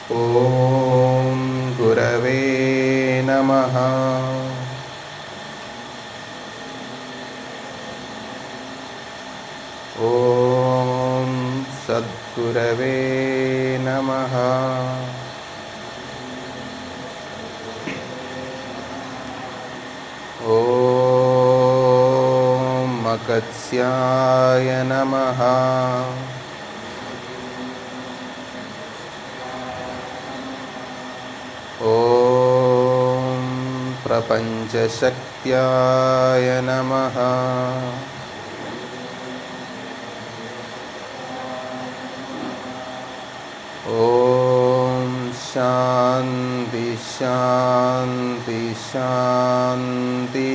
ഓം ഗുരവേ നമഃ. ഓം സദ്ഗുരവേ നമഃ. ഓം അഗസ്ത്യായ നമഃ. ഓം പ്രപഞ്ചശക്ത്യായ നമഃ. ഓം ശാന്തി ശാന്തി ശാന്തി.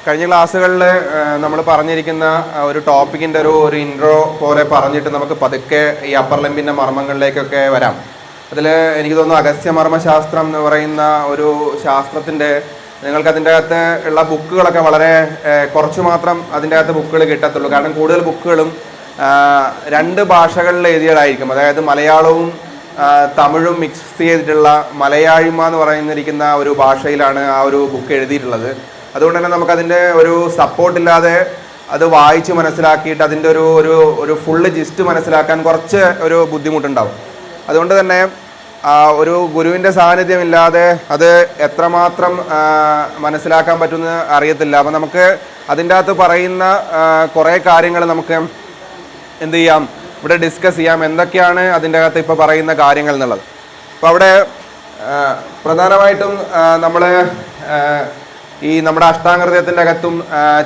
കഴിഞ്ഞ ക്ലാസ്സുകളിൽ നമ്മൾ പറഞ്ഞിരിക്കുന്ന ഒരു ടോപ്പിക്കിൻ്റെ ഒരു ഇൻട്രോ പോലെ പറഞ്ഞിട്ട് നമുക്ക് പതുക്കെ ഈ അപ്പർ ലിംബിൻ്റെ മർമ്മങ്ങളിലേക്കൊക്കെ വരാം. അതിൽ എനിക്ക് തോന്നുന്നു അഗസ്ത്യമർമ്മശാസ്ത്രം എന്ന് പറയുന്ന ഒരു ശാസ്ത്രത്തിൻ്റെ നിങ്ങൾക്ക് അതിൻ്റെ അകത്ത് ഉള്ള ബുക്കുകളൊക്കെ വളരെ കുറച്ച് മാത്രം അതിൻ്റെ അകത്ത് ബുക്കുകൾ കിട്ടത്തുള്ളൂ. കാരണം കൂടുതൽ ബുക്കുകളും രണ്ട് ഭാഷകളിൽ എഴുതിയതായിരിക്കും. അതായത് മലയാളവും തമിഴും മിക്സ് ചെയ്തിട്ടുള്ള മലയാഴിമ എന്ന് പറയുന്നിരിക്കുന്ന ഒരു ഭാഷയിലാണ് ആ ഒരു ബുക്ക് എഴുതിയിട്ടുള്ളത്. അതുകൊണ്ട് തന്നെ നമുക്കതിൻ്റെ ഒരു സപ്പോർട്ടില്ലാതെ അത് വായിച്ച് മനസ്സിലാക്കിയിട്ട് അതിൻ്റെ ഒരു ഫുള്ള് ജിസ്റ്റ് മനസ്സിലാക്കാൻ കുറച്ച് ഒരു ബുദ്ധിമുട്ടുണ്ടാവും. അതുകൊണ്ട് തന്നെ ഒരു ഗുരുവിൻ്റെ സാന്നിധ്യമില്ലാതെ അത് എത്രമാത്രം മനസ്സിലാക്കാൻ പറ്റുമെന്ന് അറിയത്തില്ല. അപ്പം നമുക്ക് അതിൻ്റെ അകത്ത് പറയുന്ന കുറേ കാര്യങ്ങൾ നമുക്ക് എന്ത് ചെയ്യാം, ഇവിടെ ഡിസ്കസ് ചെയ്യാം, എന്തൊക്കെയാണ് അതിൻ്റെ അകത്ത് ഇപ്പോൾ പറയുന്ന കാര്യങ്ങൾ എന്നുള്ളത്. അപ്പോൾ അവിടെ പ്രധാനമായിട്ടും നമ്മൾ ഈ നമ്മുടെ അഷ്ടാംഗഹൃദയത്തിൻ്റെ അകത്തും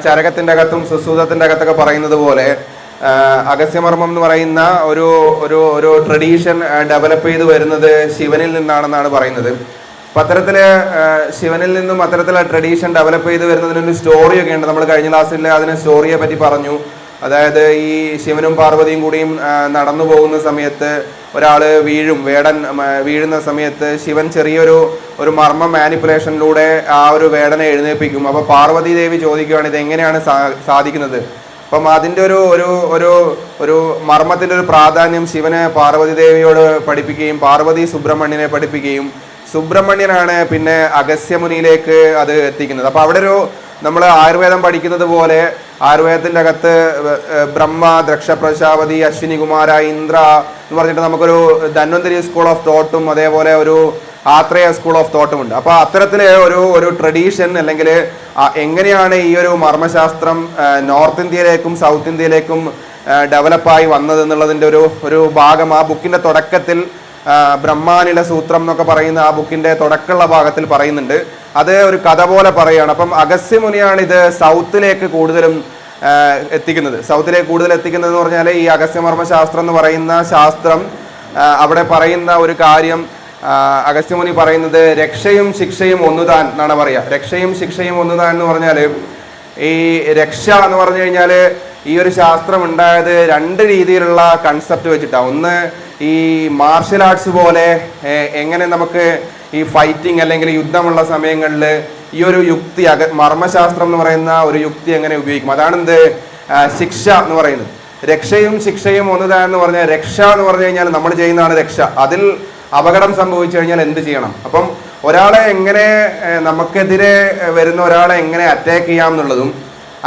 ചരകത്തിൻ്റെ അകത്തും സുശ്രുതത്തിൻ്റെ അകത്തൊക്കെ പറയുന്നത് പോലെ അഗസ്ത്യമർമ്മം എന്ന് പറയുന്ന ഒരു ഒരു ഒരു ട്രഡീഷൻ ഡെവലപ്പ് ചെയ്ത് വരുന്നത് ശിവനിൽ നിന്നാണെന്നാണ് പറയുന്നത്. അപ്പം അത്തരത്തിൽ ശിവനിൽ നിന്നും അത്തരത്തിലുള്ള ട്രഡീഷൻ ഡെവലപ്പ് ചെയ്ത് വരുന്നതിനൊരു സ്റ്റോറിയൊക്കെ ഉണ്ട്. നമ്മൾ കഴിഞ്ഞ ക്ലാസ്സിൽ അതിന് സ്റ്റോറിയെ പറ്റി പറഞ്ഞു. അതായത് ഈ ശിവനും പാർവതിയും കൂടിയും നടന്നു പോകുന്ന സമയത്ത് ഒരാൾ വേടൻ വീഴുന്ന സമയത്ത് ശിവൻ ചെറിയൊരു മർമ്മ മാനിപ്പുലേഷനിലൂടെ ആ ഒരു വേടനെ എഴുന്നേൽപ്പിക്കും. അപ്പോൾ പാർവതി ദേവി ചോദിക്കുകയാണ് ഇതെങ്ങനെയാണ് സാധിക്കുന്നത്. അപ്പം അതിൻ്റെ ഒരു മർമ്മത്തിൻ്റെ ഒരു പ്രാധാന്യം ശിവന് പാർവതി ദേവിയോട് പഠിപ്പിക്കുകയും പാർവതി സുബ്രഹ്മണ്യനെ പഠിപ്പിക്കുകയും സുബ്രഹ്മണ്യനാണ് പിന്നെ അഗസ്ത്യമുനിയിലേക്ക് അത് എത്തിക്കുന്നത്. അപ്പോൾ അവിടെ നമ്മൾ ആയുർവേദം പഠിക്കുന്നത് പോലെ ആയുർവേദത്തിൻ്റെ അകത്ത് ബ്രഹ്മ, ദക്ഷ പ്രജാപതി, അശ്വിനി കുമാര, ഇന്ദ്ര എന്ന് പറഞ്ഞിട്ട് നമുക്കൊരു ധന്വന്തരി സ്കൂൾ ഓഫ് തോട്ടും അതേപോലെ ഒരു ആത്രേയ സ്കൂൾ ഓഫ് തോട്ടും ഉണ്ട്. അപ്പോൾ അത്തരത്തിൽ ഒരു ട്രഡീഷൻ അല്ലെങ്കിൽ എങ്ങനെയാണ് ഈ ഒരു മർമ്മശാസ്ത്രം നോർത്ത് ഇന്ത്യയിലേക്കും സൗത്ത് ഇന്ത്യയിലേക്കും ഡെവലപ്പായി വന്നത് എന്നുള്ളതിൻ്റെ ഒരു ഭാഗം ആ ബുക്കിൻ്റെ തുടക്കത്തിൽ ബ്രഹ്മാനില സൂത്രം എന്നൊക്കെ പറയുന്ന ആ ബുക്കിൻ്റെ തുടക്കമുള്ള ഭാഗത്തിൽ പറയുന്നുണ്ട്. അത് ഒരു കഥ പോലെ പറയുകയാണ്. അപ്പം അഗസ്ത്യമുനിയാണ് ഇത് സൗത്തിലേക്ക് കൂടുതലും എത്തിക്കുന്നത്. സൗത്തിലേക്ക് കൂടുതൽ എത്തിക്കുന്നതെന്ന് പറഞ്ഞാൽ ഈ അഗസ്ത്യമർമ്മശാസ്ത്രം എന്ന് പറയുന്ന ശാസ്ത്രം അവിടെ പറയുന്ന ഒരു കാര്യം അഗസ്ത്യമുനി പറയുന്നത് രക്ഷയും ശിക്ഷയും ഒന്നുതാൻ എന്നാണ് പറയുക. രക്ഷയും ശിക്ഷയും ഒന്നുതാൻ എന്ന് പറഞ്ഞാൽ ഈ രക്ഷ എന്ന് പറഞ്ഞു കഴിഞ്ഞാൽ ഈ ഒരു ശാസ്ത്രം ഉണ്ടായത് രണ്ട് രീതിയിലുള്ള കൺസെപ്റ്റ് വെച്ചിട്ടാണ്. ഒന്ന് ഈ മാർഷൽ ആർട്സ് പോലെ എങ്ങനെ നമുക്ക് ഈ ഫൈറ്റിംഗ് അല്ലെങ്കിൽ യുദ്ധമുള്ള സമയങ്ങളിൽ ഈ ഒരു യുക്തി മർമ്മശാസ്ത്രം എന്ന് പറയുന്ന ഒരു യുക്തി എങ്ങനെ ഉപയോഗിക്കും, അതാണ് എന്ത് ശിക്ഷ എന്ന് പറയുന്നത്. രക്ഷയും ശിക്ഷയും ഒന്നുതാന്ന് പറഞ്ഞാൽ രക്ഷ എന്ന് പറഞ്ഞു കഴിഞ്ഞാൽ നമ്മൾ ചെയ്യുന്നതാണ് രക്ഷ. അതിൽ അപകടം സംഭവിച്ചു കഴിഞ്ഞാൽ എന്ത് ചെയ്യണം, അപ്പം ഒരാളെ എങ്ങനെ നമുക്കെതിരെ വരുന്ന ഒരാളെ എങ്ങനെ അറ്റാക്ക് ചെയ്യാം എന്നുള്ളതും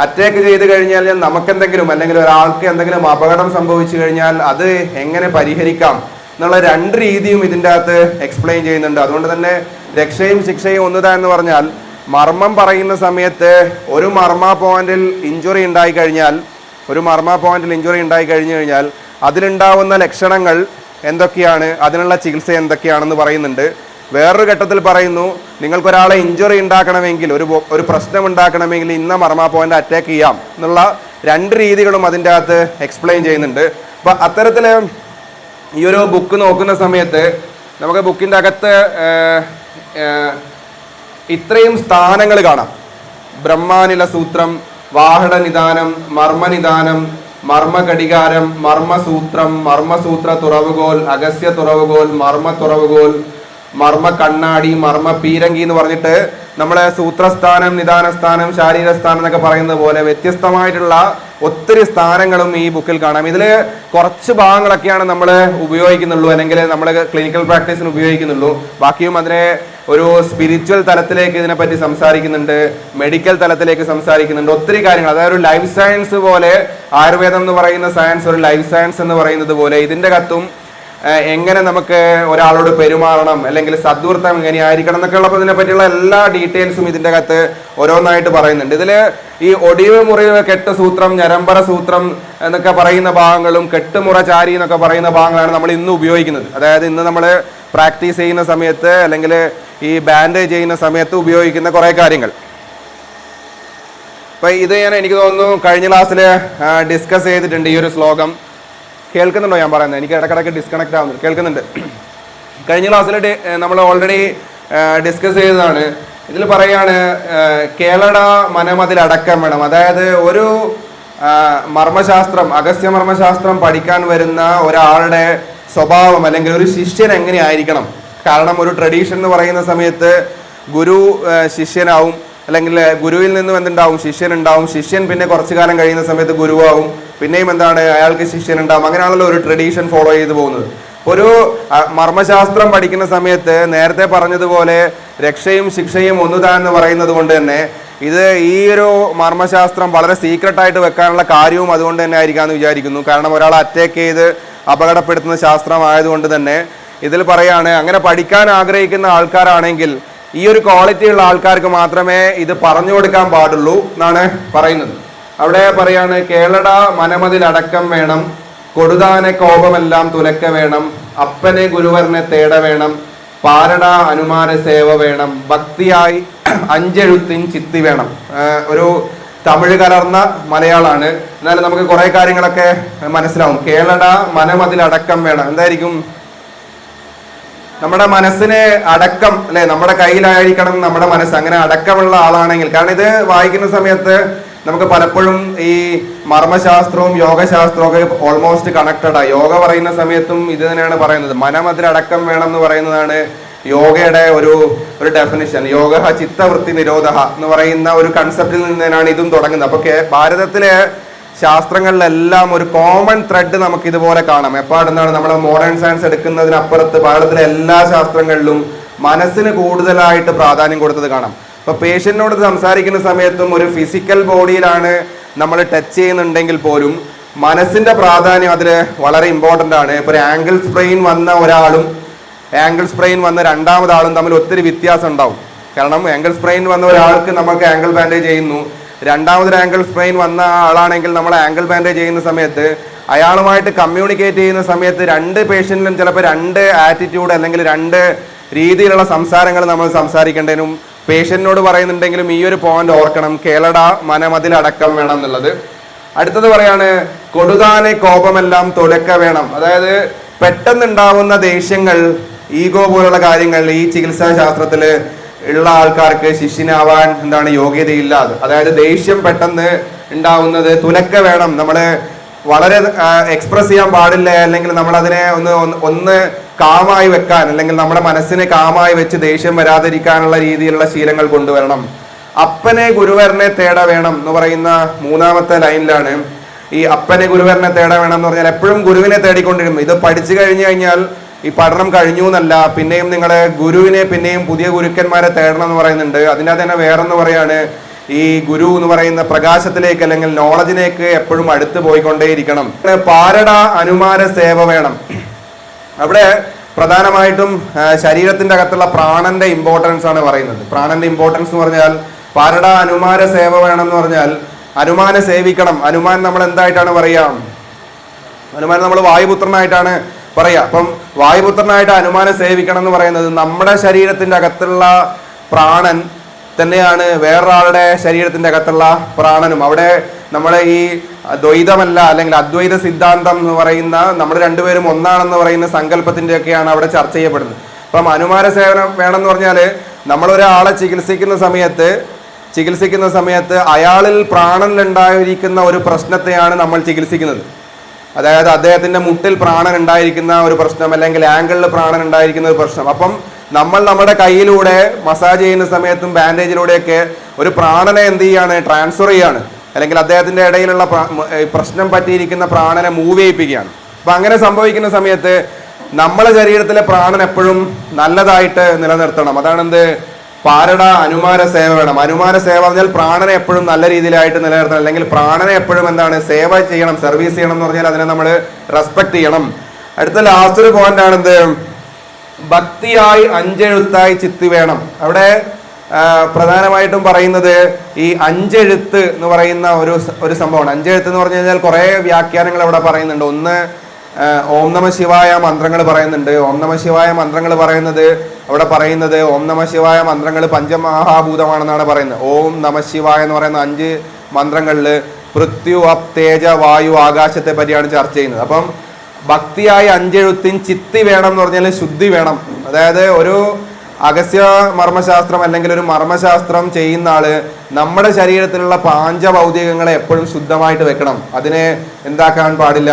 അറ്റാക്ക് ചെയ്ത് കഴിഞ്ഞാൽ നമുക്കെന്തെങ്കിലും അല്ലെങ്കിൽ ഒരാൾക്ക് എന്തെങ്കിലും അപകടം സംഭവിച്ചു കഴിഞ്ഞാൽ അത് എങ്ങനെ പരിഹരിക്കാം എന്നുള്ള രണ്ട് രീതിയും ഇതിൻ്റെ അകത്ത് എക്സ്പ്ലെയിൻ ചെയ്യുന്നുണ്ട്. അതുകൊണ്ട് തന്നെ രക്ഷയും ശിക്ഷയും ഒന്നുതാ എന്ന് പറഞ്ഞാൽ മർമ്മം പറയുന്ന സമയത്ത് ഒരു മർമ്മ പോയിന്റിൽ ഇഞ്ചുറി ഉണ്ടായി കഴിഞ്ഞാൽ അതിലുണ്ടാവുന്ന ലക്ഷണങ്ങൾ എന്തൊക്കെയാണ്, അതിനുള്ള ചികിത്സ എന്തൊക്കെയാണെന്ന് പറയുന്നുണ്ട്. വേറൊരു ഘട്ടത്തിൽ പറയുന്നു നിങ്ങൾക്കൊരാളെ ഇഞ്ചുറി ഉണ്ടാക്കണമെങ്കിൽ ഒരു പ്രശ്നം ഉണ്ടാക്കണമെങ്കിൽ ഇന്ന മർമ്മ പോയിന്റ് അറ്റാക്ക് ചെയ്യാം എന്നുള്ള രണ്ട് രീതികളും അതിൻ്റെ അകത്ത് എക്സ്പ്ലെയിൻ ചെയ്യുന്നുണ്ട്. അപ്പം അത്തരത്തിൽ ഈ ഒരു ബുക്ക് നോക്കുന്ന സമയത്ത് നമുക്ക് ബുക്കിൻ്റെ അകത്ത് ഇത്രയും സ്ഥാനങ്ങൾ കാണാം. ബ്രഹ്മാനില സൂത്രം, വാഹട നിദാനം, മർമ്മനിദാനം, മർമ്മഘടികാരം, മർമ്മസൂത്രം, മർമ്മസൂത്ര തുറവുകോൽ, അഗസ്ത്യ തുറവുകോൽ, മർമ്മ തുറവുകോൽ, മർമ്മ കണ്ണാടി, മർമ്മ പീരങ്കി എന്ന് പറഞ്ഞിട്ട് നമ്മളെ സൂത്രസ്ഥാനം, നിദാനസ്ഥാനം, ശാരീരസ്ഥാനം എന്നൊക്കെ പറയുന്നത് പോലെ വ്യത്യസ്തമായിട്ടുള്ള ഒത്തിരി സ്ഥാനങ്ങളും ഈ ബുക്കിൽ കാണാം. ഇതിൽ കുറച്ച് ഭാഗങ്ങളൊക്കെയാണ് നമ്മൾ ഉപയോഗിക്കുന്നുള്ളൂ, അല്ലെങ്കിൽ നമ്മൾ ക്ലിനിക്കൽ പ്രാക്ടീസിന് ഉപയോഗിക്കുന്നുള്ളൂ. ബാക്കിയും അതിനെ ഒരു സ്പിരിച്വൽ തലത്തിലേക്ക് ഇതിനെപ്പറ്റി സംസാരിക്കുന്നുണ്ട്, മെഡിക്കൽ തലത്തിലേക്ക് സംസാരിക്കുന്നുണ്ട്, ഒത്തിരി കാര്യങ്ങൾ. അതായത് ഒരു ലൈഫ് സയൻസ് പോലെ, ആയുർവേദം എന്ന് പറയുന്ന സയൻസ് ഒരു ലൈഫ് സയൻസ് എന്ന് പറയുന്നത് പോലെ ഇതിൻ്റെ കത്തും എങ്ങനെ നമുക്ക് ഒരാളോട് പെരുമാറണം, അല്ലെങ്കിൽ സദ്വൃത്തം എങ്ങനെയായിരിക്കണം എന്നൊക്കെ ഉള്ളപ്പോൾ ഇതിനെ പറ്റിയുള്ള എല്ലാ ഡീറ്റെയിൽസും ഇതിൻ്റെ അകത്ത് ഓരോന്നായിട്ട് പറയുന്നുണ്ട്. ഇതിൽ ഈ ഒടിവ് മുറിവ് കെട്ട് സൂത്രം, ഞരമ്പറ സൂത്രം എന്നൊക്കെ പറയുന്ന ഭാഗങ്ങളും കെട്ടുമുറ ചാരി എന്നൊക്കെ പറയുന്ന ഭാഗങ്ങളാണ് നമ്മൾ ഇന്ന് ഉപയോഗിക്കുന്നത്. അതായത് ഇന്ന് നമ്മൾ പ്രാക്ടീസ് ചെയ്യുന്ന സമയത്ത് അല്ലെങ്കിൽ ഈ ബാൻഡേജ് ചെയ്യുന്ന സമയത്ത് ഉപയോഗിക്കുന്ന കുറേ കാര്യങ്ങൾ. അപ്പം ഇത് എനിക്ക് തോന്നുന്നു കഴിഞ്ഞ ക്ലാസ്സിൽ ഡിസ്കസ് ചെയ്തിട്ടുണ്ട്. ഈ ഒരു ശ്ലോകം കേൾക്കുന്നുണ്ടോ ഞാൻ പറയുന്നത്? എനിക്ക് ഇടയ്ക്കിടയ്ക്ക് ഡിസ്കണക്ട് ആവുന്നുണ്ട്. കേൾക്കുന്നുണ്ട്. കഴിഞ്ഞ ക്ലാസ്സിൽ നമ്മൾ ഓൾറെഡി ഡിസ്കസ് ചെയ്തതാണ്. ഇതിൽ പറയാണ് കേളട മനമതിലടക്കം വേണം. അതായത് ഒരു മർമ്മശാസ്ത്രം, അഗസ്ത്യ മർമ്മശാസ്ത്രം പഠിക്കാൻ വരുന്ന ഒരാളുടെ സ്വഭാവം അല്ലെങ്കിൽ ഒരു ശിഷ്യൻ എങ്ങനെയായിരിക്കണം. കാരണം ഒരു ട്രഡീഷൻ എന്ന് പറയുന്ന സമയത്ത് ഗുരു ശിഷ്യനാവും, അല്ലെങ്കിൽ ഗുരുവിൽ നിന്നും എന്തുണ്ടാവും, ശിഷ്യൻ ഉണ്ടാവും. ശിഷ്യൻ പിന്നെ കുറച്ചു കാലം കഴിയുന്ന സമയത്ത് ഗുരുവാകും, പിന്നെയും എന്താണ് അയാൾക്ക് ശിഷ്യൻ ഉണ്ടാവും. അങ്ങനെയാണല്ലോ ഒരു ട്രഡീഷൻ ഫോളോ ചെയ്തു പോകുന്നത്. ഒരു മർമ്മശാസ്ത്രം പഠിക്കുന്ന സമയത്ത് നേരത്തെ പറഞ്ഞതുപോലെ രക്ഷയും ശിക്ഷയും ഒന്നുതാൻ എന്ന് പറയുന്നത് കൊണ്ട് തന്നെ ഇത് ഈ ഒരു മർമ്മശാസ്ത്രം വളരെ സീക്രട്ടായിട്ട് വെക്കാനുള്ള കാര്യവും അതുകൊണ്ട് തന്നെ ആയിരിക്കാമെന്ന് വിചാരിക്കുന്നു. കാരണം ഒരാളെ അറ്റാക്ക് ചെയ്ത് അപകടപ്പെടുത്തുന്ന ശാസ്ത്രമായതുകൊണ്ട് തന്നെ ഇതിൽ പറയാണ് അങ്ങനെ പഠിക്കാൻ ആഗ്രഹിക്കുന്ന ആൾക്കാരാണെങ്കിൽ ഈ ഒരു ക്വാളിറ്റി ഉള്ള ആൾക്കാർക്ക് മാത്രമേ ഇത് പറഞ്ഞു കൊടുക്കാൻ പാടുള്ളൂ എന്നാണ് പറയുന്നത്. അവിടെ പറയാണ് കേളട മനമതിലടക്കം വേണം, കൊടുതാനെ കോപമെല്ലാം തുലക്ക വേണം, അപ്പനെ ഗുരുവരനെ തേട വേണം, പാരട അനുമാന സേവ വേണം, ഭക്തിയായി അഞ്ചെഴുത്തിൻ ചിത്തി വേണം. ഒരു തമിഴ് കലർന്ന മലയാളമാണ്, എന്നാലും നമുക്ക് കുറെ കാര്യങ്ങളൊക്കെ മനസ്സിലാവും. കേളട മനമതിലടക്കം വേണം. എന്തായിരിക്കും? നമ്മുടെ മനസ്സിന് അടക്കം, അല്ലെ, നമ്മുടെ കയ്യിലായിരിക്കണം നമ്മുടെ മനസ്സ്. അങ്ങനെ അടക്കമുള്ള ആളാണെങ്കിൽ, കാരണം ഇത് വായിക്കുന്ന സമയത്ത് നമുക്ക് പലപ്പോഴും ഈ മർമ്മശാസ്ത്രവും യോഗശാസ്ത്രവും ഒക്കെ ഓൾമോസ്റ്റ് കണക്റ്റഡാണ്. യോഗ പറയുന്ന സമയത്തും ഇത് തന്നെയാണ് പറയുന്നത്. മനമതിലടക്കം വേണം എന്ന് പറയുന്നതാണ് യോഗയുടെ ഒരു ഡെഫിനിഷൻ. യോഗ ചിത്തവൃത്തി നിരോധ എന്ന് പറയുന്ന ഒരു കൺസെപ്റ്റിൽ നിന്നാണ് ഇതും തുടങ്ങുന്നത്. അപ്പൊ ഭാരതത്തിലെ ശാസ്ത്രങ്ങളിലെല്ലാം ഒരു കോമൺ ത്രെഡ് നമുക്ക് ഇതുപോലെ കാണാം. എപ്പാടുന്നാണ് നമ്മൾ മോഡേൺ സയൻസ് എടുക്കുന്നതിനപ്പുറത്ത് ഭാരതത്തിലെ എല്ലാ ശാസ്ത്രങ്ങളിലും മനസ്സിന് കൂടുതലായിട്ട് പ്രാധാന്യം കൊടുത്തത് കാണാം. ഇപ്പൊ പേഷ്യന്റിനോട് സംസാരിക്കുന്ന സമയത്തും ഒരു ഫിസിക്കൽ ബോഡിയിലാണ് നമ്മൾ ടച്ച് ചെയ്യുന്നുണ്ടെങ്കിൽ പോലും മനസ്സിന്റെ പ്രാധാന്യം അതിൽ വളരെ ഇമ്പോർട്ടൻ്റ് ആണ്. ഇപ്പൊ ഒരു ആംഗിൾ സ്പ്രെയിൻ വന്ന ഒരാളും ആംഗിൾ സ്പ്രെയിൻ വന്ന രണ്ടാമതാളും തമ്മിൽ ഒത്തിരി വ്യത്യാസം ഉണ്ടാവും. കാരണം ആംഗിൾ സ്പ്രെയിൻ വന്ന ഒരാൾക്ക് നമുക്ക് ആംഗിൾ ബാൻഡേജ് ചെയ്യുന്നു, രണ്ടാമതൊരു ആംഗിൾ സ്പ്രെയിൻ വന്ന ആളാണെങ്കിൽ നമ്മൾ ആംഗിൾ ബാൻഡേജ് ചെയ്യുന്ന സമയത്ത് അയാളുമായിട്ട് കമ്മ്യൂണിക്കേറ്റ് ചെയ്യുന്ന സമയത്ത് രണ്ട് പേഷ്യൻറ്റിലും ചിലപ്പോൾ രണ്ട് ആറ്റിറ്റ്യൂഡ് അല്ലെങ്കിൽ രണ്ട് രീതിയിലുള്ള സംസാരങ്ങൾ നമ്മൾ സംസാരിക്കേണ്ടതിനും പേഷ്യന്റിനോട് പറയുന്നുണ്ടെങ്കിലും ഈ ഒരു പോയിന്റ് ഓർക്കണം. കേളട മനമതിലടക്കം വേണം എന്നുള്ളത്. അടുത്തത് പറയാണ് കൊടുതാനെ കോപമെല്ലാം തുലക്ക വേണം. അതായത് പെട്ടെന്നുണ്ടാവുന്ന ദേഷ്യങ്ങൾ, ഈഗോ പോലുള്ള കാര്യങ്ങൾ ഈ ചികിത്സാ ശാസ്ത്രത്തില് ഉള്ള ആൾക്കാർക്ക് ശിഷ്യനാവാൻ യോഗ്യതയില്ല. അതായത് ദേഷ്യം പെട്ടെന്ന് ഉണ്ടാവുന്നത് തുലക്ക വേണം. നമ്മള് വളരെ എക്സ്പ്രസ് ചെയ്യാൻ പാടില്ല, അല്ലെങ്കിൽ നമ്മൾ അതിനെ ഒന്ന് കാമായി വെക്കാൻ, അല്ലെങ്കിൽ നമ്മുടെ മനസ്സിനെ കാമായി വെച്ച് ദേഷ്യം വരാതിരിക്കാനുള്ള രീതിയിലുള്ള ശീലങ്ങൾ കൊണ്ടുവരണം. അപ്പനെ ഗുരുവരനെ തേട വേണം എന്ന് പറയുന്ന മൂന്നാമത്തെ ലൈനിലാണ് ഈ അപ്പനെ ഗുരുവരനെ തേട വേണം എന്ന് പറഞ്ഞാൽ എപ്പോഴും ഗുരുവിനെ തേടിക്കൊണ്ടിരുന്നു. ഇത് പഠിച്ചു കഴിഞ്ഞു കഴിഞ്ഞാൽ ഈ പഠനം കഴിഞ്ഞു എന്നല്ല, പിന്നെയും നിങ്ങളെ ഗുരുവിനെ പിന്നെയും പുതിയ ഗുരുക്കന്മാരെ തേടണം എന്ന് പറയുന്നുണ്ട്. അതിനകത്ത് തന്നെ വേറെന്ന് പറയാണ് ഈ ഗുരു എന്ന് പറയുന്ന പ്രകാശത്തിലേക്ക് അല്ലെങ്കിൽ നോളജിലേക്ക് എപ്പോഴും അടുത്ത് പോയിക്കൊണ്ടേയിരിക്കണം. പാരട അനുമാന സേവ വേണം. അവിടെ പ്രധാനമായിട്ടും ശരീരത്തിന്റെ അകത്തുള്ള പ്രാണന്റെ ഇമ്പോർട്ടൻസ് ആണ് പറയുന്നത്. പ്രാണന്റെ ഇമ്പോർട്ടൻസ് എന്ന് പറഞ്ഞാൽ പാരട അനുമാന സേവ വേണം എന്ന് പറഞ്ഞാൽ അനുമാനെ സേവിക്കണം. അനുമാൻ നമ്മൾ എന്തായിട്ടാണ് പറയാ? അനുമാൻ നമ്മൾ വായുപുത്രനായിട്ടാണ് പറയാ. അപ്പം വായുപുത്രനായിട്ട് അനുമാനെ സേവിക്കണം എന്ന് പറയുന്നത് നമ്മുടെ ശരീരത്തിന്റെ അകത്തുള്ള പ്രാണൻ തന്നെയാണ് വേറൊരാളുടെ ശരീരത്തിന്റെ അകത്തുള്ള പ്രാണനും. അവിടെ നമ്മളെ ഈ ദ്വൈതമല്ല അല്ലെങ്കിൽ അദ്വൈത സിദ്ധാന്തം എന്ന് പറയുന്ന നമ്മൾ രണ്ടുപേരും ഒന്നാണെന്ന് പറയുന്ന സങ്കല്പത്തിന്റെ ഒക്കെയാണ് അവിടെ ചർച്ച ചെയ്യപ്പെടുന്നത്. അപ്പം അനുമാന സേവനം വേണമെന്ന് പറഞ്ഞാൽ നമ്മളൊരാളെ ചികിത്സിക്കുന്ന സമയത്ത് അയാളിൽ പ്രാണനിലുണ്ടായിരിക്കുന്ന ഒരു പ്രശ്നത്തെയാണ് നമ്മൾ ചികിത്സിക്കുന്നത്. അതായത് അദ്ദേഹത്തിന്റെ മുട്ടിൽ പ്രാണൻ ഉണ്ടായിരിക്കുന്ന ഒരു പ്രശ്നം, അല്ലെങ്കിൽ ആംഗിളിൽ പ്രാണൻ ഉണ്ടായിരിക്കുന്ന ഒരു പ്രശ്നം. അപ്പം നമ്മൾ നമ്മുടെ കയ്യിലൂടെ മസാജ് ചെയ്യുന്ന സമയത്തും ബാൻഡേജിലൂടെയൊക്കെ ഒരു പ്രാണനെ എന്ത് ചെയ്യാണ്? ട്രാൻസ്ഫർ ചെയ്യാണ്. അല്ലെങ്കിൽ അദ്ദേഹത്തിന്റെ ഇടയിലുള്ള പ്രശ്നം പറ്റിയിരിക്കുന്ന പ്രാണനെ മൂവ് ചെയ്യിപ്പിക്കുകയാണ്. അപ്പൊ അങ്ങനെ സംഭവിക്കുന്ന സമയത്ത് നമ്മളെ ശരീരത്തിലെ പ്രാണൻ എപ്പോഴും നല്ലതായിട്ട് നിലനിർത്തണം. അതാണെന്ത് പാരട അനുമാന സേവ വേണം. അനുമാന സേവ പറഞ്ഞാൽ പ്രാണനെ എപ്പോഴും നല്ല രീതിയിലായിട്ട് നിലനിർത്തണം, അല്ലെങ്കിൽ പ്രാണനെ എപ്പോഴും എന്താണ് സേവ ചെയ്യണം, സർവീസ് ചെയ്യണം എന്ന് പറഞ്ഞാൽ അതിനെ നമ്മൾ റെസ്പെക്ട് ചെയ്യണം. അടുത്ത ലാസ്റ്റ് ഒരു പോയിന്റ് ആണെന്ത് ഭക്തിയായി അഞ്ചെഴുത്തായി ചിത്തി വേണം. അവിടെ പ്രധാനമായിട്ടും പറയുന്നത് ഈ അഞ്ചെഴുത്ത് എന്ന് പറയുന്ന ഒരു സംഭവമാണ്. അഞ്ചെഴുത്ത് എന്ന് പറഞ്ഞു കഴിഞ്ഞാൽ കുറെ വ്യാഖ്യാനങ്ങൾ അവിടെ പറയുന്നുണ്ട്. ഒന്ന് ഓം നമ ശിവായ മന്ത്രങ്ങൾ പറയുന്നുണ്ട്. ഓം നമ ശിവായ മന്ത്രങ്ങൾ പറയുന്നത് അവിടെ പറയുന്നത് ഓം നമ ശിവായ മന്ത്രങ്ങൾ പഞ്ചമഹാഭൂതമാണെന്നാണ് പറയുന്നത്. ഓം നമ ശിവായ എന്ന് പറയുന്ന 5 മന്ത്രങ്ങളിൽ പൃഥ്വി അപ് തേജ വായു ആകാശത്തെ പറ്റിയാണ് ചർച്ച ചെയ്യുന്നത്. അപ്പം ഭക്തിയായി അഞ്ചെഴുത്തിൻ ചിത്തി വേണം എന്ന് പറഞ്ഞാൽ ശുദ്ധി വേണം. അതായത് ഒരു അഗസ്ത്യ മർമ്മശാസ്ത്രം അല്ലെങ്കിൽ ഒരു മർമ്മശാസ്ത്രം ചെയ്യുന്ന ആള് നമ്മുടെ ശരീരത്തിലുള്ള പാഞ്ചഭൗതികങ്ങളെ എപ്പോഴും ശുദ്ധമായിട്ട് വെക്കണം. അതിനെ എന്താക്കാൻ പാടില്ല,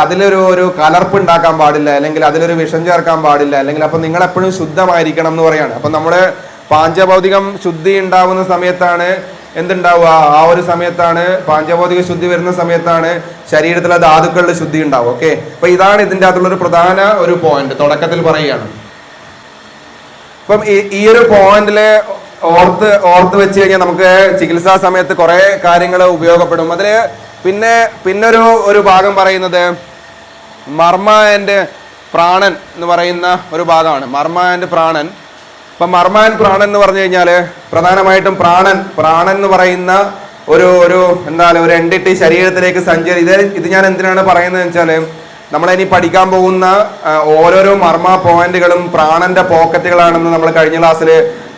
അതിലൊരു കലർപ്പ് ഉണ്ടാക്കാൻ പാടില്ല, അല്ലെങ്കിൽ അതിലൊരു വിഷം ചേർക്കാൻ പാടില്ല, അല്ലെങ്കിൽ അപ്പൊ നിങ്ങൾ എപ്പോഴും ശുദ്ധമായിരിക്കണം എന്ന് പറയാണ്. അപ്പൊ നമ്മുടെ പാഞ്ചഭൗതികം ശുദ്ധി ഉണ്ടാവുന്ന സമയത്താണ് എന്തുണ്ടാവുക, ആ ഒരു സമയത്താണ് പാഞ്ചഭൗതിക ശുദ്ധി വരുന്ന സമയത്താണ് ശരീരത്തിലെ ധാതുക്കളുടെ ശുദ്ധി ഉണ്ടാവും. ഓക്കെ, അപ്പൊ ഇതാണ് ഇതിൻ്റെ അകത്തുള്ള ഒരു പ്രധാന ഒരു പോയിന്റ് തുടക്കത്തിൽ പറയുകയാണ്. അപ്പം ഈ ഒരു പോയിന്റില് ഓർത്ത് വെച്ച് കഴിഞ്ഞാൽ നമുക്ക് ചികിത്സാ സമയത്ത് കുറെ കാര്യങ്ങൾ ഉപയോഗപ്പെടും. അതില് പിന്നെ ഒരു ഭാഗം പറയുന്നത് മർമ്മ ആൻഡ് പ്രാണൻ എന്ന് പറയുന്ന ഒരു ഭാഗമാണ്. മർമ്മ ആൻഡ് പ്രാണൻ. ഇപ്പൊ മർമ്മ ആൻഡ് പ്രാണൻ എന്ന് പറഞ്ഞു കഴിഞ്ഞാല് പ്രധാനമായിട്ടും പ്രാണൻ എന്ന് പറയുന്ന ഒരു എൻഡിറ്റി ശരീരത്തിലേക്ക് ഇത് ഞാൻ എന്തിനാണ് പറയുന്നത് വെച്ചാല് നമ്മളിനി പഠിക്കാൻ പോകുന്ന ഓരോരോ മർമ്മ പോയിന്റുകളും പ്രാണന്റെ പോക്കറ്റുകളാണെന്ന് നമ്മൾ കഴിഞ്ഞ ക്ലാസ്സിൽ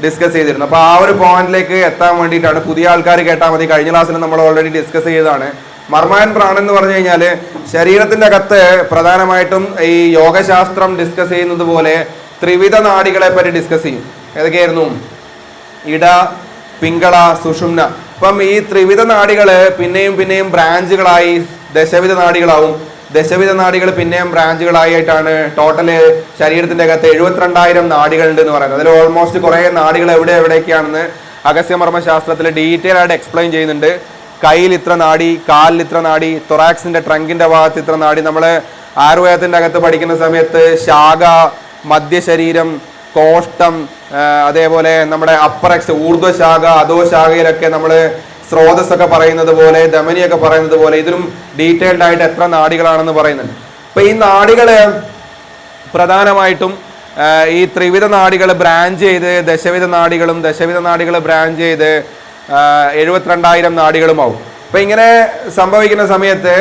ഡിസ്കസ് ചെയ്തിരുന്നു. അപ്പൊ ആ ഒരു പോയിന്റിലേക്ക് എത്താൻ വേണ്ടിയിട്ടാണ്. പുതിയ ആൾക്കാർ കേട്ടാൽ മതി, കഴിഞ്ഞ ക്ലാസ്സിൽ നമ്മൾ ഓൾറെഡി ഡിസ്കസ് ചെയ്തതാണ്. മർമ്മ ആൻഡ് പ്രാണൻ എന്ന് പറഞ്ഞു കഴിഞ്ഞാൽ ശരീരത്തിന്റെ അകത്ത് പ്രധാനമായിട്ടും ഈ യോഗശാസ്ത്രം ഡിസ്കസ് ചെയ്യുന്നത് പോലെ ത്രിവിധ നാഡികളെ പറ്റി ഡിസ്കസ് ചെയ്യും. ഏതൊക്കെയായിരുന്നു? ഇട, പിംഗള, സുഷുമ്ന. അപ്പം ഈ ത്രിവിധ നാഡികള് പിന്നെയും ബ്രാഞ്ചുകളായി ദശവിധ നാഡികളാവും. ദശവിധ നാഡികൾ പിന്നെയും ബ്രാഞ്ചുകളായിട്ടാണ് ടോട്ടല് ശരീരത്തിന്റെ അകത്ത് 72,000 നാഡികൾ ഉണ്ട് എന്ന് പറയുന്നത്. അതിൽ ഓൾമോസ്റ്റ് കുറെ നാഡികൾ എവിടെയൊക്കെയാണെന്ന് അഗസ്ത്യമർമ്മ ശാസ്ത്രത്തിൽ ഡീറ്റെയിൽ ആയിട്ട് എക്സ്പ്ലെയിൻ ചെയ്യുന്നുണ്ട്. കയ്യിൽ ഇത്ര നാഡി, കാലിൽ ഇത്ര നാഡി, തൊറാക്സിന്റെ ട്രങ്കിന്റെ ഭാഗത്ത് ഇത്ര നാഡി. നമ്മള് ആയുർവേദത്തിന്റെ അകത്ത് പഠിക്കുന്ന സമയത്ത് ശാഖ, മധ്യശരീരം, കോഷ്ടം, അതേപോലെ നമ്മുടെ അപ്പറക്സ്, ഊർധ്വശാഖ, അധോശാഖയിലൊക്കെ നമ്മള് സ്രോതസ്സൊക്കെ പറയുന്നത് പോലെ, ധമനിയൊക്കെ പറയുന്നത് പോലെ ഇതിലും ഡീറ്റെയിൽഡ് ആയിട്ട് എത്ര നാഡികളാണെന്ന് പറയുന്നുണ്ട്. അപ്പൊ ഈ നാഡികള് പ്രധാനമായിട്ടും ഈ ത്രിവിധ നാഡികൾ ബ്രാഞ്ച് ചെയ്ത് ദശവിധ നാഡികൾ ബ്രാഞ്ച് ചെയ്ത് 72,000 നാഡികളുമാവും. അപ്പൊ ഇങ്ങനെ സംഭവിക്കുന്ന സമയത്ത്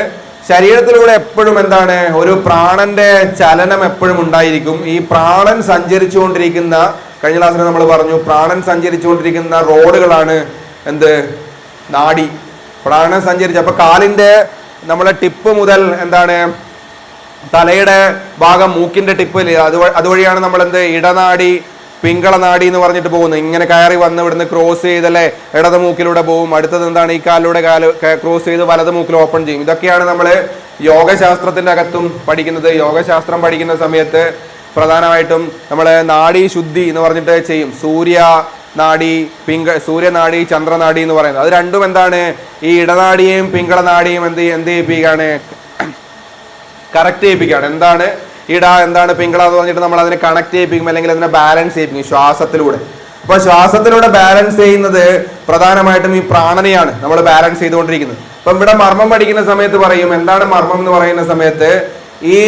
ശരീരത്തിലൂടെ എപ്പോഴും എന്താണ് ഒരു പ്രാണന്റെ ചലനം എപ്പോഴും ഉണ്ടായിരിക്കും. ഈ പ്രാണൻ സഞ്ചരിച്ചുകൊണ്ടിരിക്കുന്ന, കഴിഞ്ഞ ക്ലാസ്സിൽ നമ്മൾ പറഞ്ഞു, പ്രാണൻ സഞ്ചരിച്ചുകൊണ്ടിരിക്കുന്ന റോഡുകളാണ് എന്ത്? നാഡി. പ്രാണൻ സഞ്ചരിച്ച് അപ്പൊ കാലിന്റെ നമ്മളെ ടിപ്പ് മുതൽ എന്താണ് തലയുടെ ഭാഗം, മൂക്കിന്റെ ടിപ്പിൽ അതുവഴിയാണ് നമ്മൾ ഇടനാടി, പിങ്കളനാടി എന്ന് പറഞ്ഞിട്ട് പോകുന്നത്. ഇങ്ങനെ കയറി വന്ന് ഇവിടുന്ന് ക്രോസ് ചെയ്തല്ലേ ഇടത് മൂക്കിലൂടെ പോകും. അടുത്തത് എന്താണ്? ഈ കാലിലൂടെ ക്രോസ് ചെയ്ത് വലത് മൂക്കിൽ ഓപ്പൺ ചെയ്യും. ഇതൊക്കെയാണ് നമ്മൾ യോഗശാസ്ത്രത്തിന്റെ അകത്തും പഠിക്കുന്നത്. യോഗശാസ്ത്രം പഠിക്കുന്ന സമയത്ത് പ്രധാനമായിട്ടും നമ്മൾ നാഡി ശുദ്ധി എന്ന് പറഞ്ഞിട്ട് ചെയ്യും. സൂര്യനാഡി, ചന്ദ്രനാഡി എന്ന് പറയുന്നത്. അത് രണ്ടും എന്താണ്? ഈ ഇടനാടിയെയും പിങ്കളനാടിയും എന്ത് ചെയ്യിപ്പിക്കുകയാണ്? കറക്റ്റ് ചെയ്യിപ്പിക്കുകയാണ്. എന്താണ് ഇട, എന്താണ് പിങ്കള എന്ന് പറഞ്ഞിട്ട് നമ്മൾ അതിനെ കണക്ട് ചെയ്യിപ്പിക്കും, അല്ലെങ്കിൽ അതിനെ ബാലൻസ് ചെയ്യിപ്പിക്കും ശ്വാസത്തിലൂടെ. അപ്പൊ ശ്വാസത്തിലൂടെ ബാലൻസ് ചെയ്യുന്നത് പ്രധാനമായിട്ടും ഈ പ്രാണനെയാണ് നമ്മൾ ബാലൻസ് ചെയ്തുകൊണ്ടിരിക്കുന്നത്. അപ്പം ഇവിടെ മർമ്മം പഠിക്കുന്ന സമയത്ത് പറയും, എന്താണ് മർമ്മം എന്ന് പറയുന്ന സമയത്ത് ഈ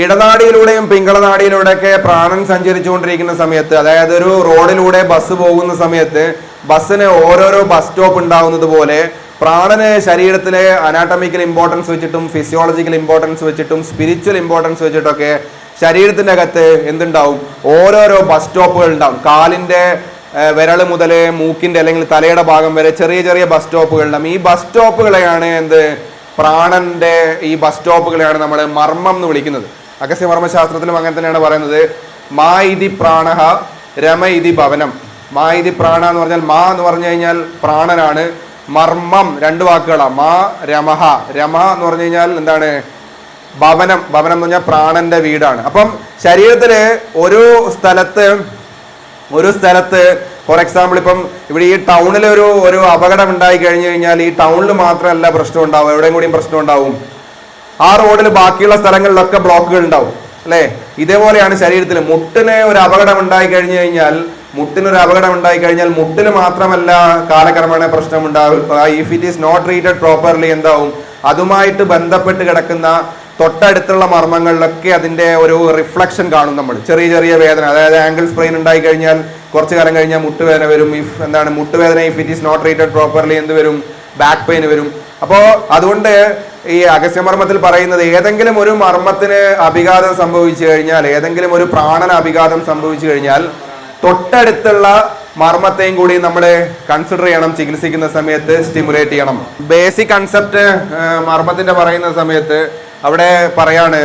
ഇടനാടിയിലൂടെയും പിങ്കളനാടിയിലൂടെയൊക്കെ പ്രാണൻ സഞ്ചരിച്ചുകൊണ്ടിരിക്കുന്ന സമയത്ത്, അതായത് ഒരു റോഡിലൂടെ ബസ് പോകുന്ന സമയത്ത് ബസ്സിന് ഓരോരോ ബസ് സ്റ്റോപ്പ് ഉണ്ടാവുന്നത് പോലെ പ്രാണന് ശരീരത്തിലെ അനാട്ടമിക്കൽ ഇമ്പോർട്ടൻസ് വെച്ചിട്ടും ഫിസിയോളജിക്കൽ ഇമ്പോർട്ടൻസ് വെച്ചിട്ടും സ്പിരിച്വൽ ഇമ്പോർട്ടൻസ് വെച്ചിട്ടൊക്കെ ശരീരത്തിന്റെ അകത്ത് എന്തുണ്ടാവും? ഓരോരോ ബസ് സ്റ്റോപ്പുകൾ ഉണ്ടാവും. കാലിന്റെ വിരൽ മുതൽ മൂക്കിന്റെ അല്ലെങ്കിൽ തലയുടെ ഭാഗം വരെ ചെറിയ ബസ് സ്റ്റോപ്പുകൾ ഉണ്ടാവും. ഈ ബസ് സ്റ്റോപ്പുകളെയാണ് പ്രാണന്റെ ഈ ബസ് സ്റ്റോപ്പുകളെയാണ് നമ്മൾ മർമ്മം എന്ന് വിളിക്കുന്നത്. അഗസ്ത്യ മർമ്മശാസ്ത്രത്തിലും അങ്ങനെ തന്നെയാണ് പറയുന്നത്. മാ ഇതി പ്രാണഹ രമ ഇതി ഭവനം. മാ ഇതി പ്രാണ എന്ന് പറഞ്ഞാൽ മാ എന്ന് പറഞ്ഞു കഴിഞ്ഞാൽ പ്രാണനാണ്. മർമ്മം 2 വാക്കുകളാണ്. മാ രമഹ. രമ എന്ന് പറഞ്ഞു കഴിഞ്ഞാൽ എന്താണ്? ഭവനം. ഭവനം എന്ന് പറഞ്ഞാൽ പ്രാണന്റെ വീടാണ്. അപ്പം ശരീരത്തില് ഒരു സ്ഥലത്ത് ഫോർ എക്സാമ്പിൾ ഇപ്പം ഇവിടെ ഈ ടൗണിൽ ഒരു അപകടം ഉണ്ടായി കഴിഞ്ഞു കഴിഞ്ഞാൽ ഈ ടൗണിൽ മാത്രമല്ല പ്രശ്നം ഉണ്ടാവും, എവിടെയും കൂടിയും പ്രശ്നം ഉണ്ടാവും. ആ റോഡിൽ ബാക്കിയുള്ള സ്ഥലങ്ങളിലൊക്കെ ബ്ലോക്കുകൾ ഉണ്ടാവും അല്ലേ? ഇതേപോലെയാണ് ശരീരത്തിൽ മുട്ടിന് ഒരു അപകടം ഉണ്ടായി കഴിഞ്ഞു കഴിഞ്ഞാൽ മുട്ടിന് മാത്രമല്ല കാലക്രമേണ പ്രശ്നം ഉണ്ടാവും. If it is not treated properly എന്താവും, അതുമായിട്ട് ബന്ധപ്പെട്ട് കിടക്കുന്ന തൊട്ടടുത്തുള്ള മർമ്മങ്ങളിലൊക്കെ അതിന്റെ ഒരു റിഫ്ലക്ഷൻ കാണും നമ്മൾ. ചെറിയ ചെറിയ വേദന, അതായത് ആംഗിൾ സ്പ്രെയിൻ ഉണ്ടായി കഴിഞ്ഞാൽ കുറച്ചു കാലം കഴിഞ്ഞാൽ മുട്ടുവേദന വരും. മുട്ടുവേദന if it is not treated properly എന്ത് വരും, ബാക്ക് പെയിൻ വരും. അപ്പോൾ അതുകൊണ്ട് ഈ അഗസ്ത്യമർമ്മത്തിൽ പറയുന്നത് ഏതെങ്കിലും ഒരു മർമ്മത്തിന് അഭിഘാതം സംഭവിച്ചു കഴിഞ്ഞാൽ, ഏതെങ്കിലും ഒരു പ്രാണന അഭിഘാതം സംഭവിച്ചു കഴിഞ്ഞാൽ തൊട്ടടുത്തുള്ള മർമ്മത്തെയും കൂടി നമ്മൾ കൺസിഡർ ചെയ്യണം. ചികിത്സിക്കുന്ന സമയത്ത് സ്റ്റിമുലേറ്റ് ചെയ്യണം. ബേസിക് കൺസെപ്റ്റ് മർമ്മത്തിന്റെ പറയുന്ന സമയത്ത് അവിടെ പറയാണ്,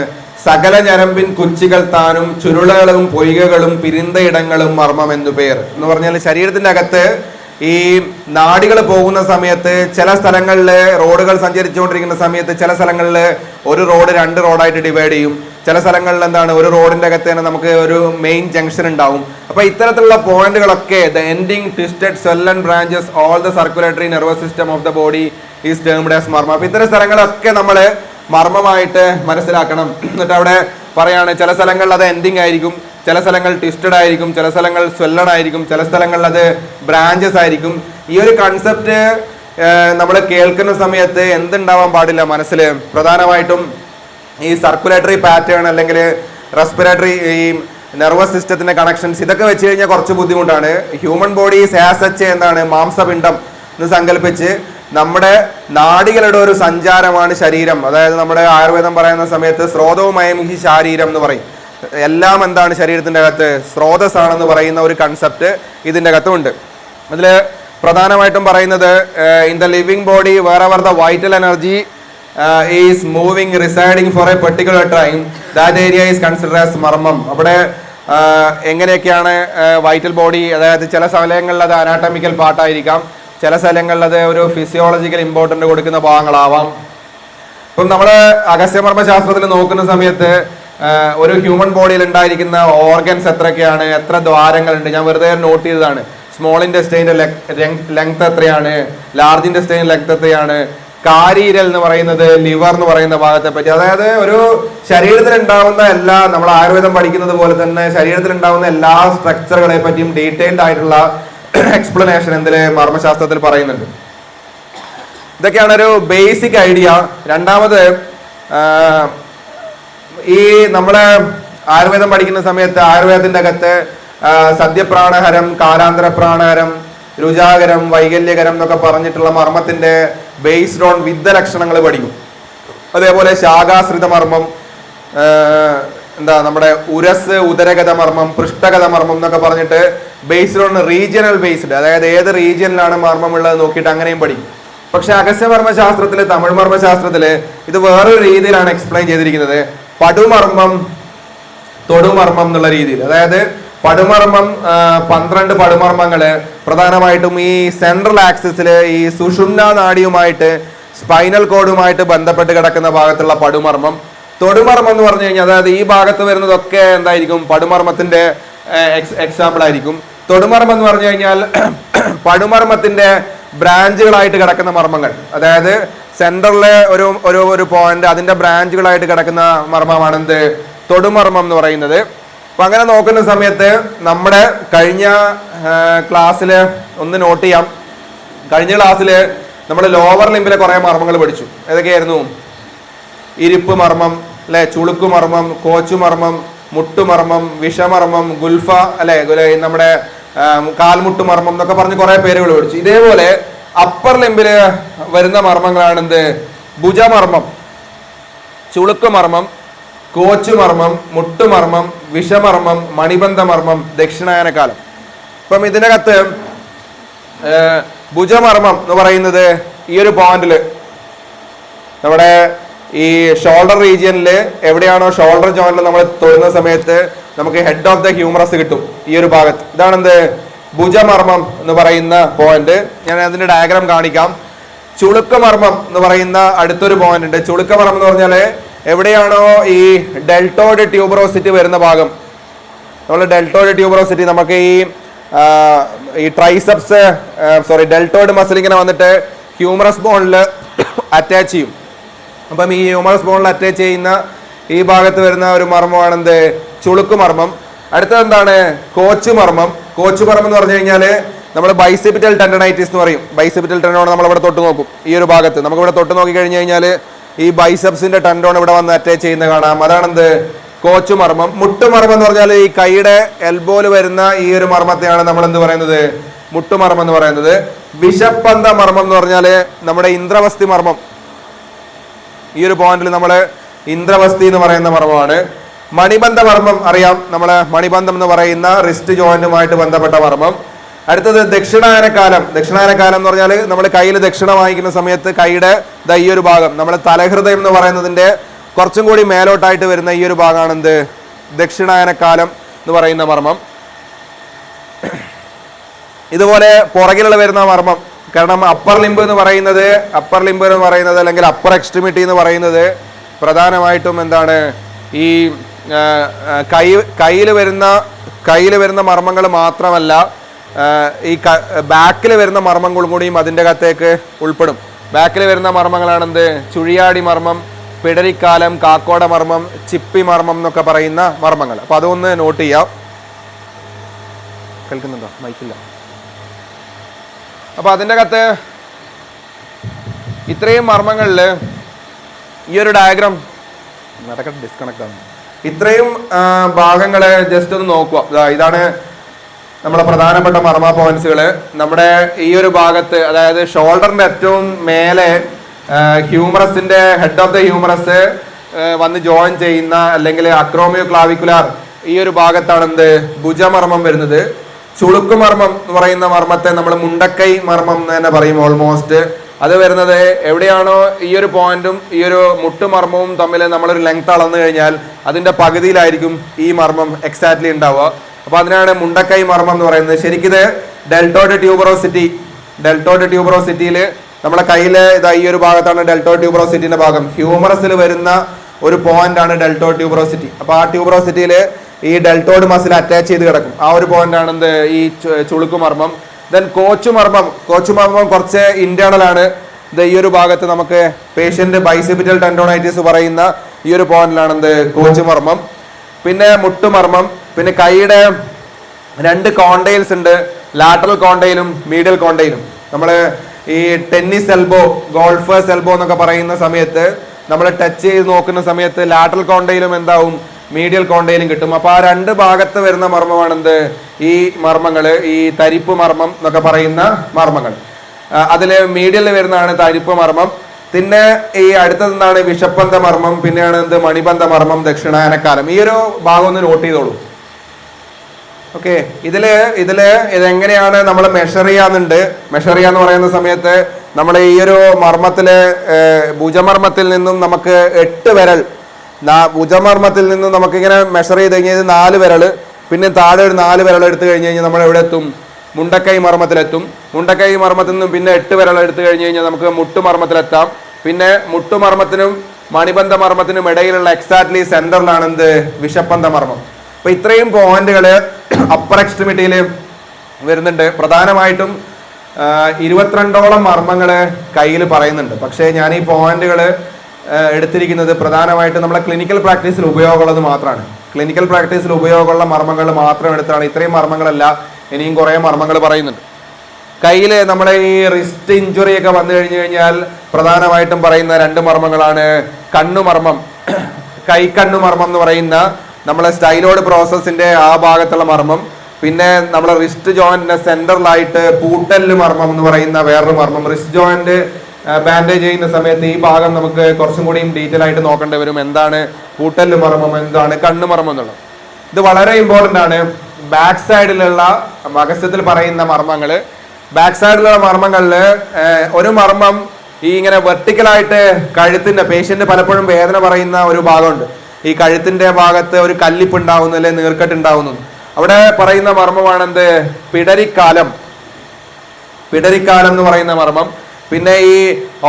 സകല ഞരമ്പിൻ കുച്ചികൾ താനും ചുരുളകളും പൊയ്കകളും പിരിന്തയിടങ്ങളും മർമ്മം എന്നു പേർ എന്ന് പറഞ്ഞാൽ ശരീരത്തിന്റെ അകത്ത് ഈ നാഡികൾ പോകുന്ന സമയത്ത് ചില സ്ഥലങ്ങളിൽ റോഡുകൾ സഞ്ചരിച്ചുകൊണ്ടിരിക്കുന്ന സമയത്ത് ചില സ്ഥലങ്ങളിൽ ഒരു റോഡ് 2 റോഡായിട്ട് ഡിവൈഡ് ചെയ്യും. ചില സ്ഥലങ്ങളിൽ എന്താണ്, ഒരു റോഡിന്റെ അകത്ത് തന്നെ നമുക്ക് ഒരു മെയിൻ ജംഗ്ഷൻ ഉണ്ടാവും. അപ്പൊ ഇത്തരത്തിലുള്ള പോയിന്റുകളൊക്കെ the ending twisted swollen branches all the circulatory nervous system of the body is termed as marma. അപ്പൊ ഇത്തരം സ്ഥലങ്ങളൊക്കെ നമ്മൾ മർമ്മമായിട്ട് മനസ്സിലാക്കണം. എന്നിട്ട് അവിടെ പറയാണ്, ചില സ്ഥലങ്ങളിൽ അത് എൻഡിങ് ആയിരിക്കും, ചില സ്ഥലങ്ങൾ ട്വിസ്റ്റഡ് ആയിരിക്കും, ചില സ്ഥലങ്ങൾ സ്വെല്ലൺ ആയിരിക്കും, ചില സ്ഥലങ്ങളിൽ അത് ബ്രാഞ്ചസ് ആയിരിക്കും. ഈ ഒരു കൺസെപ്റ്റ് നമ്മൾ കേൾക്കുന്ന സമയത്ത് എന്തുണ്ടാവാൻ പാടില്ല മനസ്സിൽ, പ്രധാനമായിട്ടും ഈ സർക്കുലേറ്ററി പാറ്റേൺ അല്ലെങ്കിൽ റെസ്പിറേറ്ററി ഈ നെർവസ് സിസ്റ്റത്തിന്റെ കണക്ഷൻസ് ഇതൊക്കെ വെച്ച് കഴിഞ്ഞാൽ കുറച്ച് ബുദ്ധിമുട്ടാണ്. ഹ്യൂമൻ ബോഡി ആസ് സച്ച് എന്താണ്, മാംസപിണ്ഡം എന്ന് സങ്കല്പിച്ച് നമ്മുടെ നാഡികളുടെ ഒരു സഞ്ചാരമാണ് ശരീരം. അതായത് നമ്മുടെ ആയുർവേദം പറയുന്ന സമയത്ത് സ്രോതവുമയം ഹി ശാരീരം എന്ന് പറയും. എല്ലാം എന്താണ് ശരീരത്തിന്റെ അകത്ത്, സ്രോതസ്സാണെന്ന് പറയുന്ന ഒരു കൺസെപ്റ്റ് ഇതിന്റെ അകത്തുണ്ട്. അതിൽ പ്രധാനമായിട്ടും പറയുന്നത് in the living body wherever the vital energy is moving residing for a particular time that area is consider as മർമ്മം. അവിടെ എങ്ങനെയൊക്കെയാണ് വൈറ്റൽ ബോഡി, അതായത് ചില സ്ഥലങ്ങളിൽ അത് അനാട്ടമിക്കൽ പാർട്ടായിരിക്കാം, ചില സ്ഥലങ്ങളിൽ അത് ഒരു ഫിസിയോളജിക്കൽ ഇമ്പോർട്ടൻ്റ് കൊടുക്കുന്ന ഭാഗങ്ങളാവാം. ഇപ്പം നമ്മൾ അഗസ്ത്യമർമ്മ ശാസ്ത്രത്തിൽ നോക്കുന്ന സമയത്ത് ഒരു ഹ്യൂമൻ ബോഡിയിൽ ഉണ്ടായിരിക്കുന്ന ഓർഗൻസ് എത്രയൊക്കെയാണ്, എത്ര ദ്വാരങ്ങളുണ്ട്, ഞാൻ വെറുതെ നോട്ട് ചെയ്തതാണ്. സ്മോൾ ഇൻറ്റെസ്റ്റൈൻ്റെ ലെങ്ത് എത്രയാണ്, ലാർജ് ഇൻറ്റെസ്റ്റൈൻ ലെങ്ത് എത്രയാണ്, കാരീരൽ എന്ന് പറയുന്നത് ലിവർ എന്ന് പറയുന്ന ഭാഗത്തെ പറ്റി, അതായത് ഒരു ശരീരത്തിൽ ഉണ്ടാവുന്ന എല്ലാ, നമ്മൾ ആയുർവേദം പഠിക്കുന്നത് പോലെ തന്നെ ശരീരത്തിൽ ഉണ്ടാവുന്ന എല്ലാ സ്ട്രക്ചറുകളെ പറ്റിയും ഡീറ്റെയിൽഡ് ആയിട്ടുള്ള എക്സ്പ്ലനേഷൻ എന്തില് മർമ്മശാസ്ത്രത്തിൽ പറയുന്നുണ്ട്. ഇതൊക്കെയാണ് ഒരു ബേസിക് ഐഡിയ. രണ്ടാമത്, ഈ നമ്മളെ ആയുർവേദം പഠിക്കുന്ന സമയത്ത് ആയുർവേദത്തിന്റെ അകത്ത് സദ്യപ്രാണഹരം, കാലാന്തര പ്രാണഹരം, രുചാകരം, വൈകല്യകരം എന്നൊക്കെ പറഞ്ഞിട്ടുള്ള മർമ്മത്തിന്റെ ബേസ്ഡ് ഓൺ വിദ്യ ലക്ഷണങ്ങൾ പഠിക്കും. അതേപോലെ ശാഖാശ്രിത മർമ്മം, നമ്മുടെ ഉരസ്, ഉദരഗത മർമ്മം, പൃഷ്ഠഗത മർമ്മം എന്നൊക്കെ പറഞ്ഞിട്ട് ബേസ്ഡ് ഓൺ റീജിയണൽ ബേസ്ഡ്, അതായത് ഏത് റീജിയനിലാണ് മർമ്മം ഉള്ളത് നോക്കിയിട്ട് അങ്ങനെയും പഠിക്കും. പക്ഷെ അഗസ്ത്യമർമ്മശാസ്ത്രത്തില്, തമിഴ് മർമ്മശാസ്ത്രത്തില് ഇത് വേറൊരു രീതിയിലാണ് എക്സ്പ്ലെയിൻ ചെയ്തിരിക്കുന്നത്. പടുമർമ്മം, തൊടുമർമ്മം എന്നുള്ള രീതിയിൽ. അതായത് പടുമർമ്മം 12 പടുമർമ്മങ്ങള് പ്രധാനമായിട്ടും ഈ സെൻട്രൽ ആക്സിസില് ഈ സുഷുമ്ന നാഡിയുമായിട്ട് സ്പൈനൽ കോഡുമായിട്ട് ബന്ധപ്പെട്ട് കിടക്കുന്ന ഭാഗത്തുള്ള പടുമർമ്മം. തൊടുമർമ്മം എന്ന് പറഞ്ഞു കഴിഞ്ഞാൽ അതായത് ഈ ഭാഗത്ത് വരുന്നതൊക്കെ എന്തായിരിക്കും, പടുമർമ്മത്തിന്റെ എക്സാമ്പിൾ ആയിരിക്കും. തൊടുമർമ്മം എന്ന് പറഞ്ഞു കഴിഞ്ഞാൽ പടുമർമ്മത്തിന്റെ ബ്രാഞ്ചുകളായിട്ട് കിടക്കുന്ന മർമ്മങ്ങൾ, അതായത് സെൻട്രലിലെ ഒരു പോയിന്റ് അതിന്റെ ബ്രാഞ്ചുകളായിട്ട് കിടക്കുന്ന മർമ്മമാണ് എന്ത്, തൊടുമർമ്മം എന്ന് പറയുന്നത്. അപ്പൊ അങ്ങനെ നോക്കുന്ന സമയത്ത് നമ്മുടെ കഴിഞ്ഞ ക്ലാസ്സില് ഒന്ന് നോട്ട് ചെയ്യാം. കഴിഞ്ഞ ക്ലാസ്സില് നമ്മൾ ലോവർ ലിംബിലെ കുറെ മർമ്മങ്ങൾ പഠിച്ചു. ഏതൊക്കെയായിരുന്നു? ഇരിപ്പ് മർമ്മം അല്ലെ, ചുളുക്കുമർമ്മം, കോച്ചുമർമ്മം, മുട്ടുമർമ്മം, വിഷമർമ്മം, ഗുൽഫ അല്ലെ, നമ്മുടെ കാൽമുട്ടുമർമ്മം എന്നൊക്കെ പറഞ്ഞ് കുറെ പേരുകൾ പഠിച്ചു. ഇതേപോലെ അപ്പർ ലിംബില് വരുന്ന മർമ്മങ്ങളാണ് എന്ത്, ഭുജമർമ്മം, ചുളുക്കുമർമ്മം, കോച്ചുമർമ്മം, മുട്ടുമർമ്മം, വിഷമർമ്മം, മണിബന്ധമർമ്മം, ദക്ഷിണായനകാലം. അപ്പം ഇതിനകത്ത് ഭുജമർമ്മം എന്ന് പറയുന്നത് ഈ ഒരു പോയിന്റില് നമ്മുടെ ഈ ഷോൾഡർ റീജിയനിൽ എവിടെയാണോ ഷോൾഡർ ജോയിന്റിൽ നമ്മൾ തൊടുന്ന സമയത്ത് നമുക്ക് ഹെഡ് ഓഫ് ദ ഹ്യൂമറസ് കിട്ടും ഈ ഒരു ഭാഗത്ത്. ഇതാണെന്ത്, ഭുജമർമ്മം എന്ന് പറയുന്ന പോയിന്റ്. ഞാൻ അതിന്റെ ഡയഗ്രാം കാണിക്കാം. ചുളുക്കമർമ്മം എന്ന് പറയുന്ന അടുത്തൊരു പോയിന്റ് ഉണ്ട്. ചുളുക്കമർമ്മം എന്ന് പറഞ്ഞാൽ എവിടെയാണോ ഈ ഡെൽറ്റോയിഡ് ട്യൂബറോസിറ്റി വരുന്ന ഭാഗം, നമ്മൾ ഡെൽറ്റോയിഡ് ട്യൂബറോസിറ്റി നമുക്ക് ഈ ഈ ട്രൈസെപ്സ് ഡെൽറ്റോയിഡ് മസിൽ ഇങ്ങനെ വന്നിട്ട് ഹ്യൂമറസ് ബോണിൽ അറ്റാച്ച് ചെയ്യും. അപ്പം ഈ ഹ്യൂമറസ് ബോണിൽ അറ്റാച്ച് ചെയ്യുന്ന ഈ ഭാഗത്ത് വരുന്ന ഒരു മർമ്മമാണെന്ത് ചുളുക്ക് മർമ്മം. അടുത്തത് എന്താണ് കോച്ച് മർമ്മം. കോച്ച് മർമ്മം എന്ന് പറഞ്ഞു കഴിഞ്ഞാൽ നമ്മൾ ബൈസെപിറ്റൽ ടെൻഡനൈറ്റിസ് എന്ന് പറയും. ബൈസെപിറ്റൽ ടെൻഡോൺ നമ്മളിവിടെ തൊട്ട് നോക്കും. ഈ ഒരു ഭാഗത്ത് നമുക്കിവിടെ തൊട്ട് നോക്കി കഴിഞ്ഞ് കഴിഞ്ഞാൽ ഈ ബൈസെപ്സിന്റെ ടെൻഡോൺ ഇവിടെ വന്ന് അറ്റാച്ച് ചെയ്യുന്ന കാണാം. അതാണെന്ത് കോച്ച് മർമ്മം. മുട്ടുമർമ്മം എന്ന് പറഞ്ഞാൽ ഈ കൈയുടെ എൽബോയിൽ വരുന്ന ഈ ഒരു മർമ്മത്തെയാണ് നമ്മൾ എന്ത് പറയുന്നത് മുട്ടുമർമ്മം എന്ന് പറയുന്നത്. വിഷപ്പന്ത മർമ്മം എന്ന് പറഞ്ഞാൽ നമ്മുടെ ഇന്ദ്രവസ്തി മർമ്മം. ഈ ഒരു പോയിന്റിൽ നമ്മൾ ഇന്ദ്രവസ്തി എന്ന് പറയുന്ന മർമ്മമാണ്. മണിബന്ധ മർമ്മം അറിയാം, നമ്മളെ മണിബന്ധം എന്ന് പറയുന്ന റിസ്റ്റ് ജോയിന്റുമായിട്ട് ബന്ധപ്പെട്ട മർമ്മം. അടുത്തത് ദക്ഷിണായനക്കാലം. ദക്ഷിണായനക്കാലം എന്ന് പറഞ്ഞാൽ നമ്മൾ കയ്യിൽ ദക്ഷിണ വാങ്ങിക്കുന്ന സമയത്ത് കൈയുടെ ഈ ഒരു ഭാഗം നമ്മൾ തലഹൃദയം എന്ന് പറയുന്നതിന്റെ കുറച്ചും കൂടി മേലോട്ടായിട്ട് വരുന്ന ഈ ഒരു ഭാഗമാണ് എന്ത് ദക്ഷിണായനക്കാലം എന്ന് പറയുന്ന മർമ്മം. ഇതുപോലെ പുറകിലുള്ള വരുന്ന മർമ്മം. കാരണം അപ്പർ ലിംബ് എന്ന് പറയുന്നത് അല്ലെങ്കിൽ അപ്പർ എക്സ്ട്രിമിറ്റി എന്ന് പറയുന്നത് പ്രധാനമായിട്ടും എന്താണ് ഈ കയ്യിൽ വരുന്ന മർമ്മങ്ങൾ മാത്രമല്ല, ഈ ബാക്കിൽ വരുന്ന മർമ്മങ്ങളും കൂടിയും അതിൻ്റെ അകത്തേക്ക് ഉൾപ്പെടും. ബാക്കിൽ വരുന്ന മർമ്മങ്ങളാണെന്ത് ചുഴിയാടി മർമ്മം, പിടരിക്കാലം, കാക്കോട മർമ്മം, ചിപ്പി മർമ്മം എന്നൊക്കെ പറയുന്ന മർമ്മങ്ങൾ. അപ്പൊ അതൊന്ന് നോട്ട് ചെയ്യാം. കേൾക്കുന്നുണ്ടോ? മൈക്കില്ല. അപ്പൊ അതിൻ്റെ അകത്ത് ഇത്രയും മർമ്മങ്ങളിൽ ഈ ഒരു ഡയഗ്രാം ഡിസ്കണക്ട് ആണ്. ഇത്രയും ഭാഗങ്ങളെ ജസ്റ്റ് ഒന്ന് നോക്കുക. ഇതാണ് നമ്മുടെ പ്രധാനപ്പെട്ട മർമ്മ പോയിന്റ്സുകള്. നമ്മുടെ ഈ ഒരു ഭാഗത്ത്, അതായത് ഷോൾഡറിന്റെ ഏറ്റവും മേലെ ഹ്യൂമറസിന്റെ ഹെഡ് ഓഫ് ദ ഹ്യൂമറസ് വന്ന് ജോയിൻ ചെയ്യുന്ന അല്ലെങ്കിൽ അക്രോമിയോ ക്ലാവിക്കുലാർ ഈ ഒരു ഭാഗത്താണ് എന്ത് ഭുജമർമ്മം വരുന്നത്. ചുളുക്ക് മർമ്മം എന്ന് പറയുന്ന മർമ്മത്തെ നമ്മൾ മുണ്ടക്കൈ മർമ്മം എന്ന് തന്നെ പറയും ഓൾമോസ്റ്റ്. അത് വരുന്നത് എവിടെയാണോ ഈ ഒരു പോയിന്റും ഈ ഒരു മുട്ടുമർമ്മവും തമ്മിൽ നമ്മളൊരു ലെങ്ത് അളന്നു കഴിഞ്ഞാൽ അതിന്റെ പകുതിയിലായിരിക്കും ഈ മർമ്മം എക്സാക്ട്ലി ഉണ്ടാവുക. അപ്പൊ അതിനാണ് മുണ്ടക്കൈ മർമ്മം എന്ന് പറയുന്നത്. ശരിക്കിത് ഡെൽറ്റോയിഡ് ട്യൂബറോസിറ്റിയിൽ നമ്മുടെ കയ്യിലെ ഈ ഒരു ഭാഗത്താണ് ഡെൽറ്റോയിഡ് ട്യൂബറോസിറ്റിന്റെ ഭാഗം. ഹ്യൂമറസിൽ വരുന്ന ഒരു പോയിന്റ് ആണ് ഡെൽറ്റോയിഡ് ട്യൂബറോസിറ്റി. അപ്പൊ ആ ട്യൂബറോസിറ്റിയിൽ ഈ ഡെൽറ്റോയിഡ് മസിൽ അറ്റാച്ച് ചെയ്ത് കിടക്കും. ആ ഒരു പോയിന്റ് ആണ് എന്ത് ഈ ചുളുക്ക് മർമ്മം. ദെൻ കോച്ച് മർമ്മം കുറച്ച് ഇന്റേണൽ ആണ്. ഈ ഒരു ഭാഗത്ത് നമുക്ക് പേഷ്യന്റ് ബൈസെപിറ്റൽ ടെൻഡോണൈറ്റിസ് പറയുന്ന ഈ ഒരു പോയിന്റിലാണ് എന്ത് കോച്ച് മർമ്മം. പിന്നെ മുട്ടുമർമ്മം. പിന്നെ കൈയുടെ രണ്ട് കോണ്ടൈൽസ് ഉണ്ട്, ലാറ്ററൽ കോണ്ടൈലും മീഡിയൽ കോണ്ടൈലും. നമ്മൾ ഈ ടെന്നീസ് എൽബോ, ഗോൾഫേഴ്സ് എൽബോ എന്നൊക്കെ പറയുന്ന സമയത്ത് നമ്മൾ ടച്ച് ചെയ്ത് നോക്കുന്ന സമയത്ത് ലാറ്ററൽ കോണ്ടൈലും എന്താവും മീഡിയൽ കോണ്ടൈലും കിട്ടും. അപ്പൊ ആ രണ്ട് ഭാഗത്ത് വരുന്ന മർമ്മമാണെന്ത് ഈ മർമ്മങ്ങള്, ഈ തരിപ്പ് മർമ്മം എന്നൊക്കെ പറയുന്ന മർമ്മങ്ങൾ. അതില് മീഡിയൽ വരുന്നതാണ് തരിപ്പ് മർമ്മം. പിന്നെ ഈ അടുത്തതെന്താണ് വിഷപ്പന്ത മർമ്മം, പിന്നെയാണ് എന്ത് മണിബന്ധ മർമ്മം, ദക്ഷിണായനക്കാലം. ഈ ഒരു ഭാഗം ഒന്ന് നോട്ട് ചെയ്തോളൂ. ഓക്കെ, ഇതെങ്ങനെയാണ് നമ്മൾ മെഷർ ചെയ്യാന്നുണ്ട്. മെഷർ ചെയ്യാന്ന് പറയുന്ന സമയത്ത് നമ്മൾ ഈ ഒരു മർമ്മത്തിലെ ഭുജമർമ്മത്തിൽ നിന്നും നമുക്ക് 8 വിരൽ, ഭുജമർമ്മത്തിൽ നിന്നും നമുക്കിങ്ങനെ മെഷർ ചെയ്ത് കഴിഞ്ഞാൽ 4 വിരല്, പിന്നെ താഴെ ഒരു 4 വിരൽ എടുത്തു കഴിഞ്ഞ് കഴിഞ്ഞാൽ നമ്മൾ എവിടെ എത്തും? മുണ്ടക്കൈ മർമ്മത്തിലെത്തും. മുണ്ടക്കൈ മർമ്മത്തിൽ നിന്നും പിന്നെ 8 വിരൽ എടുത്തു കഴിഞ്ഞ് കഴിഞ്ഞാൽ നമുക്ക് മുട്ടുമർമ്മത്തിലെത്താം. പിന്നെ മുട്ടുമർമ്മത്തിനും മണിബന്ധ മർമ്മത്തിനും ഇടയിലുള്ള എക്സാക്ട്ലി സെന്ററിലാണ് എന്ത് വിഷപ്പന്ത മർമ്മം. അപ്പൊ ഇത്രയും പോയിന്റുകള് അപ്പർ എക്സ്ട്രിമിറ്റിയിൽ വരുന്നുണ്ട്. പ്രധാനമായിട്ടും 22ഓളം മർമ്മങ്ങള് കയ്യിൽ പറയുന്നുണ്ട്. പക്ഷേ ഞാൻ ഈ പോയിന്റുകൾ എടുത്തിരിക്കുന്നത് പ്രധാനമായിട്ടും നമ്മളെ ക്ലിനിക്കൽ പ്രാക്ടീസിൽ ഉപയോഗമുള്ളത് മാത്രമാണ്. ക്ലിനിക്കൽ പ്രാക്ടീസിൽ ഉപയോഗമുള്ള മർമ്മങ്ങൾ മാത്രം എടുത്താണ്. ഇത്രയും മർമ്മങ്ങളല്ല, ഇനിയും കുറേ മർമ്മങ്ങൾ പറയുന്നുണ്ട്. കയ്യിൽ നമ്മുടെ ഈ റിസ്റ്റ് ഇഞ്ചുറി ഒക്കെ വന്നു കഴിഞ്ഞു കഴിഞ്ഞാൽ പ്രധാനമായിട്ടും പറയുന്ന 2 മർമ്മങ്ങളാണ്. കണ്ണുമർമ്മം, കൈക്കണ്ണുമർമ്മം എന്ന് പറയുന്ന നമ്മളെ സ്റ്റൈലോയിഡ് പ്രോസസ്സിന്റെ ആ ഭാഗത്തുള്ള മർമ്മം. പിന്നെ നമ്മളെ റിസ്റ്റ് ജോയിന്റിന്റെ സെന്ററിലായിട്ട് പൂട്ടല് മർമ്മം എന്ന് പറയുന്ന വേറൊരു മർമ്മം. റിസ്റ്റ് ജോയിന്റ് ബാൻഡേജ് ചെയ്യുന്ന സമയത്ത് ഈ ഭാഗം നമുക്ക് കുറച്ചും കൂടിയും ഡീറ്റെയിൽ ആയിട്ട് നോക്കേണ്ടി വരും. എന്താണ് പൂട്ടല് മർമ്മം, എന്താണ് കണ്ണുമർമ്മം എന്നുള്ളത്. ഇത് വളരെ ഇമ്പോർട്ടൻ്റ് ആണ്. ബാക്ക് സൈഡിലുള്ള മഗസ്യത്തിൽ പറയുന്ന മർമ്മങ്ങള്, ബാക്ക് സൈഡിലുള്ള മർമ്മങ്ങളിൽ ഒരു മർമ്മം ഈ ഇങ്ങനെ വെർട്ടിക്കലായിട്ട് കഴുത്തിന്റെ പേഷ്യന്റ് പലപ്പോഴും വേദന പറയുന്ന ഒരു ഭാഗമുണ്ട്. ഈ കഴുത്തിന്റെ ഭാഗത്ത് ഒരു കല്ലിപ്പ് ഉണ്ടാവുന്നു, അല്ലെ നീർക്കെട്ട് ഉണ്ടാവുന്നു. അവിടെ പറയുന്ന മർമ്മമാണെന്ത് പിടരിക്കാലം എന്ന് പറയുന്ന മർമ്മം. പിന്നെ ഈ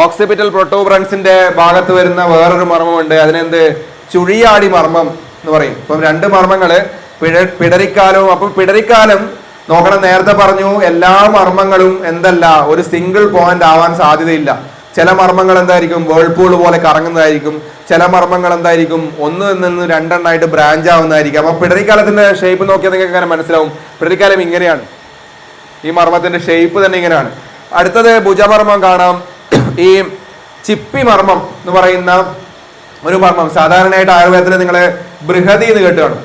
ഓക്സിപിറ്റൽ പ്രൊട്ടൂബറൻസിന്റെ ഭാഗത്ത് വരുന്ന വേറൊരു മർമ്മമുണ്ട്. അതിനെന്ത് ചുഴിയാടി മർമ്മം എന്ന് പറയും. ഇപ്പം 2 മർമ്മങ്ങള് പിടരിക്കാലവും. അപ്പം പിടരിക്കാലം നോക്കണം, നേരത്തെ പറഞ്ഞു എല്ലാ മർമ്മങ്ങളും എന്തല്ല ഒരു സിംഗിൾ പോയിന്റ് ആവാൻ സാധ്യതയില്ല. ചില മർമ്മങ്ങൾ എന്തായിരിക്കും വേൾപൂൾ പോലെ കറങ്ങുന്നതായിരിക്കും, ചില മർമ്മങ്ങൾ എന്തായിരിക്കും ഒന്ന് നിന്ന് രണ്ടെണ്ണമായിട്ട് ബ്രാഞ്ച് ആവുന്നതായിരിക്കും. അപ്പൊ പിടരിക്കാലത്തിന്റെ ഷേപ്പ് നോക്കിയാൽ നിങ്ങൾക്ക് അങ്ങനെ മനസ്സിലാവും. പിടരിക്കാലം ഇങ്ങനെയാണ്, ഈ മർമ്മത്തിന്റെ ഷേപ്പ് തന്നെ ഇങ്ങനെയാണ്. അടുത്തത് ഭുജമർമ്മം കാണാം. ഈ ചിപ്പി മർമ്മം എന്ന് പറയുന്ന ഒരു മർമ്മം സാധാരണയായിട്ട് ആയുർവേദത്തിൽ നിങ്ങൾ ബൃഹതി എന്ന് കേട്ടാണ്.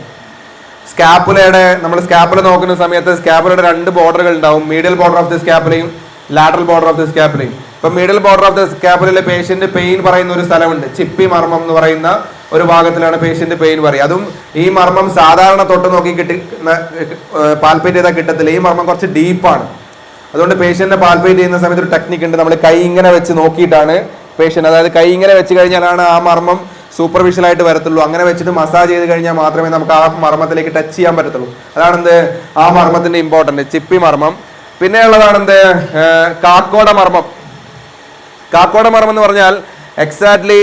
സ്കാപ്പുലയുടെ നമ്മൾ സ്കാപ്പുല നോക്കുന്ന സമയത്ത് സ്കാപ്പുലയുടെ 2 ബോർഡറുകൾ ഉണ്ടാവും, മീഡിയൽ ബോർഡർ ഓഫ് ദി സ്കാപ്പുലയും ലാറ്ററൽ ബോർഡർ ഓഫ് ദി സ്കാപ്പുലയും. ഇപ്പൊ മിഡിൽ ബോർഡർ ഓഫ് ദി സ്കാപ്പുലയിലെ പേഷ്യന്റ് പെയിൻ പറയുന്ന ഒരു സ്ഥലമുണ്ട്, ചിപ്പി മർമ്മം എന്ന് പറയുന്ന ഒരു ഭാഗത്തിലാണ് പേഷ്യന്റ് പെയിൻ പറയുക. അതും ഈ മർമ്മം സാധാരണ തൊട്ട് നോക്കി പാൽപ്പേറ്റ് ചെയ്താൽ കിട്ടത്തില്ല. ഈ മർമ്മം കുറച്ച് ഡീപ്പാണ്. അതുകൊണ്ട് പേഷ്യന്റിനെ പാൽപ്പേറ്റ് ചെയ്യുന്ന സമയത്ത് ഒരു ടെക്നിക്ക് ഉണ്ട്, നമ്മൾ കൈ ഇങ്ങനെ വെച്ച് നോക്കിയിട്ടാണ് പേഷ്യന്റ്, അതായത് കൈ ഇങ്ങനെ വെച്ച് കഴിഞ്ഞാലാണ് ആ മർമ്മം സൂപ്പർഫിഷ്യലായിട്ട് വരത്തുള്ളൂ. അങ്ങനെ വെച്ചിട്ട് മസാജ് ചെയ്ത് കഴിഞ്ഞാൽ മാത്രമേ നമുക്ക് ആ മർമ്മത്തിലേക്ക് ടച്ച് ചെയ്യാൻ പറ്റത്തുള്ളൂ. അതാണ് എന്ത് ആ മർമ്മത്തിന്റെ ഇമ്പോർട്ടന്റ്, ചിപ്പി മർമ്മം. പിന്നെ ഉള്ളതാണ് എന്ത് കാക്കോട മർമ്മം. കാക്കോട മർമ്മം എന്ന് പറഞ്ഞാൽ എക്സാക്ട്ലി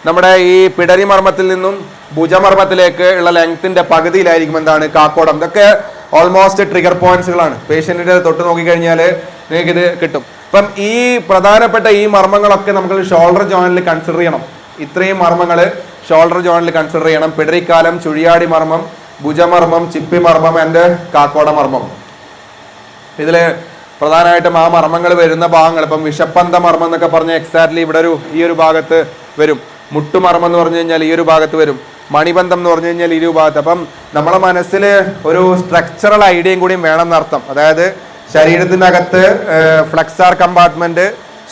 നമ്മുടെ ഈ പിടരി മർമ്മത്തിൽ നിന്നും ഭുജമർമ്മത്തിലേക്ക് ഉള്ള ലെങ്ത്തിന്റെ പകുതിയിലായിരിക്കും എന്താണ് കാക്കോടം. ഇതൊക്കെ ഓൾമോസ്റ്റ് ട്രിഗർ പോയിന്റ്സുകളാണ്. പേഷ്യന്റിന്റെ തൊട്ട് നോക്കിക്കഴിഞ്ഞാൽ നിങ്ങൾക്ക് ഇത് കിട്ടും. അപ്പം ഈ പ്രധാനപ്പെട്ട ഈ മർമ്മങ്ങളൊക്കെ നമുക്ക് ഷോൾഡർ ജോയിന്റിൽ കൺസിഡർ ചെയ്യണം. ഇത്രയും മർമ്മങ്ങൾ ഷോൾഡർ ജോയിന്റിൽ കൺസിഡർ ചെയ്യണം. പിടരിക്കാലം, ചുഴിയാടി മർമ്മം, ഭുജമർമ്മം, ചിപ്പി മർമ്മം ആൻഡ് കാക്കോട മർമ്മം. ഇതില് പ്രധാനമായിട്ടും ആ മർമ്മങ്ങൾ വരുന്ന ഭാഗങ്ങൾ, ഇപ്പം വിഷപ്പന്ത മർമ്മം എന്നൊക്കെ പറഞ്ഞ എക്സാക്ട്ലി ഇവിടെ ഈ ഒരു ഭാഗത്ത് വരും. മുട്ടുമർമ്മം എന്ന് പറഞ്ഞു കഴിഞ്ഞാൽ ഈ ഒരു ഭാഗത്ത് വരും. മണിബന്ധം എന്ന് പറഞ്ഞു കഴിഞ്ഞാൽ ഈ ഒരു ഭാഗത്ത്. അപ്പം നമ്മളെ മനസ്സിൽ ഒരു സ്ട്രക്ചറൽ ഐഡിയയും കൂടിയും വേണം എന്നർത്ഥം. അതായത് ശരീരത്തിൻ്റെ അകത്ത് ഫ്ലെക്സാർ കമ്പാർട്ട്മെന്റ്,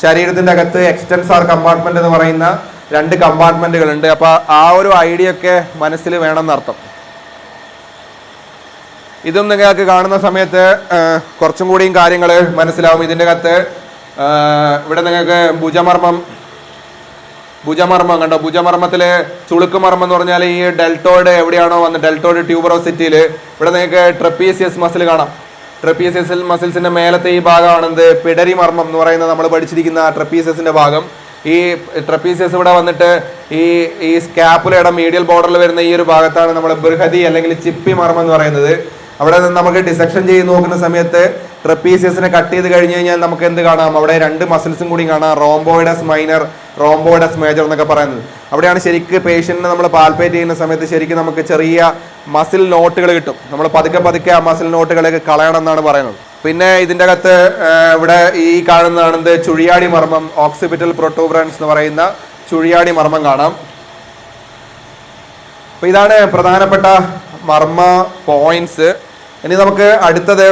ശരീരത്തിൻ്റെ അകത്ത് എക്സ്റ്റൻസാർ കമ്പാർട്ട്മെന്റ് എന്ന് പറയുന്ന 2 കമ്പാർട്ട്മെന്റുകളുണ്ട്. അപ്പൊ ആ ഒരു ഐഡിയ ഒക്കെ മനസ്സിൽ വേണം എന്നർത്ഥം. ഇതും നിങ്ങൾക്ക് കാണുന്ന സമയത്ത് കുറച്ചും കൂടിയും കാര്യങ്ങൾ മനസ്സിലാവും. ഇതിൻ്റെ അകത്ത് ഇവിടെ നിങ്ങൾക്ക് ഭുജമർമ്മം കണ്ടോ, ഭുജമർമ്മത്തില് ചുളുക്ക് മർമ്മം എന്ന് പറഞ്ഞാൽ ഈ ഡെൽറ്റോയിഡ് എവിടെയാണോ വന്ന് ഡെൽറ്റോയിഡ് ട്യൂബറോസിറ്റിയിൽ ഇവിടെ നിങ്ങൾക്ക് ട്രപ്പീസിയസ് മസിൽ കാണാം. ട്രപ്പീസിയസ് മസിൽസിന്റെ മേലത്തെ ഈ ഭാഗമാണെന്ത് പിടരി മർമ്മം എന്ന് പറയുന്നത് നമ്മൾ പഠിച്ചിരിക്കുന്ന ട്രപ്പീസിയസിന്റെ ഭാഗം. ഈ ട്രപ്പീസിയസ് ഇവിടെ വന്നിട്ട് ഈ സ്കാപ്പുലയുടെ മീഡിയൽ ബോർഡറിൽ വരുന്ന ഈ ഒരു ഭാഗത്താണ് നമ്മൾ ബൃഹതി അല്ലെങ്കിൽ ചിപ്പി മർമ്മം എന്ന് പറയുന്നത്. അവിടെ നിന്ന് നമുക്ക് ഡിസെക്ഷൻ ചെയ്ത് നോക്കുന്ന സമയത്ത് ട്രപ്പീസിയസിനെ കട്ട് ചെയ്ത് കഴിഞ്ഞ് കഴിഞ്ഞാൽ നമുക്ക് എന്ത് കാണാം, അവിടെ 2 മസിൽസും കൂടി കാണാം, റോംബോയിഡസ് മൈനർ, റോംബോയിഡസ് മേജർ എന്നൊക്കെ പറയുന്നത്. അവിടെയാണ് ശരിക്കും പേഷ്യന്റിനെ നമ്മൾ പാൽപ്പേറ്റ് ചെയ്യുന്ന സമയത്ത് ശരിക്കും നമുക്ക് ചെറിയ മസിൽ നോട്ടുകൾ കിട്ടും. നമ്മൾ പതുക്കെ ആ മസിൽ നോട്ടുകളൊക്കെ കളയണം എന്നാണ് പറയുന്നത്. പിന്നെ ഇതിൻ്റെ അകത്ത് ഇവിടെ ഈ കാണുന്നതാണ് ചുഴിയാടി മർമ്മം, ഓക്സിപിറ്റൽ പ്രൊട്ടൂബറൻസ് എന്ന് പറയുന്ന ചുഴിയാടി മർമ്മം കാണാം. അപ്പൊ ഇതാണ് പ്രധാനപ്പെട്ട മർമ്മ പോയിന്റ്സ്. ഇനി നമുക്ക് അടുത്തത്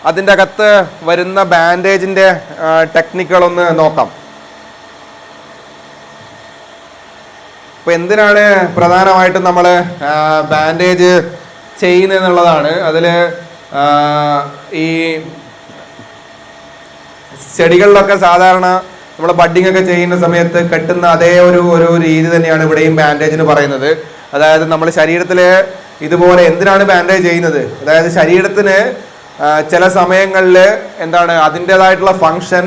അതിൻ്റെ അകത്ത് വരുന്ന ബാൻഡേജിന്റെ ടെക്നിക്കുകളൊന്ന് നോക്കാം. ഇപ്പൊ എന്തിനാണ് പ്രധാനമായിട്ടും നമ്മൾ ബാൻഡേജ് ചെയ്യുന്നത് എന്നുള്ളതാണ്. അതില് ഈ ചെടികളിലൊക്കെ സാധാരണ നമ്മൾ ബഡ്ഡിംഗ് ഒക്കെ ചെയ്യുന്ന സമയത്ത് കെട്ടുന്ന അതേ ഒരു രീതി തന്നെയാണ് ഇവിടെയും ബാൻഡേജിന് പറയുന്നത്. അതായത് നമ്മൾ ശരീരത്തിൽ ഇതുപോലെ എന്തിനാണ് ബാൻഡേജ് ചെയ്യുന്നത്, അതായത് ശരീരത്തിന് ചില സമയങ്ങളിൽ എന്താണ് അതിൻ്റെതായിട്ടുള്ള ഫങ്ഷൻ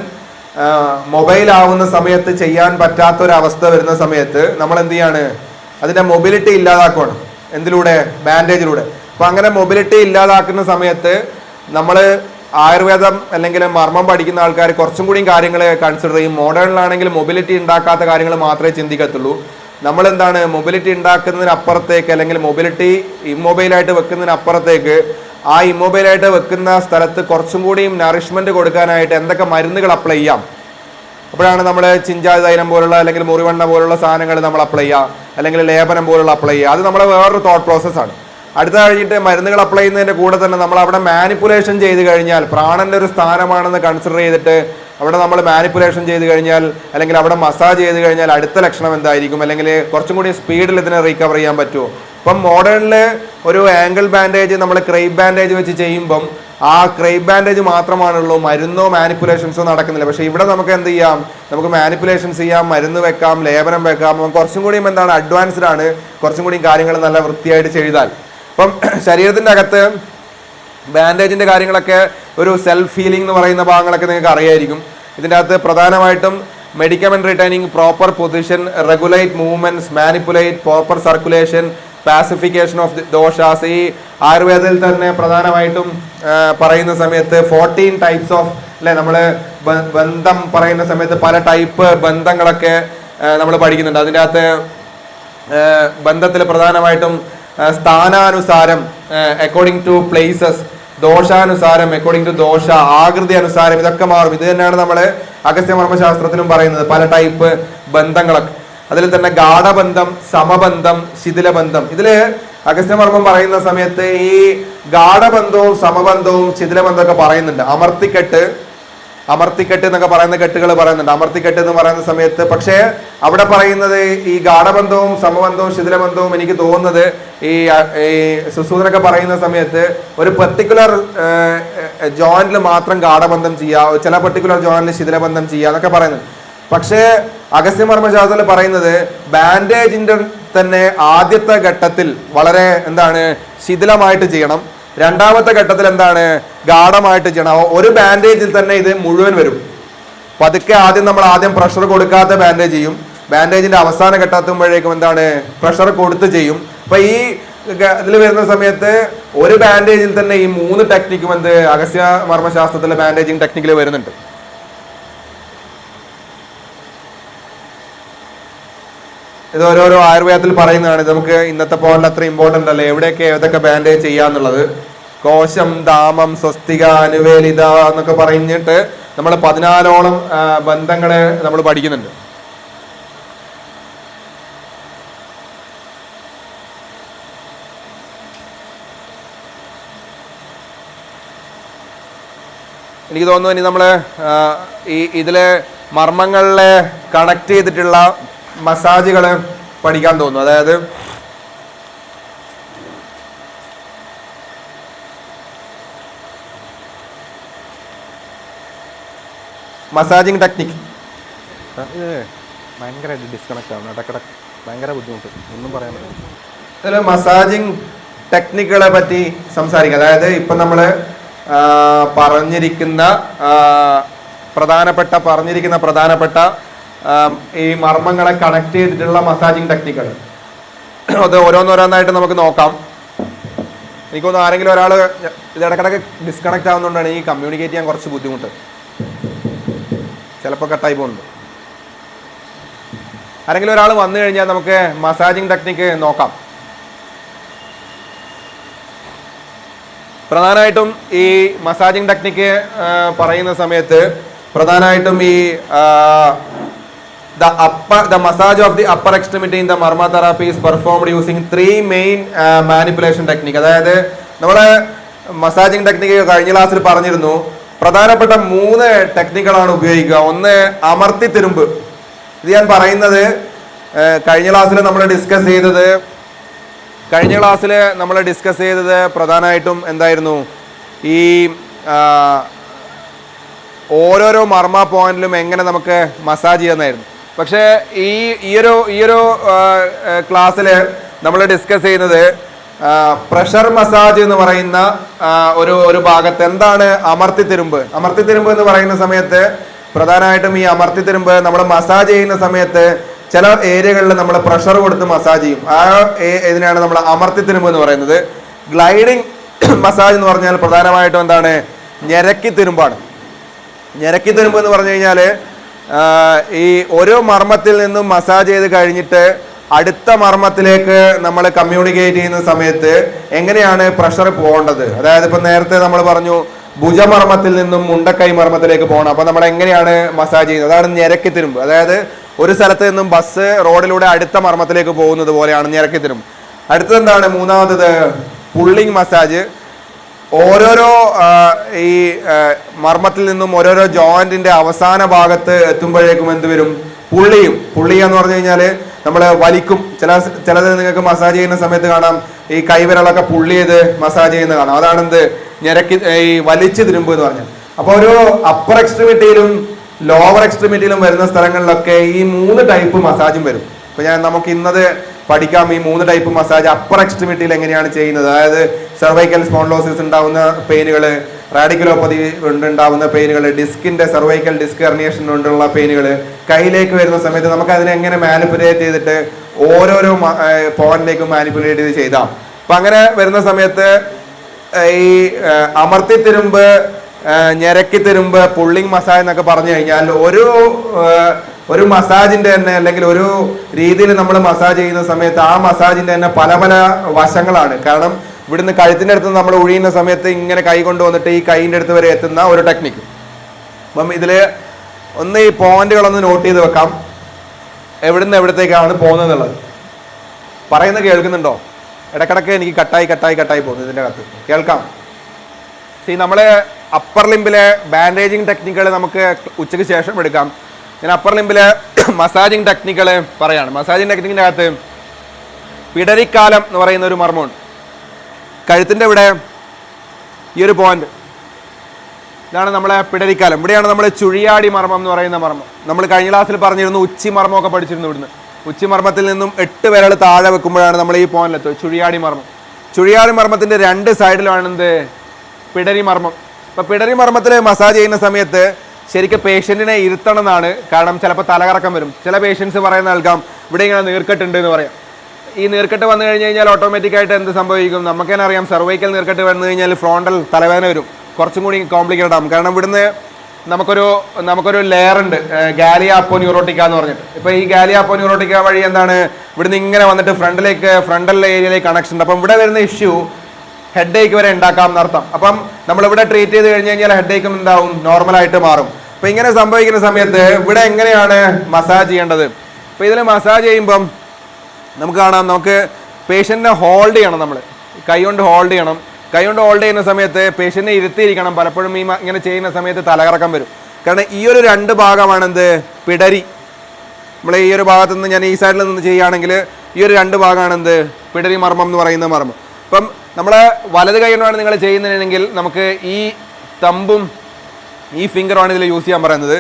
മൊബൈൽ ആവുന്ന സമയത്ത് ചെയ്യാൻ പറ്റാത്തൊരവസ്ഥ വരുന്ന സമയത്ത് നമ്മൾ എന്ത് ചെയ്യാണ്, അതിൻ്റെ മൊബിലിറ്റി ഇല്ലാതാക്കണം. എന്തിലൂടെ? ബാൻഡേജിലൂടെ. അപ്പം അങ്ങനെ മൊബിലിറ്റി ഇല്ലാതാക്കുന്ന സമയത്ത് നമ്മൾ ആയുർവേദം അല്ലെങ്കിൽ മർമ്മം പഠിക്കുന്ന ആൾക്കാർ കുറച്ചും കൂടിയും കാര്യങ്ങൾ കൺസിഡർ ചെയ്യും. മോഡേണിലാണെങ്കിൽ മൊബിലിറ്റി ഉണ്ടാക്കാത്ത കാര്യങ്ങൾ മാത്രമേ ചിന്തിക്കത്തുള്ളൂ. നമ്മൾ എന്താണ് മൊബിലിറ്റി ഉണ്ടാക്കുന്നതിനപ്പുറത്തേക്ക് അല്ലെങ്കിൽ മൊബിലിറ്റി ഇമ്മൊബൈലായിട്ട് വെക്കുന്നതിനപ്പുറത്തേക്ക് ആ ഇമ്മൊബൈലായിട്ട് വെക്കുന്ന സ്ഥലത്ത് കുറച്ചും കൂടിയും നറിഷ്മെന്റ് കൊടുക്കാനായിട്ട് എന്തൊക്കെ മരുന്നുകൾ അപ്ലൈ ചെയ്യാം. അപ്പോഴാണ് നമ്മൾ ചിഞ്ചാതി തൈലം പോലുള്ള അല്ലെങ്കിൽ മുറിവെണ്ണ പോലുള്ള സാധനങ്ങൾ നമ്മൾ അപ്ലൈ ചെയ്യുക, അല്ലെങ്കിൽ ലേപനം പോലുള്ള അപ്ലൈ ചെയ്യുക. അത് നമ്മുടെ വേറൊരു തോട്ട് പ്രോസസ്സാണ്. അടുത്ത കഴിഞ്ഞിട്ട് മരുന്നുകൾ അപ്ലൈ ചെയ്യുന്നതിൻ്റെ കൂടെ തന്നെ നമ്മൾ അവിടെ മാനിപ്പുലേഷൻ ചെയ്ത് കഴിഞ്ഞാൽ, പ്രാണന്റെ ഒരു സ്ഥാനമാണെന്ന് കൺസിഡർ ചെയ്തിട്ട് അവിടെ നമ്മൾ മാനിപ്പുലേഷൻ ചെയ്ത് കഴിഞ്ഞാൽ അല്ലെങ്കിൽ അവിടെ മസാജ് ചെയ്ത് കഴിഞ്ഞാൽ അടുത്ത ലക്ഷണം എന്തായിരിക്കും, അല്ലെങ്കിൽ കുറച്ചും കൂടി സ്പീഡിൽ ഇതിനെ റീകവർ ചെയ്യാൻ പറ്റുമോ. ഇപ്പം മോഡേണിൽ ഒരു ആംഗിൾ ബാൻഡേജ് നമ്മൾ ക്രൈപ്പ് ബാൻഡേജ് വെച്ച് ചെയ്യുമ്പം ആ ക്രൈപ്പ് ബാൻഡേജ് മാത്രമാണുള്ളൂ, മരുന്നോ മാനിപ്പുലേഷൻസോ നടക്കുന്നില്ല. പക്ഷേ ഇവിടെ നമുക്ക് എന്ത് ചെയ്യാം, നമുക്ക് മാനിപ്പുലേഷൻസ് ചെയ്യാം, മരുന്ന് വെക്കാം, ലേപനം വെക്കാം. കുറച്ചും കൂടിയും എന്താണ് അഡ്വാൻസ്ഡ് ആണ്, കുറച്ചും കൂടിയും കാര്യങ്ങൾ നല്ല വൃത്തിയായിട്ട് ചെയ്താൽ. ഇപ്പം ശരീരത്തിൻ്റെ അകത്ത് ബാൻഡേജിൻ്റെ കാര്യങ്ങളൊക്കെ ഒരു സെൽഫ് ഹീലിംഗ് എന്ന് പറയുന്ന ഭാഗങ്ങളൊക്കെ നിങ്ങൾക്ക് അറിയായിരിക്കും. ഇതിൻ്റെ അകത്ത് പ്രധാനമായിട്ടും medicament retaining, proper position, regulate movements, manipulate, proper circulation, pacification of doshas. ഈ ആയുർവേദത്തിൽ തന്നെ പ്രധാനമായിട്ടും പറയുന്ന സമയത്ത് 14 ടൈപ്സ് ഓഫ് അല്ലെ, നമ്മൾ ബന്ധം പറയുന്ന സമയത്ത് പല ടൈപ്പ് ബന്ധങ്ങളൊക്കെ നമ്മൾ പഠിക്കുന്നുണ്ട്. അതിൻ്റെ അകത്ത് ബന്ധത്തിൽ പ്രധാനമായിട്ടും സ്ഥാനാനുസാരം അക്കോർഡിംഗ് ടു പ്ലേസസ്, ദോഷാനുസാരം അക്കോർഡിംഗ് ടു ദോഷ, ആകൃതി അനുസാരം, ഇതൊക്കെ മാറും. ഇത് തന്നെയാണ് നമ്മൾ അഗസ്ത്യമർമ്മശാസ്ത്രത്തിലും പറയുന്നത്, പല ടൈപ്പ് ബന്ധങ്ങളൊക്കെ. അതിൽ തന്നെ ഗാഠബന്ധം, സമബന്ധം, ശിഥിലബന്ധം. ഇതില് അഗസ്ത്യമർമ്മം പറയുന്ന സമയത്ത് ഈ ഗാഠബന്ധവും സമബന്ധവും ശിഥിലബന്ധമൊക്കെ പറയുന്നുണ്ട്. അമർത്തിക്കെട്ട് എന്നൊക്കെ പറയുന്ന കെട്ടുകൾ പറയുന്നുണ്ട്. അമർത്തിക്കെട്ട് എന്ന് പറയുന്ന സമയത്ത് പക്ഷേ അവിടെ പറയുന്നത് ഈ ഗാഠബന്ധവും സമബന്ധവും ശിഥിലബന്ധവും എനിക്ക് തോന്നുന്നത് ഈ സുസൂദനൊക്കെ പറയുന്ന സമയത്ത് ഒരു പെർട്ടിക്കുലർ ജോയിന്റിൽ മാത്രം ഗാഠബന്ധം ചെയ്യുക, ചില പെർട്ടിക്കുലർ ജോയിന്റിൽ ശിഥിലബന്ധം ചെയ്യുക എന്നൊക്കെ പറയുന്നുണ്ട്. പക്ഷേ അഗസ്ത്യമർമ്മശാസ്ത്രത്തിൽ പറയുന്നത് ബാൻഡേജിന്റെ തന്നെ ആദ്യത്തെ ഘട്ടത്തിൽ വളരെ ശിഥിലമായിട്ട് ചെയ്യണം, രണ്ടാമത്തെ ഘട്ടത്തിൽ ഗാഠമായിട്ട് ചെയ്യണം. ഒരു ബാൻഡേജിൽ തന്നെ ഇത് മുഴുവൻ വരും. പതുക്കെ നമ്മൾ ആദ്യം പ്രഷർ കൊടുക്കാത്ത ബാൻഡേജ് ചെയ്യും, ബാൻഡേജിന്റെ അവസാന ഘട്ടത്തുമ്പോഴേക്കും പ്രഷർ കൊടുത്ത് ചെയ്യും. അപ്പൊ ഈ ഇതിൽ വരുന്ന സമയത്ത് ഒരു ബാൻഡേജിൽ തന്നെ ഈ 3 ടെക്നിക്കും അഗസ്ത്യമർമ്മശാസ്ത്രത്തിലെ ബാൻഡേജിങ് ടെക്നിക്കിൽ വരുന്നുണ്ട്. ഇത് ഓരോരോ ആയുർവേദത്തിൽ പറയുന്നതാണ്. നമുക്ക് ഇന്നത്തെ പോലെ അത്ര ഇമ്പോർട്ടൻ്റ് അല്ല എവിടെയൊക്കെ ഏതൊക്കെ ബാൻഡേജ് ചെയ്യാന്നുള്ളത്. കോശം, ദാമം, സ്വസ്തിക, അനുവേലിത എന്നൊക്കെ പറഞ്ഞിട്ട് നമ്മൾ 14ഓളം ബന്ധങ്ങളെ നമ്മൾ പഠിക്കുന്നുണ്ട്. എനിക്ക് തോന്നുന്നു ഇനി നമ്മൾ ഇതിലെ മർമ്മങ്ങളിലെ കണക്ട് ചെയ്തിട്ടുള്ള മസാജുകൾ പഠിക്കാൻ തോന്നുന്നു. അതായത് മസാജിങ് ടെക്നിക് ഭയങ്കരമായിട്ട് ഡിസ്കണക്ട് ആവുന്നു, ഇടക്കിടക്ക് ഭയങ്കര ബുദ്ധിമുട്ട്, ഒന്നും പറയാൻ പറ്റില്ല. അതിൽ മസാജിങ് ടെക്നിക്കുകളെ പറ്റി സംസാരിക്കുക. അതായത് ഇപ്പം നമ്മൾ പറഞ്ഞിരിക്കുന്ന പ്രധാനപ്പെട്ട ഈ മർമ്മങ്ങളെ കണക്ട് ചെയ്തിട്ടുള്ള മസാജിങ് ടെക്നിക്കുകൾ അത് ഓരോന്നോരോന്നായിട്ട് നമുക്ക് നോക്കാം. എനിക്കൊന്ന് ആരെങ്കിലും ഒരാൾ ഇത് ഇടക്കിടക്ക് ഡിസ്കണക്ട് ആവുന്നതുകൊണ്ടാണ് ഈ കമ്മ്യൂണിക്കേറ്റ് ചെയ്യാൻ കുറച്ച് ബുദ്ധിമുട്ട്, ചിലപ്പോൾ കട്ടായി പോകുന്നുണ്ട്. ആരെങ്കിലും ഒരാൾ വന്നു കഴിഞ്ഞാൽ നമുക്ക് മസാജിങ് ടെക്നിക്ക് നോക്കാം. പ്രധാനമായിട്ടും ഈ മസാജിങ് ടെക്നിക്ക് പറയുന്ന സമയത്ത് പ്രധാനമായിട്ടും ഈ the massage of the upper extremity in the marma therapy is performed using 3 main manipulation technique. അതായത് നമ്മളെ മസാജിങ് ടെക്നിക്ക് കഴിഞ്ഞ ക്ലാസ്സിൽ പറഞ്ഞിരുന്നു, പ്രധാനപ്പെട്ട 3 ടെക്നിക്കുകളാണ് ഉപയോഗിക്കുക. ഒന്ന് അമർത്തി തിരുമ്പ്. ഇത് ഞാൻ പറയുന്നത് കഴിഞ്ഞ ക്ലാസ്സിൽ നമ്മൾ ഡിസ്കസ് ചെയ്തത് പ്രധാനമായിട്ടും എന്തായിരുന്നു, ഈ ഓരോരോ മർമ്മ പോയിന്റിലും എങ്ങനെ നമുക്ക് മസാജ് ചെയ്യാന്നായിരുന്നു. പക്ഷേ ഈയൊരു ക്ലാസ്സിൽ നമ്മൾ ഡിസ്കസ് ചെയ്യുന്നത് പ്രഷർ മസാജ് എന്ന് പറയുന്ന ഒരു ഭാഗത്ത് എന്താണ് അമർത്തിത്തിരുമ്പ് എന്ന് പറയുന്ന സമയത്ത് പ്രധാനമായിട്ടും ഈ അമർത്തിത്തിരുമ്പ് നമ്മൾ മസാജ് ചെയ്യുന്ന സമയത്ത് ചില ഏരിയകളിൽ നമ്മൾ പ്രഷർ കൊടുത്ത് മസാജ് ചെയ്യും. ഇതിനാണ് നമ്മൾ അമർത്തിത്തിരുമ്പ് എന്ന് പറയുന്നത്. ഗ്ലൈഡിങ് മസാജ് എന്ന് പറഞ്ഞാൽ പ്രധാനമായിട്ടും എന്താണ്, ഞെരക്കി തിരുമ്പാണ്. ഞെരക്കി തിരുമ്പ് എന്ന് പറഞ്ഞു കഴിഞ്ഞാൽ ഈ ഓരോ മർമ്മത്തിൽ നിന്നും മസാജ് ചെയ്ത് കഴിഞ്ഞിട്ട് അടുത്ത മർമ്മത്തിലേക്ക് നമ്മൾ കമ്മ്യൂണിക്കേറ്റ് ചെയ്യുന്ന സമയത്ത് എങ്ങനെയാണ് പ്രഷർ പോകേണ്ടത്. അതായത് ഇപ്പം നേരത്തെ നമ്മൾ പറഞ്ഞു ഭുജമർമ്മത്തിൽ നിന്നും മുണ്ടക്കൈ മർമ്മത്തിലേക്ക് പോകണം. അപ്പം നമ്മൾ എങ്ങനെയാണ് മസാജ് ചെയ്യുന്നത്, അതാണ് ഞെരക്കി തിരുമ്പ്. അതായത് ഒരു സ്ഥലത്ത് നിന്നും ബസ് റോഡിലൂടെ അടുത്ത മർമ്മത്തിലേക്ക് പോകുന്നത് പോലെയാണ് ഞെരക്കി തിരുമ്പ്. അടുത്തത് എന്താണ്, മൂന്നാമത്തത് പുള്ളിങ് മസാജ്. ഓരോരോ ഈ മർമ്മത്തിൽ നിന്നും ഓരോരോ ജോയിന്റിന്റെ അവസാന ഭാഗത്ത് എത്തുമ്പോഴേക്കും എന്ത് വരും, പുള്ളി എന്ന് പറഞ്ഞു കഴിഞ്ഞാൽ നമ്മൾ വലിക്കും. ചിലത് നിങ്ങൾക്ക് മസാജ് ചെയ്യുന്ന സമയത്ത് കാണാം ഈ കൈവിരലൊക്കെ പുള്ളി ചെയ്ത് മസാജ് ചെയ്യുന്ന കാണാം. അതാണ് എന്ത്, ഞെരക്കി ഈ വലിച്ചു തിരുമ്പ് എന്ന് പറഞ്ഞാൽ. അപ്പൊ ഒരു അപ്പർ എക്സ്ട്രീമിറ്റിയിലും ലോവർ എക്സ്ട്രീമിറ്റിയിലും വരുന്ന സ്ഥലങ്ങളിലൊക്കെ ഈ 3 ടൈപ്പ് മസാജും വരും. ഇപ്പൊ നമുക്ക് പഠിക്കാം ഈ 3 ടൈപ്പ് മസാജ് അപ്പർ എക്സ്ട്രിമിറ്റിയിൽ എങ്ങനെയാണ് ചെയ്യുന്നത്. അതായത് സെർവൈക്കൽ സ്പോൺലോസിസ് ഉണ്ടാവുന്ന പെയിനുകൾ, റാഡിക്കുലോപ്പതി കൊണ്ടുണ്ടാവുന്ന പെയിനുകൾ, ഡിസ്കിന്റെ സെർവൈക്കൽ ഡിസ്ക് ഹെർണിയേഷൻ കൊണ്ടുള്ള പെയിനുകൾ, കയ്യിലേക്ക് വരുന്ന സമയത്ത് നമുക്ക് അതിനെ എങ്ങനെ മാനിപ്പുലേറ്റ് ചെയ്തിട്ട് ഓരോരോ പോയിന്റിലേക്കും മാനിപ്പുലേറ്റ് ചെയ്ത് ചെയ്താം. അപ്പൊ അങ്ങനെ വരുന്ന സമയത്ത് ഈ അമർത്തി തിരുമ്പ്, ഞെരക്കി തിരുമ്പ്, പുള്ളിങ് മസാജ് എന്നൊക്കെ പറഞ്ഞു കഴിഞ്ഞാൽ ഒരു മസാജിന്റെ തന്നെ അല്ലെങ്കിൽ ഒരു രീതിയിൽ നമ്മൾ മസാജ് ചെയ്യുന്ന സമയത്ത് ആ മസാജിന്റെ തന്നെ പല പല വശങ്ങളാണ്. കാരണം ഇവിടുന്ന് കഴുത്തിന്റെ അടുത്ത് നമ്മൾ ഒഴിയുന്ന സമയത്ത് ഇങ്ങനെ കൈ കൊണ്ടുവന്നിട്ട് ഈ കൈയിന്റെ അടുത്ത് വരെ എത്തുന്ന ഒരു ടെക്നിക്ക്. അപ്പം ഇതില് ഒന്ന് ഈ പോയിന്റുകളൊന്ന് നോട്ട് ചെയ്ത് വെക്കാം, എവിടുന്ന് എവിടത്തേക്കാണ് പോകുന്നത്. പറയുന്നത് കേൾക്കുന്നുണ്ടോ? ഇടക്കിടക്ക് എനിക്ക് കട്ടായി പോകുന്നു ഇതിൻ്റെ അകത്ത്. കേൾക്കാം. നമ്മള് അപ്പർ ലിംബിലെ ബാൻഡേജിങ് ടെക്നിക്കുകൾ നമുക്ക് ഉച്ചയ്ക്ക് ശേഷം എടുക്കാം. ഞാൻ അപ്പർ ലിംബിലെ മസാജിങ് ടെക്നിക്കുകൾ പറയാണ്. മസാജിങ് ടെക്നിക്കിൻ്റെ അകത്ത് പിടരിക്കാലം എന്ന് പറയുന്ന ഒരു മർമ്മമുണ്ട്. കഴുത്തിൻ്റെ ഇവിടെ ഈ ഒരു പോയിന്റ്, ഇതാണ് നമ്മളെ പിടരിക്കാലം. ഇവിടെയാണ് നമ്മൾ ചുഴിയാടി മർമ്മം എന്ന് പറയുന്ന മർമ്മം. നമ്മൾ കഴിഞ്ഞ ക്ലാസ്സിൽ പറഞ്ഞിരുന്നു ഉച്ചി മർമ്മമൊക്കെ പഠിച്ചിരുന്നു. ഇവിടുന്ന് ഉച്ചി മർമ്മത്തിൽ നിന്നും 8 വിരൽ താഴെ വെക്കുമ്പോഴാണ് നമ്മൾ ഈ പോയിന്റിലെത്തുക, ചുഴിയാടി മർമ്മം. ചുഴിയാടി മർമ്മത്തിൻ്റെ 2 സൈഡിലാണ് എന്ത്, പിടരി മർമ്മം. അപ്പോൾ പിടരി മർമ്മത്തിൽ മസാജ് ചെയ്യുന്ന സമയത്ത് ശരിക്കും പേഷ്യൻറ്റിനെ ഇരുത്തണം എന്നാണ്. കാരണം ചിലപ്പോൾ തലകറക്കം വരും. ചില പേഷ്യൻസ് പറയുന്ന നൽകാം ഇവിടെ ഇങ്ങനെ നീർക്കെട്ടുണ്ട് എന്ന് പറയാം. ഈ നീർക്കെട്ട് വന്നു കഴിഞ്ഞ് കഴിഞ്ഞാൽ ഓട്ടോമാറ്റിക്കായിട്ട് എന്ത് സംഭവിക്കും, നമുക്ക് തന്നെ അറിയാം. സെർവൈക്കൽ നീർക്കെട്ട് വന്നു കഴിഞ്ഞാൽ ഫ്രോണ്ടൽ തലവേദന വരും, കുറച്ചും കൂടി കോംപ്ലിക്കേറ്റഡ് ആകും. കാരണം ഇവിടുന്ന് നമുക്കൊരു ലെയർ ഉണ്ട്, ഗാലിയ അപ്പോ ന്യൂറോട്ടിക്ക എന്ന് പറഞ്ഞിട്ട്. ഇപ്പോൾ ഈ ഗാലിയ അപ്പോ ന്യൂറോട്ടിക്ക വഴി എന്താണ് ഇവിടുന്ന് ഇങ്ങനെ വന്നിട്ട് ഫ്രണ്ടൽ ഏരിയയിലേക്ക് കണക്ഷൻ ഉണ്ട്. അപ്പം ഇവിടെ വരുന്ന ഇഷ്യൂ ഹെഡ് ഏക്ക് വരെ ഉണ്ടാക്കാം എന്നർത്ഥം. അപ്പം നമ്മളിവിടെ ട്രീറ്റ് ചെയ്ത് കഴിഞ്ഞ് കഴിഞ്ഞാൽ ഹെഡ് ഏക്കും എന്താവും, നോർമലായിട്ട് മാറും. അപ്പം ഇങ്ങനെ സംഭവിക്കുന്ന സമയത്ത് ഇവിടെ എങ്ങനെയാണ് മസാജ് ചെയ്യേണ്ടത്? അപ്പോൾ ഇതിൽ മസാജ് ചെയ്യുമ്പം നമുക്ക് കാണാം, നമുക്ക് പേഷ്യൻറ്റിനെ ഹോൾഡ് ചെയ്യണം. നമ്മൾ കൈ കൊണ്ട് ഹോൾഡ് ചെയ്യണം. കൈ കൊണ്ട് ഹോൾഡ് ചെയ്യുന്ന സമയത്ത് പേഷ്യൻറ്റിനെ ഇരുത്തിയിരിക്കണം. പലപ്പോഴും ഇങ്ങനെ ചെയ്യുന്ന സമയത്ത് തലകറക്കം വരും. കാരണം ഈ ഒരു 2 ഭാഗമാണ് എന്ത്, പിടരി. നമ്മൾ ഈ ഒരു ഭാഗത്ത് നിന്ന്, ഞാൻ ഈ സൈഡിൽ നിന്ന് ചെയ്യുകയാണെങ്കിൽ ഈ ഒരു 2 ഭാഗമാണ് എന്ത്, പിടരി മർമ്മം എന്ന് പറയുന്ന മർമ്മം. അപ്പം നമ്മളെ വലത് കൈ കൊണ്ടാണ് നിങ്ങൾ ചെയ്യുന്നതെങ്കിൽ നമുക്ക് ഈ തമ്പും ഈ ഫിംഗറുമാണ് ഇതിൽ യൂസ് ചെയ്യാൻ പറയുന്നത്.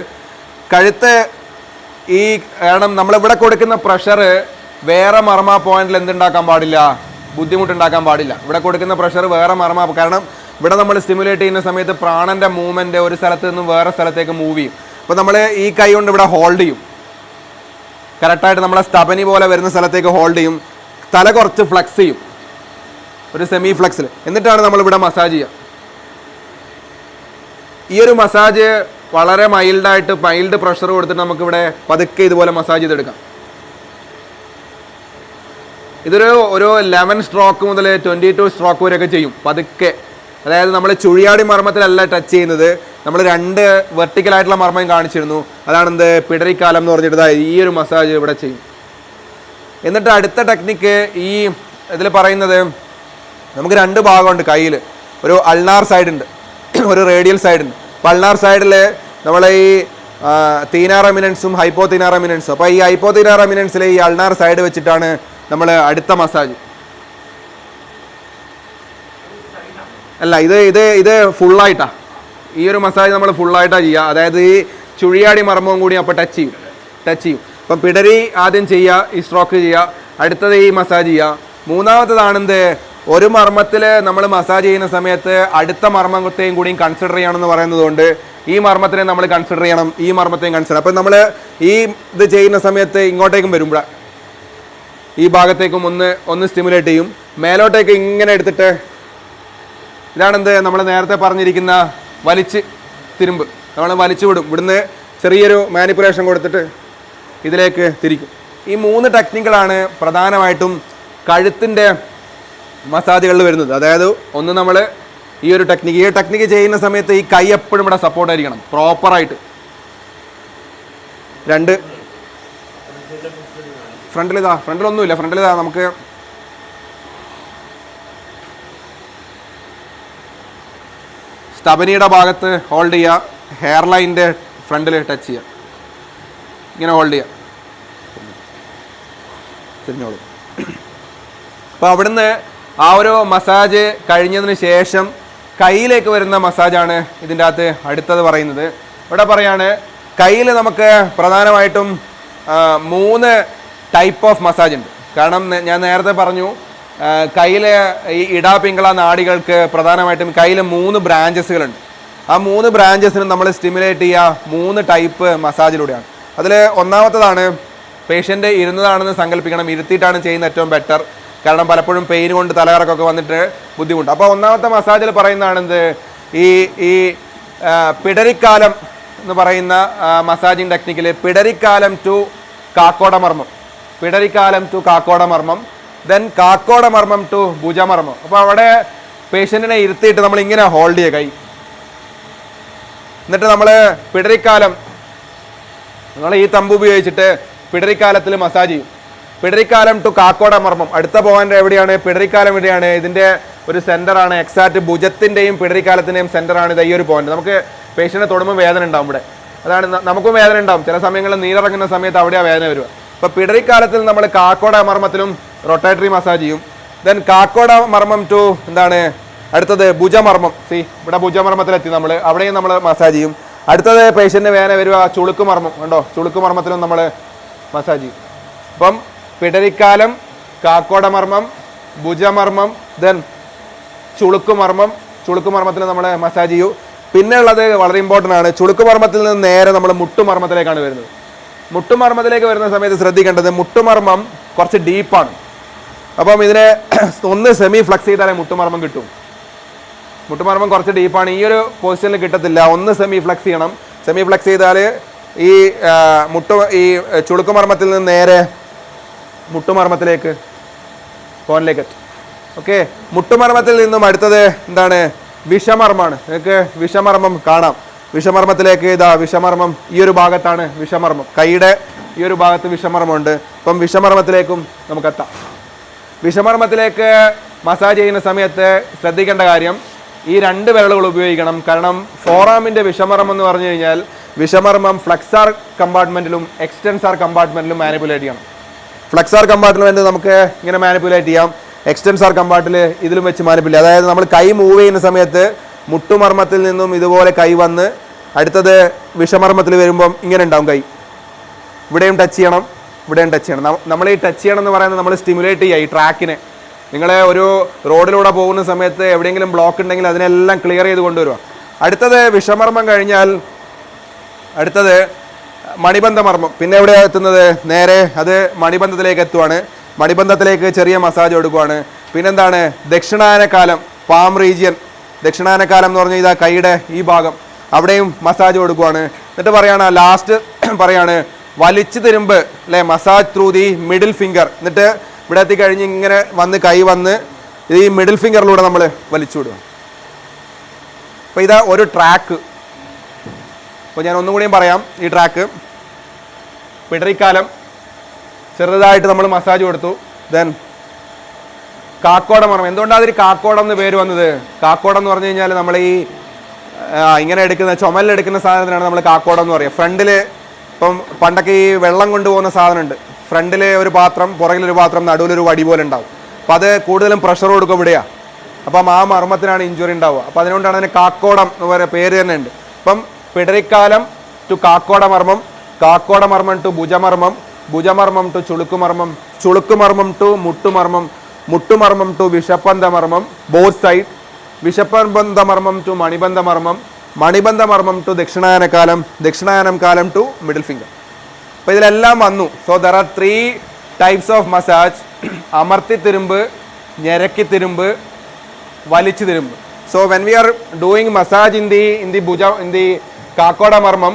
കഴുത്ത് ഈ കാരണം നമ്മളിവിടെ കൊടുക്കുന്ന പ്രഷർ വേറെ മർമ്മ പോയിന്റിൽ എന്തുണ്ടാക്കാൻ പാടില്ല, ബുദ്ധിമുട്ടുണ്ടാക്കാൻ പാടില്ല. ഇവിടെ കൊടുക്കുന്ന പ്രഷർ വേറെ മർമ്മ, കാരണം ഇവിടെ നമ്മൾ സ്റ്റിമുലേറ്റ് ചെയ്യുന്ന സമയത്ത് പ്രാണന്റെ മൂവ്മെന്റ് ഒരു സ്ഥലത്ത് നിന്നും വേറെ സ്ഥലത്തേക്ക് മൂവ് ചെയ്യും. അപ്പോൾ നമ്മൾ ഈ കൈ കൊണ്ട് ഇവിടെ ഹോൾഡ് ചെയ്യും, കറക്റ്റായിട്ട് നമ്മളെ സ്തപനി പോലെ വരുന്ന സ്ഥലത്തേക്ക് ഹോൾഡ് ചെയ്യും. തല കുറച്ച് ഫ്ലെക്സ് ചെയ്യും, ഒരു സെമി ഫ്ലെക്സിൽ. എന്നിട്ടാണ് നമ്മളിവിടെ മസാജ് ചെയ്യുക. ഈ ഒരു മസാജ് വളരെ മൈൽഡ് പ്രഷർ കൊടുത്തിട്ട് നമുക്കിവിടെ പതുക്കെ ഇതുപോലെ മസാജ് ചെയ്തെടുക്കാം. ഇതൊരു 11 സ്ട്രോക്ക് മുതൽ 22 സ്ട്രോക്ക് വരെയൊക്കെ ചെയ്യും പതുക്കെ. അതായത് നമ്മൾ ചുഴിയാടി മർമ്മത്തിലല്ല ടച്ച് ചെയ്യുന്നത്, നമ്മൾ 2 വെർട്ടിക്കലായിട്ടുള്ള മർമ്മം കാണിച്ചിരുന്നു. അതാണെന്ത്, പിടരിക്കാലം എന്ന് പറഞ്ഞിട്ട് ഈ ഒരു മസാജ് ഇവിടെ ചെയ്യും. എന്നിട്ട് അടുത്ത ടെക്നിക്ക് ഈ ഇതിൽ പറയുന്നത്, നമുക്ക് 2 ഭാഗമുണ്ട് കയ്യിൽ. ഒരു അൾനാർ സൈഡ് ഉണ്ട്, ഒരു റേഡിയൽ സൈഡ് ഉണ്ട്. അപ്പോൾ അൾനാർ സൈഡിൽ നമ്മളെ ഈ തീനാർ എമിനൻസും ഹൈപ്പോ തീനാർ എമിനൻസും. അപ്പോൾ ഈ ഹൈപ്പോ തീനാർ എമിനൻസിൽ ഈ അൾനാർ സൈഡ് വെച്ചിട്ടാണ് നമ്മൾ അടുത്ത മസാജ്. അല്ല, ഇത് ഫുള്ളായിട്ടാണ്. ഈ ഒരു മസാജ് നമ്മൾ ഫുള്ളായിട്ടാണ് ചെയ്യുക. അതായത് ഈ ചുഴിയാടി മർമ്മവും കൂടി അപ്പോൾ ടച്ച് ചെയ്യും. അപ്പം പിടരി ആദ്യം ചെയ്യുക, ഈ സ്ട്രോക്ക് ചെയ്യുക. അടുത്തത് ഈ മസാജ് ചെയ്യുക. മൂന്നാമത്തതാണെന്ത്, ഒരു മർമ്മത്തിൽ നമ്മൾ മസാജ് ചെയ്യുന്ന സമയത്ത് അടുത്ത മർമ്മത്തെയും കൂടിയും കൺസിഡർ ചെയ്യണമെന്ന് പറയുന്നത് കൊണ്ട് ഈ മർമ്മത്തിനെ നമ്മൾ കൺസിഡർ ചെയ്യണം, ഈ മർമ്മത്തെയും കൺസിഡർ. അപ്പം നമ്മൾ ഈ ഇത് ചെയ്യുന്ന സമയത്ത് ഇങ്ങോട്ടേക്കും വരുമ്പോൾ ഈ ഭാഗത്തേക്കും ഒന്ന് സ്റ്റിമുലേറ്റ് ചെയ്യും. മേലോട്ടേക്ക് ഇങ്ങനെ എടുത്തിട്ട്, ഇതാണെന്ത്, നമ്മൾ നേരത്തെ പറഞ്ഞിരിക്കുന്ന വലിച്ച് തിരുമ്പ്. നമ്മൾ വലിച്ചു വിടും, ഇവിടുന്ന് ചെറിയൊരു മാനിപ്പുലേഷൻ കൊടുത്തിട്ട് ഇതിലേക്ക് തിരിക്കും. ഈ 3 ടെക്നിക്കുകളാണ് പ്രധാനമായിട്ടും കഴുത്തിൻ്റെ മസാജുകളിൽ വരുന്നത്. അതായത് ഒന്ന് നമ്മൾ ഈ ടെക്നിക്ക് ചെയ്യുന്ന സമയത്ത് ഈ കൈ എപ്പോഴും ഇവിടെ സപ്പോർട്ടായിരിക്കണം പ്രോപ്പറായിട്ട്. 2 ഫ്രണ്ടിലൊന്നുമില്ല, ഫ്രണ്ടിലിതാ നമുക്ക് സ്തപനിയുടെ ഭാഗത്ത് ഹോൾഡ് ചെയ്യുക, ഹെയർ ലൈനിൻ്റെ ഫ്രണ്ടിൽ ടച്ച് ചെയ്യുക, ഇങ്ങനെ ഹോൾഡ് ചെയ്യുക, തിരിഞ്ഞോളൂ. അപ്പോൾ അവിടുന്ന് ആ ഒരു മസാജ് കഴിഞ്ഞതിന് ശേഷം കയ്യിലേക്ക് വരുന്ന മസാജാണ് ഇതിൻ്റെ അകത്ത് അടുത്തത് പറയുന്നത്. ഇവിടെ പറയാണ്, കയ്യിൽ നമുക്ക് പ്രധാനമായിട്ടും 3 ടൈപ്പ് ഓഫ് മസാജ് ഉണ്ട്. കാരണം ഞാൻ നേരത്തെ പറഞ്ഞു കയ്യിലെ ഈ ഇടാപിങ്കള നാഡികൾക്ക് പ്രധാനമായിട്ടും കയ്യിൽ 3 ബ്രാഞ്ചസുകളുണ്ട്. ആ 3 ബ്രാഞ്ചസിനും നമ്മൾ സ്റ്റിമുലേറ്റ് ചെയ്യുക 3 ടൈപ്പ് മസാജിലൂടെയാണ്. അതിൽ ഒന്നാമത്തതാണ് പേഷ്യൻ്റ് ഇരുന്നതാണെന്ന് സങ്കല്പിക്കണം. ഇരുത്തിയിട്ടാണ് ചെയ്യുന്നത് ഏറ്റവും ബെറ്റർ. കാരണം പലപ്പോഴും പെയിൻ കൊണ്ട് തലകറക്കൊക്കെ വന്നിട്ട് ബുദ്ധിമുട്ട്. അപ്പോൾ ഒന്നാമത്തെ മസാജിൽ പറയുന്നതാണ് എന്ത്, ഈ പിടരിക്കാലം എന്ന് പറയുന്ന മസാജിങ് ടെക്നിക്കിൽ പിടരിക്കാലം ടു കാക്കോടമർമ്മം, പിടരിക്കാലം ടു കാക്കോടമർമ്മം, ദെൻ കാക്കോടമർമ്മം ടു ഭുജമർമ്മം. അപ്പോൾ അവിടെ പേഷ്യൻറ്റിനെ ഇരുത്തിയിട്ട് നമ്മൾ ഇങ്ങനെ ഹോൾഡ് ചെയ്യുക കൈ. എന്നിട്ട് നമ്മൾ പിടരിക്കാലം നമ്മൾ ഈ തമ്പ് ഉപയോഗിച്ചിട്ട് പിടരിക്കാലത്തിൽ മസാജ് ചെയ്യും. പിടരിക്കാലം ടു കാക്കോടമർമ്മം. അടുത്ത പോയിന്റ് എവിടെയാണ്? പിടരിക്കാലം എവിടെയാണ്? ഇതിൻ്റെ ഒരു സെന്ററാണ്. എക്സാക്ട് ഭുജത്തിൻ്റെയും പിടരിക്കാലത്തിൻ്റെയും സെന്ററാണ് ഇത്. ഈ ഒരു പോയിന്റ് നമുക്ക് പേഷ്യൻറ്റിനെ തൊടുമ്പോൾ വേദന ഉണ്ടാവും ഇവിടെ. അതാണ് നമുക്കും വേദന ഉണ്ടാവും. ചില സമയങ്ങളിൽ നീരിറങ്ങുന്ന സമയത്ത് അവിടെയാണ് വേദന വരിക. അപ്പോൾ പിടരിക്കാലത്തിൽ നമ്മൾ കാക്കോടമർമ്മത്തിലും റൊട്ടേറ്ററി മസാജ് ചെയ്യും. ദെൻ കാക്കോടമർമ്മം ടു എന്താണ് അടുത്തത് ഭുജമർമ്മം. ഇവിടെ ഭുജമർമ്മത്തിലെത്തി നമ്മൾ, അവിടെയും നമ്മൾ മസാജ് ചെയ്യും. അടുത്തത് പേഷ്യൻറ്റിന് വേദന വരിക ചുളുക്കുമർമ്മം. കണ്ടോ, ചുളുക്കുമർമ്മത്തിലും നമ്മൾ മസാജ് ചെയ്യും. അപ്പം പിടരിക്കാലം, കാക്കോടമർമ്മം, ഭുജമർമ്മം, ദെൻ ചുളുക്കുമർമ്മം. ചുളുക്കുമർമ്മത്തിൽ നമ്മൾ മസാജ് ചെയ്യും. പിന്നെ ഉള്ളത് വളരെ ഇമ്പോർട്ടൻ്റ് ആണ്. ചുളുക്കുമർമ്മത്തിൽ നിന്ന് നേരെ നമ്മൾ മുട്ടുമർമ്മത്തിലേക്കാണ് വരുന്നത്. മുട്ടുമർമ്മത്തിലേക്ക് വരുന്ന സമയത്ത് ശ്രദ്ധിക്കേണ്ടത്, മുട്ടുമർമ്മം കുറച്ച് ഡീപ്പാണ്. അപ്പം ഇതിനെ ഒന്ന് സെമി ഫ്ലക്സ് ചെയ്താലേ മുട്ടുമർമ്മം കിട്ടും. മുട്ടുമർമ്മം കുറച്ച് ഡീപ്പാണ്, ഈ ഒരു പൊസിഷനിൽ കിട്ടത്തില്ല. ഒന്ന് സെമി ഫ്ലക്സ് ചെയ്യണം. സെമി ഫ്ലക്സ് ചെയ്താൽ ഈ ഈ ചുളുക്കുമർമ്മത്തിൽ നിന്ന് നേരെ മുട്ടുമർമ്മത്തിലേക്ക് കോണിലേക്ക് എത്തും. ഓക്കെ, മുട്ടുമർമ്മത്തിൽ നിന്നും അടുത്തത് എന്താണ്? വിഷമർമ്മമാണ്. നിങ്ങൾക്ക് വിഷമർമ്മം കാണാം. വിഷമർമ്മത്തിലേക്ക് ഇതാ വിഷമർമ്മം ഈ ഒരു ഭാഗത്താണ് വിഷമർമ്മം. കൈയുടെ ഈ ഒരു ഭാഗത്ത് വിഷമർമ്മമുണ്ട്. അപ്പം വിഷമർമ്മത്തിലേക്കും നമുക്കെത്താം. വിഷമർമ്മത്തിലേക്ക് മസാജ് ചെയ്യുന്ന സമയത്ത് ശ്രദ്ധിക്കേണ്ട കാര്യം, ഈ 2 വിരലുകൾ ഉപയോഗിക്കണം. കാരണം ഫോറാമിൻ്റെ വിഷമർമ്മം എന്ന് പറഞ്ഞു കഴിഞ്ഞാൽ വിഷമർമ്മം ഫ്ലെക്സാർ കമ്പാർട്ട്മെൻറ്റിലും എക്സ്റ്റൻസാർ കമ്പാർട്ട്മെൻറ്റിലും മാനിപ്പുലേറ്റ് ചെയ്യണം. ഫ്ലെക്സാർ കമ്പാർട്ട്മെൻറ്റ് നമുക്ക് ഇങ്ങനെ മാനിപ്പുലേറ്റ് ചെയ്യാം. എക്സ്റ്റൻസാർ കമ്പാർട്ടിൽ ഇതിലും വെച്ച് മാനിപ്പുലേറ്റ്. അതായത് നമ്മൾ കൈ മൂവ് ചെയ്യുന്ന സമയത്ത് മുട്ടുമർമ്മത്തിൽ നിന്നും ഇതുപോലെ കൈ വന്ന് അടുത്തത് വിഷമർമ്മത്തിൽ വരുമ്പം ഇങ്ങനെ ഉണ്ടാവും കൈ. ഇവിടെയും ടച്ച് ചെയ്യണം, ഇവിടെയും ടച്ച് ചെയ്യണം. നമ്മൾ ഈ ടച്ച് ചെയ്യണം എന്ന് പറയുന്നത് നമ്മൾ സ്റ്റിമുലേറ്റ് ചെയ്യുക ഈ ട്രാക്കിനെ. നിങ്ങൾ ഒരു റോഡിലൂടെ പോകുന്ന സമയത്ത് എവിടെയെങ്കിലും ബ്ലോക്ക് ഉണ്ടെങ്കിൽ അതിനെല്ലാം ക്ലിയർ ചെയ്ത് കൊണ്ടുവരിക. അടുത്തത് വിഷമർമ്മം കഴിഞ്ഞാൽ അടുത്തത് മണിബന്ധമർമ്മം. പിന്നെ എവിടെയാണ് എത്തുന്നത്? നേരെ അത് മണിബന്ധത്തിലേക്ക് എത്തുവാണ്. മണിബന്ധത്തിലേക്ക് ചെറിയ മസാജ് കൊടുക്കുവാണ്. പിന്നെന്താണ്? ദക്ഷിണാനക്കാലം, പാം റീജിയൻ. ദക്ഷിണാനക്കാലം എന്ന് പറഞ്ഞാൽ ഇതാ കൈയുടെ ഈ ഭാഗം, അവിടെയും മസാജ് കൊടുക്കുവാണ്. എന്നിട്ട് പറയാണ് ലാസ്റ്റ് പറയാണ് വലിച്ചു തിരുമ്പ് അല്ലേ, massage through the middle finger. എന്നിട്ട് ഇവിടെ എത്തിക്കഴിഞ്ഞ് ഇങ്ങനെ വന്ന് കൈ വന്ന് ഈ മിഡിൽ ഫിംഗറിലൂടെ നമ്മൾ വലിച്ചു വിടുക. അപ്പോൾ ഇതാ ഒരു ട്രാക്ക്. അപ്പോൾ ഞാൻ ഒന്നും കൂടിയും പറയാം ഈ ട്രാക്ക്. പിടരിക്കാലം ചെറുതായിട്ട് നമ്മൾ മസാജ് കൊടുത്തു. ദെൻ കാക്കോടമർമ്മം. എന്തുകൊണ്ടാണ് അതിൽ കാക്കോടം എന്ന് പേര് വന്നത്? കാക്കോടം എന്ന് പറഞ്ഞു കഴിഞ്ഞാൽ നമ്മൾ ഈ ഇങ്ങനെ എടുക്കുന്ന ചുമലിലെടുക്കുന്ന സാധനത്തിനാണ് നമ്മൾ കാക്കോടം എന്ന് പറയുക. ഫ്രണ്ടിൽ ഇപ്പം പണ്ടൊക്കെ ഈ വെള്ളം കൊണ്ടുപോകുന്ന സാധനമുണ്ട്. ഫ്രണ്ടിൽ ഒരു പാത്രം, പുറകിലൊരു പാത്രം, നടുവിലൊരു വടി പോലെ ഉണ്ടാവും. അപ്പോൾ അത് കൂടുതലും പ്രഷർ കൊടുക്കും ഇവിടെയാണ്. അപ്പം ആ മർമ്മത്തിനാണ് ഇഞ്ചുറി ഉണ്ടാവുക. അപ്പോൾ അതുകൊണ്ടാണ് അതിന് കാക്കോടം എന്ന് പറയുന്ന പേര് തന്നെ ഉണ്ട്. അപ്പം പിടരിക്കാലം ടു കാക്കോടമർമ്മം, കാക്കോടമർമ്മം ടു ഭുജമർമ്മം, ഭുജമർമ്മം ടു ചുളുക്കുമർമ്മം, ചുളുക്കുമർമ്മം ടു മുട്ടുമർമ്മം, മുട്ടുമർമ്മം ടു വിഷപ്പന്ധമർമ്മം ബോത്ത് സൈഡ്, വിഷപ്പന്ധമർമ്മം ടു മണിബന്ധമർമ്മം, മണിബന്ധമർമ്മം ടു ദക്ഷിണായനകാലം, ദക്ഷിണായനം കാലം ടു മിഡിൽ ഫിംഗർ. അപ്പോൾ ഇതിലെല്ലാം വന്നു. So there are 3 types of massage. അമർത്തി തിരുമ്പ്, ഞെരക്കി തിരുമ്പ്, വലിച്ചു തിരുമ്പ്. So when we are doing massage in the കാക്കോടമർമ്മം,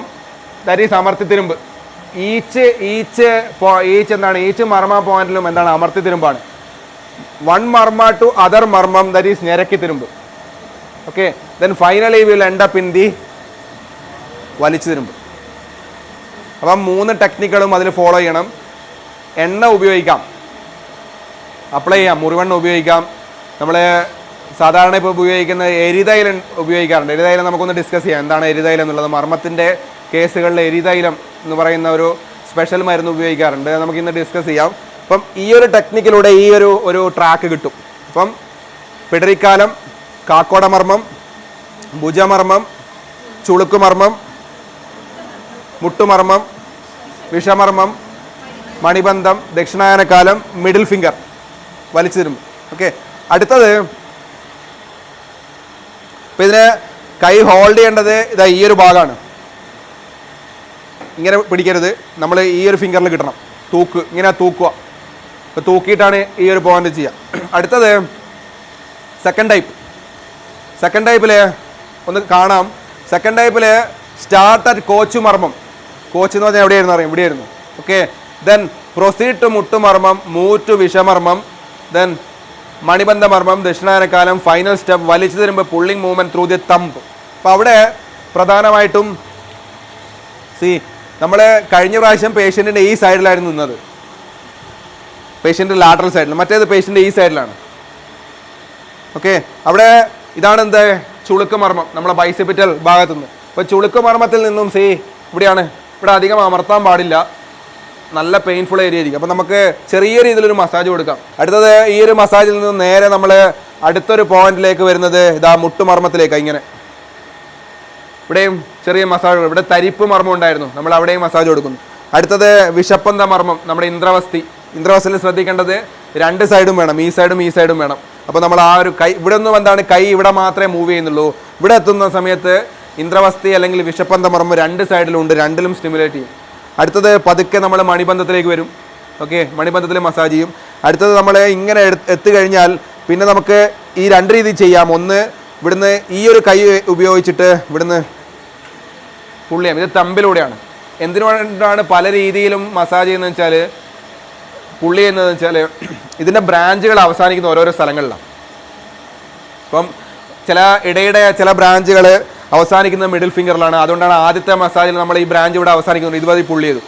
ദാറ്റ് ഈസ് അമർത്തി തിരുമ്പ്. ഈച്ച് എന്താണ്? ഈച്ച് മർമ്മ പോയിന്റിലും എന്താണ്? അമർത്തി തിരുമ്പാണ്. 1 മർമ്മ ടു അതർ മർമ്മം, ദാറ്റ് ഈസ് ഞെരക്കി തിരുമ്പ്. Okay, then finally will end up in the വലിച്ചു തിരുമ്പ്. അപ്പം 3 ടെക്നിക്കുകളും അതിൽ ഫോളോ ചെയ്യണം. എണ്ണ ഉപയോഗിക്കാം, അപ്ലൈ ചെയ്യാം, മുറിവെണ്ണ ഉപയോഗിക്കാം. നമ്മൾ സാധാരണ ഇപ്പോൾ ഉപയോഗിക്കുന്ന എരിതൈലം ഉപയോഗിക്കാറുണ്ട്. എരിതൈലം നമുക്കൊന്ന് ഡിസ്കസ് ചെയ്യാം. എന്താണ് എരിതൈലം എന്നുള്ളത്? മർമ്മത്തിൻ്റെ കേസുകളിൽ എരിതൈലം എന്ന് പറയുന്ന ഒരു സ്പെഷ്യൽ മരുന്ന് ഉപയോഗിക്കാറുണ്ട്. നമുക്കിന്ന് ഡിസ്കസ് ചെയ്യാം. അപ്പം ഈ ഒരു ടെക്നിക്കിലൂടെ ഈ ഒരു ട്രാക്ക് കിട്ടും. അപ്പം പിടരിക്കാലം, കാക്കോടമർമ്മം, ഭുജമർമ്മം, ചുളുക്കുമർമ്മം, മുട്ടുമർമ്മം, വിഷമർമ്മം, മണിബന്ധം, ദക്ഷിണായനക്കാലം, മിഡിൽ ഫിംഗർ വലിച്ചു തിരുമ്പ്. ഓക്കെ, അടുത്തത് ഇപ്പം ഇതിന് കൈ ഹോൾഡ് ചെയ്യേണ്ടത് ഇതാ ഈ ഒരു ഭാഗമാണ്. ഇങ്ങനെ പിടിക്കരുത്, നമ്മൾ ഈ ഒരു ഫിംഗറിൽ കിട്ടണം. ഇങ്ങനെ തൂക്കുക. അപ്പോൾ തൂക്കിയിട്ടാണ് ഈ ഒരു പോയിന്റ് ചെയ്യുക. അടുത്തത് സെക്കൻഡ് ടൈപ്പിൽ ഒന്ന് കാണാം. സെക്കൻഡ് ടൈപ്പിൽ സ്റ്റാർട്ട് അറ്റ് കോച്ചു മർമ്മം. കോച്ച് എന്ന് പറഞ്ഞാൽ എവിടെയായിരുന്നു അറിയാം, ഇവിടെയായിരുന്നു. ഓക്കെ, ദെൻ പ്രൊസീഡ് ടു മുട്ടുമർമ്മം, മൂവ് ടു വിഷമർമ്മം, ദെൻ മണിബന്ധ മർമ്മം, ദക്ഷിണായനക്കാലം, ഫൈനൽ സ്റ്റെപ്പ് വലിച്ചു തരുമ്പോൾ pulling movement through the thumb. അപ്പോൾ അവിടെ പ്രധാനമായിട്ടും നമ്മൾ കഴിഞ്ഞ പ്രാവശ്യം പേഷ്യൻറ്റിൻ്റെ ഈ സൈഡിലായിരുന്നു നിന്നത്, പേഷ്യൻ്റ് ലാറ്ററൽ സൈഡിൽ, മറ്റേത് പേഷ്യൻ്റ് ഈ സൈഡിലാണ്. ഓക്കെ, അവിടെ ഇതാണ് എന്ത്, ചുളുക്ക് മർമ്മം, നമ്മളെ ബൈസെപ്പിറ്റൽ ഭാഗത്തുനിന്ന്. അപ്പോൾ ചുളുക്ക് മർമ്മത്തിൽ നിന്നും ഇവിടെയാണ്, ഇവിടെ അധികം അമർത്താൻ പാടില്ല, നല്ല പെയിൻഫുൾ ഏരിയ ആയിരിക്കും. അപ്പോൾ നമുക്ക് ചെറിയ രീതിയിലൊരു മസാജ് കൊടുക്കാം. അടുത്തത് ഈ ഒരു മസാജിൽ നിന്ന് നേരെ നമ്മൾ അടുത്തൊരു പോയിന്റിലേക്ക് വരുന്നത് ഇതാ മുട്ടുമർമ്മത്തിലേക്ക്. ഇങ്ങനെ ഇവിടെയും ചെറിയ മസാജ്, ഇവിടെ തരിപ്പ് മർമ്മം ഉണ്ടായിരുന്നു, നമ്മൾ അവിടെയും മസാജ് കൊടുക്കുന്നു. അടുത്തത് വിഷപ്പന്ത മർമ്മം, നമ്മുടെ ഇന്ദ്രവസ്തിയിൽ ശ്രദ്ധിക്കേണ്ടത് രണ്ട് സൈഡും വേണം, ഈ സൈഡും വേണം. അപ്പോൾ നമ്മൾ ആ ഒരു കൈ ഇവിടെ ഒന്നും എന്താണ്, കൈ ഇവിടെ മാത്രമേ മൂവ് ചെയ്യുന്നുള്ളൂ. ഇവിടെ എത്തുന്ന സമയത്ത് ഇന്ദ്രവസ്തി അല്ലെങ്കിൽ വിഷപ്പന്ത മർമ്മം രണ്ട് സൈഡിലും ഉണ്ട്, രണ്ടിലും സ്റ്റിമുലേറ്റ് ചെയ്യും. അടുത്തത് പതുക്കെ നമ്മൾ മണിബന്ധത്തിലേക്ക് വരും. ഓക്കെ, മണിബന്ധത്തിൽ മസാജ് ചെയ്യും. അടുത്തത് നമ്മൾ ഇങ്ങനെ എത്തിക്കഴിഞ്ഞാൽ പിന്നെ നമുക്ക് ഈ രണ്ട് രീതി ചെയ്യാം. ഒന്ന്, ഇവിടുന്ന് ഈ ഒരു കൈ ഉപയോഗിച്ചിട്ട് ഇവിടുന്ന് പുള്ളി ചെയ്യാം. ഇത് തമ്പിലൂടെയാണ്. എന്തിനുകൊണ്ടാണ് പല രീതിയിലും മസാജ് ചെയ്യുന്നതെന്ന് വെച്ചാൽ, പുള്ളി ചെയ്യുന്നതെന്ന് വെച്ചാൽ ഇതിൻ്റെ ബ്രാഞ്ചുകൾ അവസാനിക്കുന്ന ഓരോരോ സ്ഥലങ്ങളിലാണ്. ഇപ്പം ഇടയുടെ ചില ബ്രാഞ്ചുകൾ അവസാനിക്കുന്നത് മിഡിൽ ഫിംഗറിലാണ്. അതുകൊണ്ടാണ് ആദ്യത്തെ മസാജിൽ നമ്മൾ ഈ ബ്രാഞ്ച് ഇവിടെ അവസാനിക്കുന്നത്, ഇതുവരെ പുള്ളി ചെയ്തു.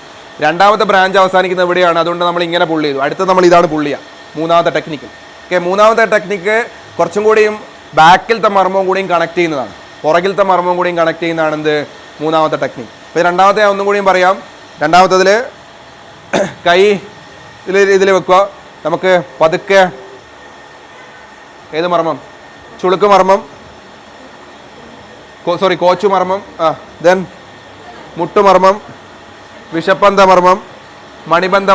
രണ്ടാമത്തെ ബ്രാഞ്ച് അവസാനിക്കുന്നത് ഇവിടെയാണ്, അതുകൊണ്ട് നമ്മൾ ഇങ്ങനെ പുള്ളി ചെയ്തു. അടുത്ത നമ്മൾ ഇതാണ് പുള്ളി ചെയ്യുക, മൂന്നാമത്തെ ടെക്നിക്ക്. ഓക്കെ, മൂന്നാമത്തെ ടെക്നിക്ക് കുറച്ചും കൂടിയും ബാക്കിലത്തെ മർമ്മവും കൂടിയും കണക്ട് ചെയ്യുന്നതാണ്, പുറകിലത്തെ മർമ്മവും കൂടിയും കണക്ട് ചെയ്യുന്നതാണ് എന്ത്, മൂന്നാമത്തെ ടെക്നിക്ക്. അപ്പോൾ രണ്ടാമത്തെ ഒന്നും കൂടിയും പറയാം. രണ്ടാമത്തതിൽ കൈ ഇതിൽ വെക്കുക. നമുക്ക് പതുക്കെ ഏത് മർമ്മം, ചുളുക്ക് മർമ്മം, കോച്ചു മർമ്മം, ദെൻ മുട്ടുമർമ്മം, വിഷപ്പന്ത മർമ്മം, മണിബന്ധ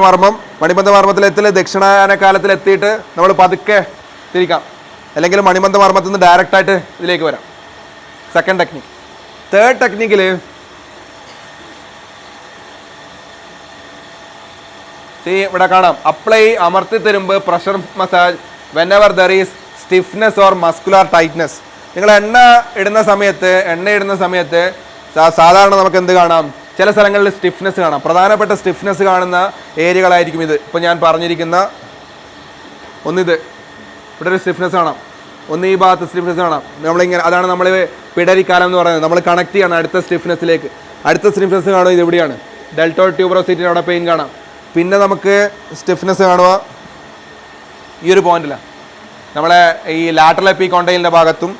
മർമ്മത്തിൽ ദക്ഷിണായനക്കാലത്തിൽ എത്തിയിട്ട് നമ്മൾ പതുക്കെ തിരിക്കാം, അല്ലെങ്കിൽ മണിബന്ധ മർമ്മത്തിൽ നിന്ന് ഡയറക്റ്റായിട്ട് ഇതിലേക്ക് വരാം. Second technique. തേർഡ് ടെക്നിക്കിൽ ഇവിടെ കാണാം, അപ്ലൈ അമർത്തി തരുമ്പ് pressure massage whenever there is stiffness or muscular tightness. നിങ്ങൾ എണ്ണ ഇടുന്ന സമയത്ത് സാധാരണ നമുക്ക് എന്ത് കാണാം, ചില സ്ഥലങ്ങളിൽ സ്റ്റിഫ്നെസ് കാണാം. പ്രധാനപ്പെട്ട സ്റ്റിഫ്നെസ് കാണുന്ന ഏരിയകളായിരിക്കും ഇത്. ഇപ്പോൾ ഞാൻ പറഞ്ഞിരിക്കുന്ന ഒന്നിത്, ഇവിടെ ഒരു സ്റ്റിഫ്നെസ് കാണാം, ഒന്ന് ഈ ഭാഗത്ത് സ്റ്റിഫ്നെസ് കാണാം. നമ്മളിങ്ങനെ, അതാണ് നമ്മൾ പിടരിക്കാലം എന്ന് പറയുന്നത്. നമ്മൾ കണക്ട് ചെയ്യണം അടുത്ത സ്റ്റിഫ്നെസ്സിലേക്ക്. അടുത്ത സ്റ്റിഫ്നെസ് കാണുക ഇത് എവിടെയാണ്, ഡെൽറ്റോ ട്യൂബറോസിറ്റിയുടെ അവിടെ പെയിൻ കാണാം. പിന്നെ നമുക്ക് സ്റ്റിഫ്നെസ് കാണുക ഈ ഒരു പോയിന്റിലാണ്, നമ്മളെ ഈ ലാറ്ററൽ എപ്പിക്കോണ്ടൈലിൻ്റെ ഭാഗത്തും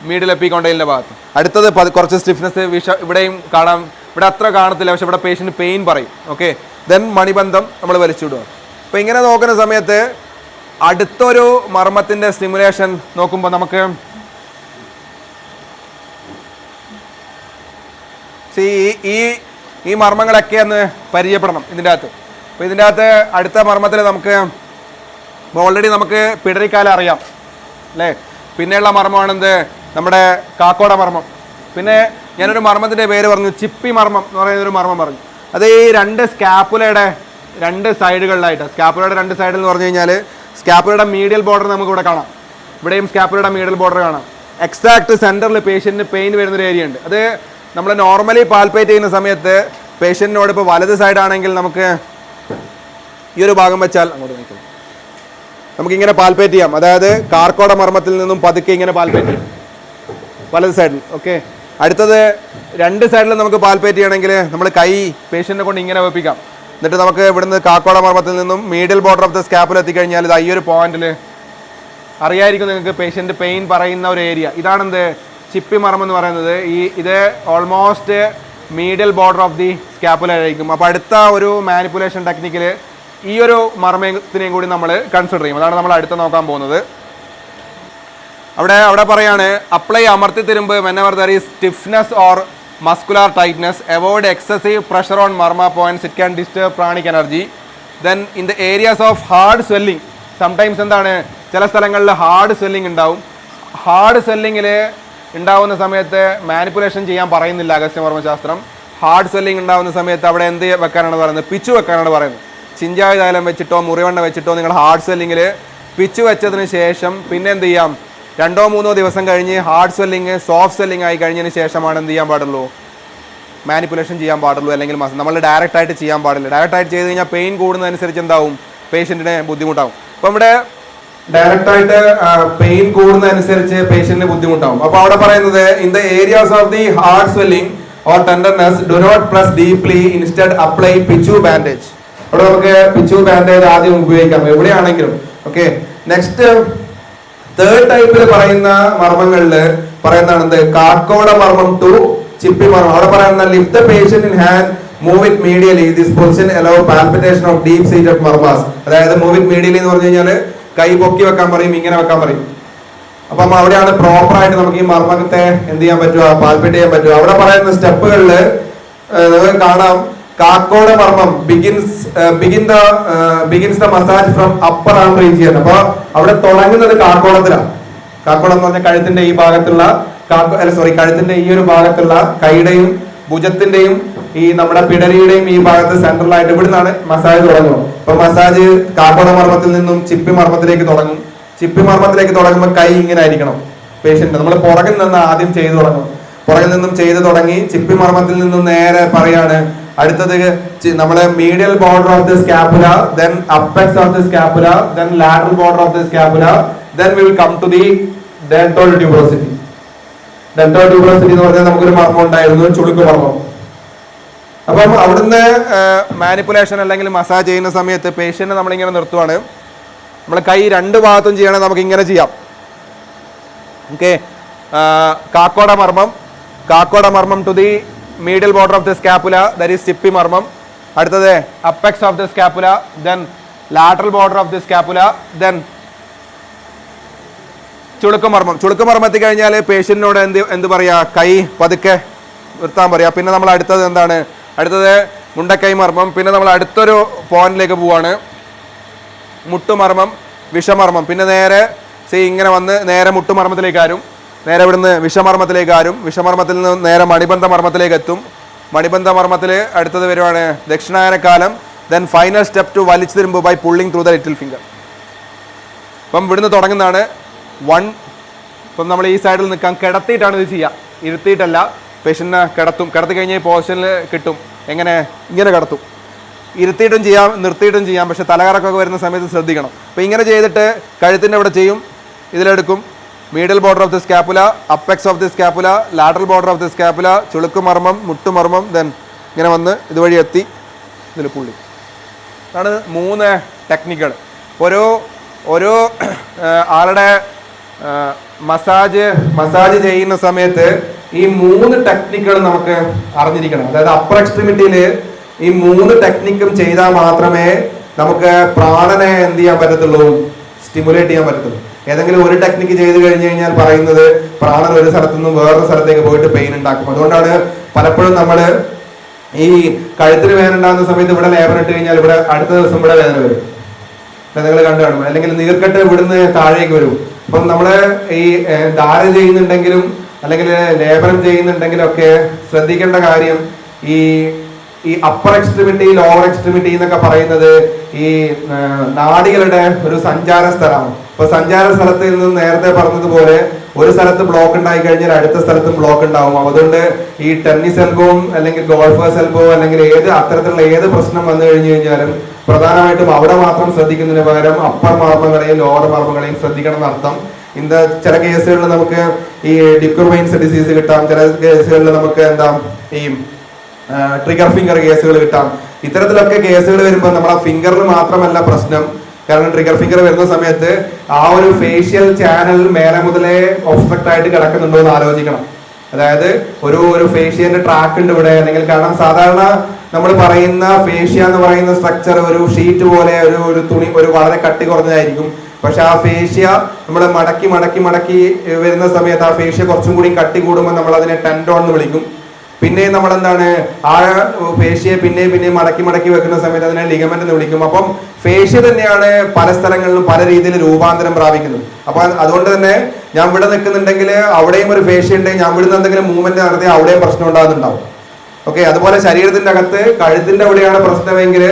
മീഡിയൽ എപ്പിക്കോണ്ടൈലിൻ്റെ ഭാഗത്തും. അടുത്തത് കുറച്ച് സ്റ്റിഫ്നെസ് ഇവിടെയും കാണാം. ഇവിടെ അത്ര കാണത്തില്ല, പക്ഷെ ഇവിടെ പേഷ്യൻറ്റ് പെയിൻ പറയും. ഓക്കെ, ദെൻ മണിബന്ധം നമ്മൾ വലിച്ചുവിടുക. അപ്പോൾ ഇങ്ങനെ നോക്കുന്ന സമയത്ത് അടുത്തൊരു മർമ്മത്തിൻ്റെ സ്റ്റിമുലേഷൻ നോക്കുമ്പോൾ നമുക്ക് ഈ മർമ്മങ്ങളൊക്കെ ഒന്ന് പരിചയപ്പെടണം ഇതിൻ്റെ അകത്ത്. അപ്പോൾ ഇതിൻ്റെ അകത്ത് അടുത്ത മർമ്മത്തിൽ നമുക്ക് ഓൾറെഡി നമുക്ക് പിടരിക്കാലം അറിയാം അല്ലേ. പിന്നെയുള്ള മർമ്മമാണെന്ത്, നമ്മുടെ കാക്കോട മർമ്മം. പിന്നെ ഞാനൊരു മർമ്മത്തിൻ്റെ പേര് പറഞ്ഞു, ചിപ്പി മർമ്മം എന്ന് പറയുന്നൊരു മർമ്മം പറഞ്ഞു. അത് ഈ രണ്ട് സ്കാപ്പുലയുടെ രണ്ട് സൈഡുകളിലായിട്ട്, സ്കാപ്പുലയുടെ രണ്ട് സൈഡിൽ എന്ന് പറഞ്ഞു കഴിഞ്ഞാൽ സ്കാപ്പുലയുടെ മീഡിയൽ ബോർഡർ നമുക്ക് ഇവിടെ കാണാം, ഇവിടെയും സ്കാപ്പുലയുടെ മീഡിയൽ ബോർഡർ കാണാം. എക്സാക്ട് സെൻറ്ററിൽ പേഷ്യൻറ്റിന് പെയിൻ വരുന്നൊരു ഏരിയ ഉണ്ട്. അത് നമ്മൾ നോർമലി പാൽപ്പേറ്റ് ചെയ്യുന്ന സമയത്ത് പേഷ്യൻറ്റിനോട് ഇപ്പോൾ വലത് സൈഡാണെങ്കിൽ നമുക്ക് ഈ ഒരു ഭാഗം വെച്ചാൽ അങ്ങോട്ട് നിൽക്കണം, നമുക്കിങ്ങനെ പാൽപ്പേറ്റ് ചെയ്യാം. അതായത് കാർക്കോട മർമ്മത്തിൽ നിന്നും പതുക്കെ ഇങ്ങനെ പാൽപ്പേറ്റ് ചെയ്യാം വലത് സൈഡിൽ. ഓക്കെ, അടുത്തത് രണ്ട് സൈഡിലും നമുക്ക് പാൽപ്പേറ്റ് ചെയ്യണമെങ്കിൽ നമ്മൾ കൈ പേഷ്യൻറ്റിനെ കൊണ്ട് ഇങ്ങനെ വെപ്പിക്കാം. എന്നിട്ട് നമുക്ക് ഇവിടുന്ന് കാക്കോട മർമ്മത്തിൽ നിന്നും മീഡിയൽ ബോർഡർ ഓഫ് ദ സ്കാപ്പിൽ എത്തിക്കഴിഞ്ഞാൽ ഇത് ഈ ഒരു പോയിന്റിൽ അറിയായിരിക്കും നിങ്ങൾക്ക് പേഷ്യൻറ്റ് പെയിൻ പറയുന്ന ഒരു ഏരിയ. ഇതാണെന്ത്, ചിപ്പി മർമ്മം എന്ന് പറയുന്നത്. ഇത് ഓൾമോസ്റ്റ് മീഡിയൽ ബോർഡർ ഓഫ് ദി സ്കാപ്പുലായിരിക്കും. അപ്പോൾ അടുത്ത ഒരു മാനിപ്പുലേഷൻ ടെക്നിക്കിൽ ഈ ഒരു മർമ്മത്തിനെയും കൂടി നമ്മൾ കൺസിഡർ ചെയ്യും. അതാണ് നമ്മൾ അടുത്ത് നോക്കാൻ പോകുന്നത്. അവിടെ പറയാണ്, അപ്ലൈ അമർത്തി തരുമ്പോൾ whenever there is stiffness or muscular tightness, avoid excessive pressure on marma points, it can disturb pranic energy. Then in the areas of hard swelling, sometimes എന്താണ് ചില സ്ഥലങ്ങളിൽ ഹാർഡ് സ്വെല്ലിംഗ് ഉണ്ടാവും. ഹാർഡ് സ്വെല്ലിങ്ങിൽ ഉണ്ടാവുന്ന സമയത്ത് മാനിപ്പുലേഷൻ ചെയ്യാൻ പറയുന്നില്ല അഗസ്ത്യമർമ്മശാസ്ത്രം. ഹാർഡ് സ്വെല്ലിംഗ് ഉണ്ടാവുന്ന സമയത്ത് അവിടെ എന്ത് വെക്കാനാണ് പറയുന്നത്? പിച്ച് വെക്കാനാണ് പറയുന്നത്. ചിഞ്ചായ തൈലം വെച്ചിട്ടോ മുറിവെണ്ണ വെച്ചിട്ടോ നിങ്ങൾ ഹാർഡ് സ്വെല്ലിങ്ങിൽ പിച്ച് വെച്ചതിന് ശേഷം പിന്നെ എന്ത് ചെയ്യാം? 2-3 ദിവസം കഴിഞ്ഞ് ഹാർഡ് സ്വെല്ലിങ് സോഫ്റ്റ് സ്വെല്ലിംഗ് ആയി കഴിഞ്ഞതിന് ശേഷമാണ് എന്ത് ചെയ്യാൻ പാടുള്ളൂ? മാനിപ്പുലേഷൻ ചെയ്യാൻ പാടുള്ളൂ. അല്ലെങ്കിൽ നമ്മൾ ഡയറക്റ്റ് ആയിട്ട് ചെയ്യാൻ പാടില്ല. ഡയറക്റ്റ് ആയിട്ട് ചെയ്ത് കഴിഞ്ഞാൽ പെയിൻ കൂടുന്നതനുസരിച്ച് എന്താവും? പേഷ്യൻറ്റിന് ബുദ്ധിമുട്ടാവും. അപ്പം ഇവിടെ ഡയറക്റ്റ് ആയിട്ട് പെയിൻ കൂടുന്നതനുസരിച്ച് പേഷ്യന്റിന് ബുദ്ധിമുട്ടാവും. അപ്പോൾ അവിടെ പറയുന്നത് in the areas of the hard swelling or tenderness do not press deeply, instead apply പിച്ചു ബാൻഡേജ്. അവിടെ നമുക്ക് പിച്ചു ബാൻഡേജ് ആദ്യം ഉപയോഗിക്കാം എവിടെയാണെങ്കിലും. ഓക്കെ, നെക്സ്റ്റ് തേർഡ് ടൈപ്പിൽ പറയുന്ന മർമ്മങ്ങളിൽ പറയുന്നതാണ് എന്ത്? കാക്കോട മർമ്മം ടു ചിപ്പി മർമ്മം. അവിടെ പറയുന്ന lift the patient in hand, move it medially, this position allow palpitation of deep seated marmas. അതായത് മൂവ് ഇറ്റ് മീഡിയലി എന്ന് പറഞ്ഞു കഴിഞ്ഞാൽ കൈ പൊക്കി വെക്കാൻ പറയും, ഇങ്ങനെ വെക്കാൻ പറയും. അപ്പം അവിടെയാണ് പ്രോപ്പർ ആയിട്ട് നമുക്ക് ഈ മർമ്മത്തെ എന്ത് ചെയ്യാൻ പറ്റുക? പാൽപിറ്റ് ചെയ്യാൻ പറ്റുക. അവിടെ പറയുന്ന സ്റ്റെപ്പുകളിൽ നമുക്ക് കാണാം കാക്കോട മർമ്മം begins the massage from upper am region. അപ്പൊ അവിടെ തുടങ്ങുന്നത് കാക്കോടത്തിലാണ്. കാക്കോടം എന്ന് പറഞ്ഞാൽ കഴുത്തിന്റെ ഈ ഭാഗത്തുള്ള കഴുത്തിന്റെ ഈ ഒരു ഭാഗത്തുള്ള കൈയുടെയും ഭുജത്തിന്റെയും ഈ നമ്മുടെ പിടലിയുടെയും ഈ ഭാഗത്ത് സെൻട്രലായിട്ട് ഇവിടുന്നാണ് മസാജ് തുടങ്ങും. അപ്പൊ മസാജ് കാക്കോട മർമ്മത്തിൽ നിന്നും ചിപ്പി മർമ്മത്തിലേക്ക് തുടങ്ങും. ചിപ്പി മർമ്മത്തിലേക്ക് തുടങ്ങുമ്പോൾ കൈ ഇങ്ങനെ ആയിരിക്കണം പേഷ്യന്റ്. നമ്മൾ പുറകിൽ നിന്ന് ആദ്യം ചെയ്തു തുടങ്ങും. പുറകിൽ നിന്നും ചെയ്ത് തുടങ്ങി ചിപ്പി മർമ്മത്തിൽ നിന്നും നേരെ പറയാണ് അടുത്തത് നമ്മളെ medial border of the scapula, then apex of the scapula, then lateral border of the scapula, then we will come to the dental tuberosity. Dental tuberosity എന്ന് പറഞ്ഞാൽ നമുക്കൊരു മർമ്മം ഉണ്ടായിരുന്നു, ചുളുക്ക് മർമ്മം. അപ്പം അവിടുന്ന് മാനിപ്പുലേഷൻ അല്ലെങ്കിൽ മസാജ് ചെയ്യുന്ന സമയത്ത് പേഷ്യന്റ് നമ്മളിങ്ങനെ നിർത്തുവാണ്. നമ്മൾ കൈ രണ്ട് ഭാഗത്തും ചെയ്യണമെങ്കിൽ നമുക്ക് ഇങ്ങനെ ചെയ്യാം. ഓക്കെ, കാക്കോട മർമ്മം to the medial border of the scapula, that is ചിപ്പി മർമ്മം. അടുത്തത് apex of the scapula, then lateral border of the scapula, then ചുളുക്കുമർമ്മം. ചുളുക്കുമർമ്മത്തിൽ കഴിഞ്ഞാൽ പേഷ്യന്റിനോട് എന്ത് പറയാ? കൈ പതുക്കെ നിർത്താൻ പറയാ. പിന്നെ നമ്മൾ അടുത്തത് എന്താണ്? അടുത്തത് മുണ്ടക്കൈ മർമ്മം. പിന്നെ നമ്മൾ അടുത്തൊരു പോയിന്റിലേക്ക് പോവാണ്, മുട്ടുമർമ്മം, വിഷമർമ്മം. പിന്നെ നേരെ ഇങ്ങനെ വന്ന് നേരെ മുട്ടുമർമ്മത്തിലേക്ക് ആരും, നേരെ ഇവിടുന്ന് വിഷമർമ്മത്തിലേക്ക് ആരും, വിഷമർമ്മത്തിൽ നിന്ന് നേരെ മണിബന്ധ മർമ്മത്തിലേക്ക് എത്തും. മണിബന്ധ മർമ്മത്തിൽ അടുത്തത് വരുവാണ് ദക്ഷിണായനക്കാലം. ദെൻ ഫൈനൽ സ്റ്റെപ്പ് ടു വലിച്ചു തിരുമ്പ് by pulling through the little finger. അപ്പം ഇവിടുന്ന് തുടങ്ങുന്നതാണ് 1. ഇപ്പം നമ്മൾ ഈ സൈഡിൽ നിൽക്കാൻ കിടത്തിയിട്ടാണ് ഇത് ചെയ്യുക, ഇരുത്തിയിട്ടല്ല. പേഷ്യന്റിനെ കിടത്തി കഴിഞ്ഞ് ഈ പൊസിഷനിൽ കിട്ടും. എങ്ങനെ? ഇങ്ങനെ കിടത്തും. ഇരുത്തിയിട്ടും ചെയ്യാം, നിർത്തിയിട്ടും ചെയ്യാം. പക്ഷെ തലകറക്കൊക്കെ വരുന്ന സമയത്ത് ശ്രദ്ധിക്കണം. അപ്പം ഇങ്ങനെ ചെയ്തിട്ട് കഴുത്തിൻ്റെ ഇവിടെ ചെയ്യും, ഇതിലെടുക്കും. Medial border of the scapula, apex of the scapula, lateral border of the scapula, ചുളുക്കുമർമ്മം, മുട്ടുമർമ്മം, ദെൻ ഇങ്ങനെ വന്ന് ഇതുവഴി എത്തി ഇതിൽ പുള്ളി. അതാണ് 3 ടെക്നിക്കുകൾ. ഓരോ ആളുടെ മസാജ് ചെയ്യുന്ന സമയത്ത് ഈ 3 ടെക്നിക്കുകൾ നമുക്ക് അറിഞ്ഞിരിക്കണം. അതായത് അപ്പർ എക്സ്ട്രീമിറ്റിയിൽ ഈ 3 ടെക്നിക്കും ചെയ്താൽ മാത്രമേ നമുക്ക് പ്രാണനെ എന്ത് ചെയ്യാൻ പറ്റത്തുള്ളൂ? സ്റ്റിമുലേറ്റ് ചെയ്യാൻ പറ്റത്തുള്ളൂ. ഏതെങ്കിലും ഒരു ടെക്നിക്ക് ചെയ്ത് കഴിഞ്ഞ് കഴിഞ്ഞാൽ പറയുന്നത് പ്രാണൻ ഒരു സ്ഥലത്തു നിന്നും വേറൊരു സ്ഥലത്തേക്ക് പോയിട്ട് പെയിൻ ഉണ്ടാക്കും. അതുകൊണ്ടാണ് പലപ്പോഴും നമ്മൾ ഈ കഴുത്തിന് വേദന ഉണ്ടാകുന്ന സമയത്ത് ഇവിടെ ലേപനം ഇട്ട് കഴിഞ്ഞാൽ ഇവിടെ അടുത്ത ദിവസം ഇവിടെ വേദന വരും. നിങ്ങൾ കണ്ടു കാണും. അല്ലെങ്കിൽ നീർക്കെട്ട് ഇവിടുന്ന് താഴേക്ക് വരും. അപ്പം നമ്മള് ഈ ധാര ചെയ്യുന്നുണ്ടെങ്കിലും അല്ലെങ്കിൽ ലേപനം ചെയ്യുന്നുണ്ടെങ്കിലും ഒക്കെ ശ്രദ്ധിക്കേണ്ട കാര്യം ഈ അപ്പർ എക്സ്ട്രിമിറ്റി, ലോവർ എക്സ്ട്രിമിറ്റി എന്നൊക്കെ പറയുന്നത് ഈ നാഡികളുടെ ഒരു സഞ്ചാര സ്ഥലമാണ്. അപ്പൊ സഞ്ചാര സ്ഥലത്ത് നിന്ന് നേരത്തെ പറഞ്ഞതുപോലെ ഒരു സ്ഥലത്ത് ബ്ലോക്ക് ഉണ്ടായി കഴിഞ്ഞാൽ അടുത്ത സ്ഥലത്തും ബ്ലോക്ക് ഉണ്ടാവും. അതുകൊണ്ട് ഈ ടെന്നീസ് എൽബോവും അല്ലെങ്കിൽ ഗോൾഫേഴ്സ് എൽബോ അല്ലെങ്കിൽ അത്തരത്തിലുള്ള ഏത് പ്രശ്നം വന്നു കഴിഞ്ഞു കഴിഞ്ഞാലും പ്രധാനമായിട്ടും അവിടെ മാത്രം ശ്രദ്ധിക്കുന്നതിന് പകരം അപ്പർ മർമ്മങ്ങളെയും ലോവർ മർമ്മങ്ങളെയും ശ്രദ്ധിക്കണം എന്നർത്ഥം. ചില കേസുകളിൽ നമുക്ക് ഈ ഡിക്വർ വെയിൻസ് ഡിസീസ് കിട്ടാം. ചില കേസുകളിൽ നമുക്ക് ഈ ട്രിഗർ ഫിംഗർ കേസുകൾ കിട്ടാം. ഇത്തരത്തിലൊക്കെ കേസുകൾ വരുമ്പോൾ നമ്മളെ ഫിംഗറിൽ മാത്രമല്ല പ്രശ്നം. കാരണം ട്രിഗർ ഫിംഗർ വരുന്ന സമയത്ത് ആ ഒരു ഫേഷ്യൽ ചാനൽ മേലെ മുതലേ ഒബ്സ്ട്രക്റ്റ് ആയിട്ട് കിടക്കുന്നുണ്ടോ എന്ന് ആലോചിക്കണം. അതായത് ഒരു ഫേഷ്യന്റെ ട്രാക്ക് ഉണ്ട് ഇവിടെ. അല്ലെങ്കിൽ കാരണം സാധാരണ നമ്മൾ പറയുന്ന ഫേഷ്യ എന്ന് പറയുന്ന സ്ട്രക്ചർ ഒരു ഷീറ്റ് പോലെ ഒരു തുണി വളരെ കട്ടി കുറഞ്ഞതായിരിക്കും. പക്ഷെ ആ ഫേഷ്യ നമ്മൾ മടക്കി വരുന്ന സമയത്ത് ആ ഫേഷ്യ കുറച്ചും കൂടി കട്ടി കൂടുമ്പോൾ നമ്മൾ അതിനെ ടെൻഡോൺ എന്ന് വിളിക്കും. പിന്നെയും നമ്മൾ എന്താണ് ആ ഫേഷ്യയെ പിന്നെയും മടക്കി മടക്കി വെക്കുന്ന സമയത്ത് അതിനെ ലിഗമെന്റ് എന്ന് വിളിക്കും. അപ്പം ഫേഷ്യ തന്നെയാണ് പല സ്ഥലങ്ങളിലും പല രീതിയിൽ രൂപാന്തരം പ്രാപിക്കുന്നത്. അപ്പൊ അതുകൊണ്ട് തന്നെ ഞാൻ ഇവിടെ നിൽക്കുന്നുണ്ടെങ്കിൽ അവിടെയും ഒരു ഫേഷ്യ ഉണ്ടെങ്കിൽ ഞാൻ ഇവിടുന്ന് എന്തെങ്കിലും മൂവ്മെന്റ് നടത്തിയാൽ അവിടെയും പ്രശ്നം ഉണ്ടാകുന്നുണ്ടാവും. ഓക്കെ, അതുപോലെ ശരീരത്തിന്റെ അകത്ത് കഴുത്തിന്റെ അവിടെയാണ് പ്രശ്നമെങ്കിൽ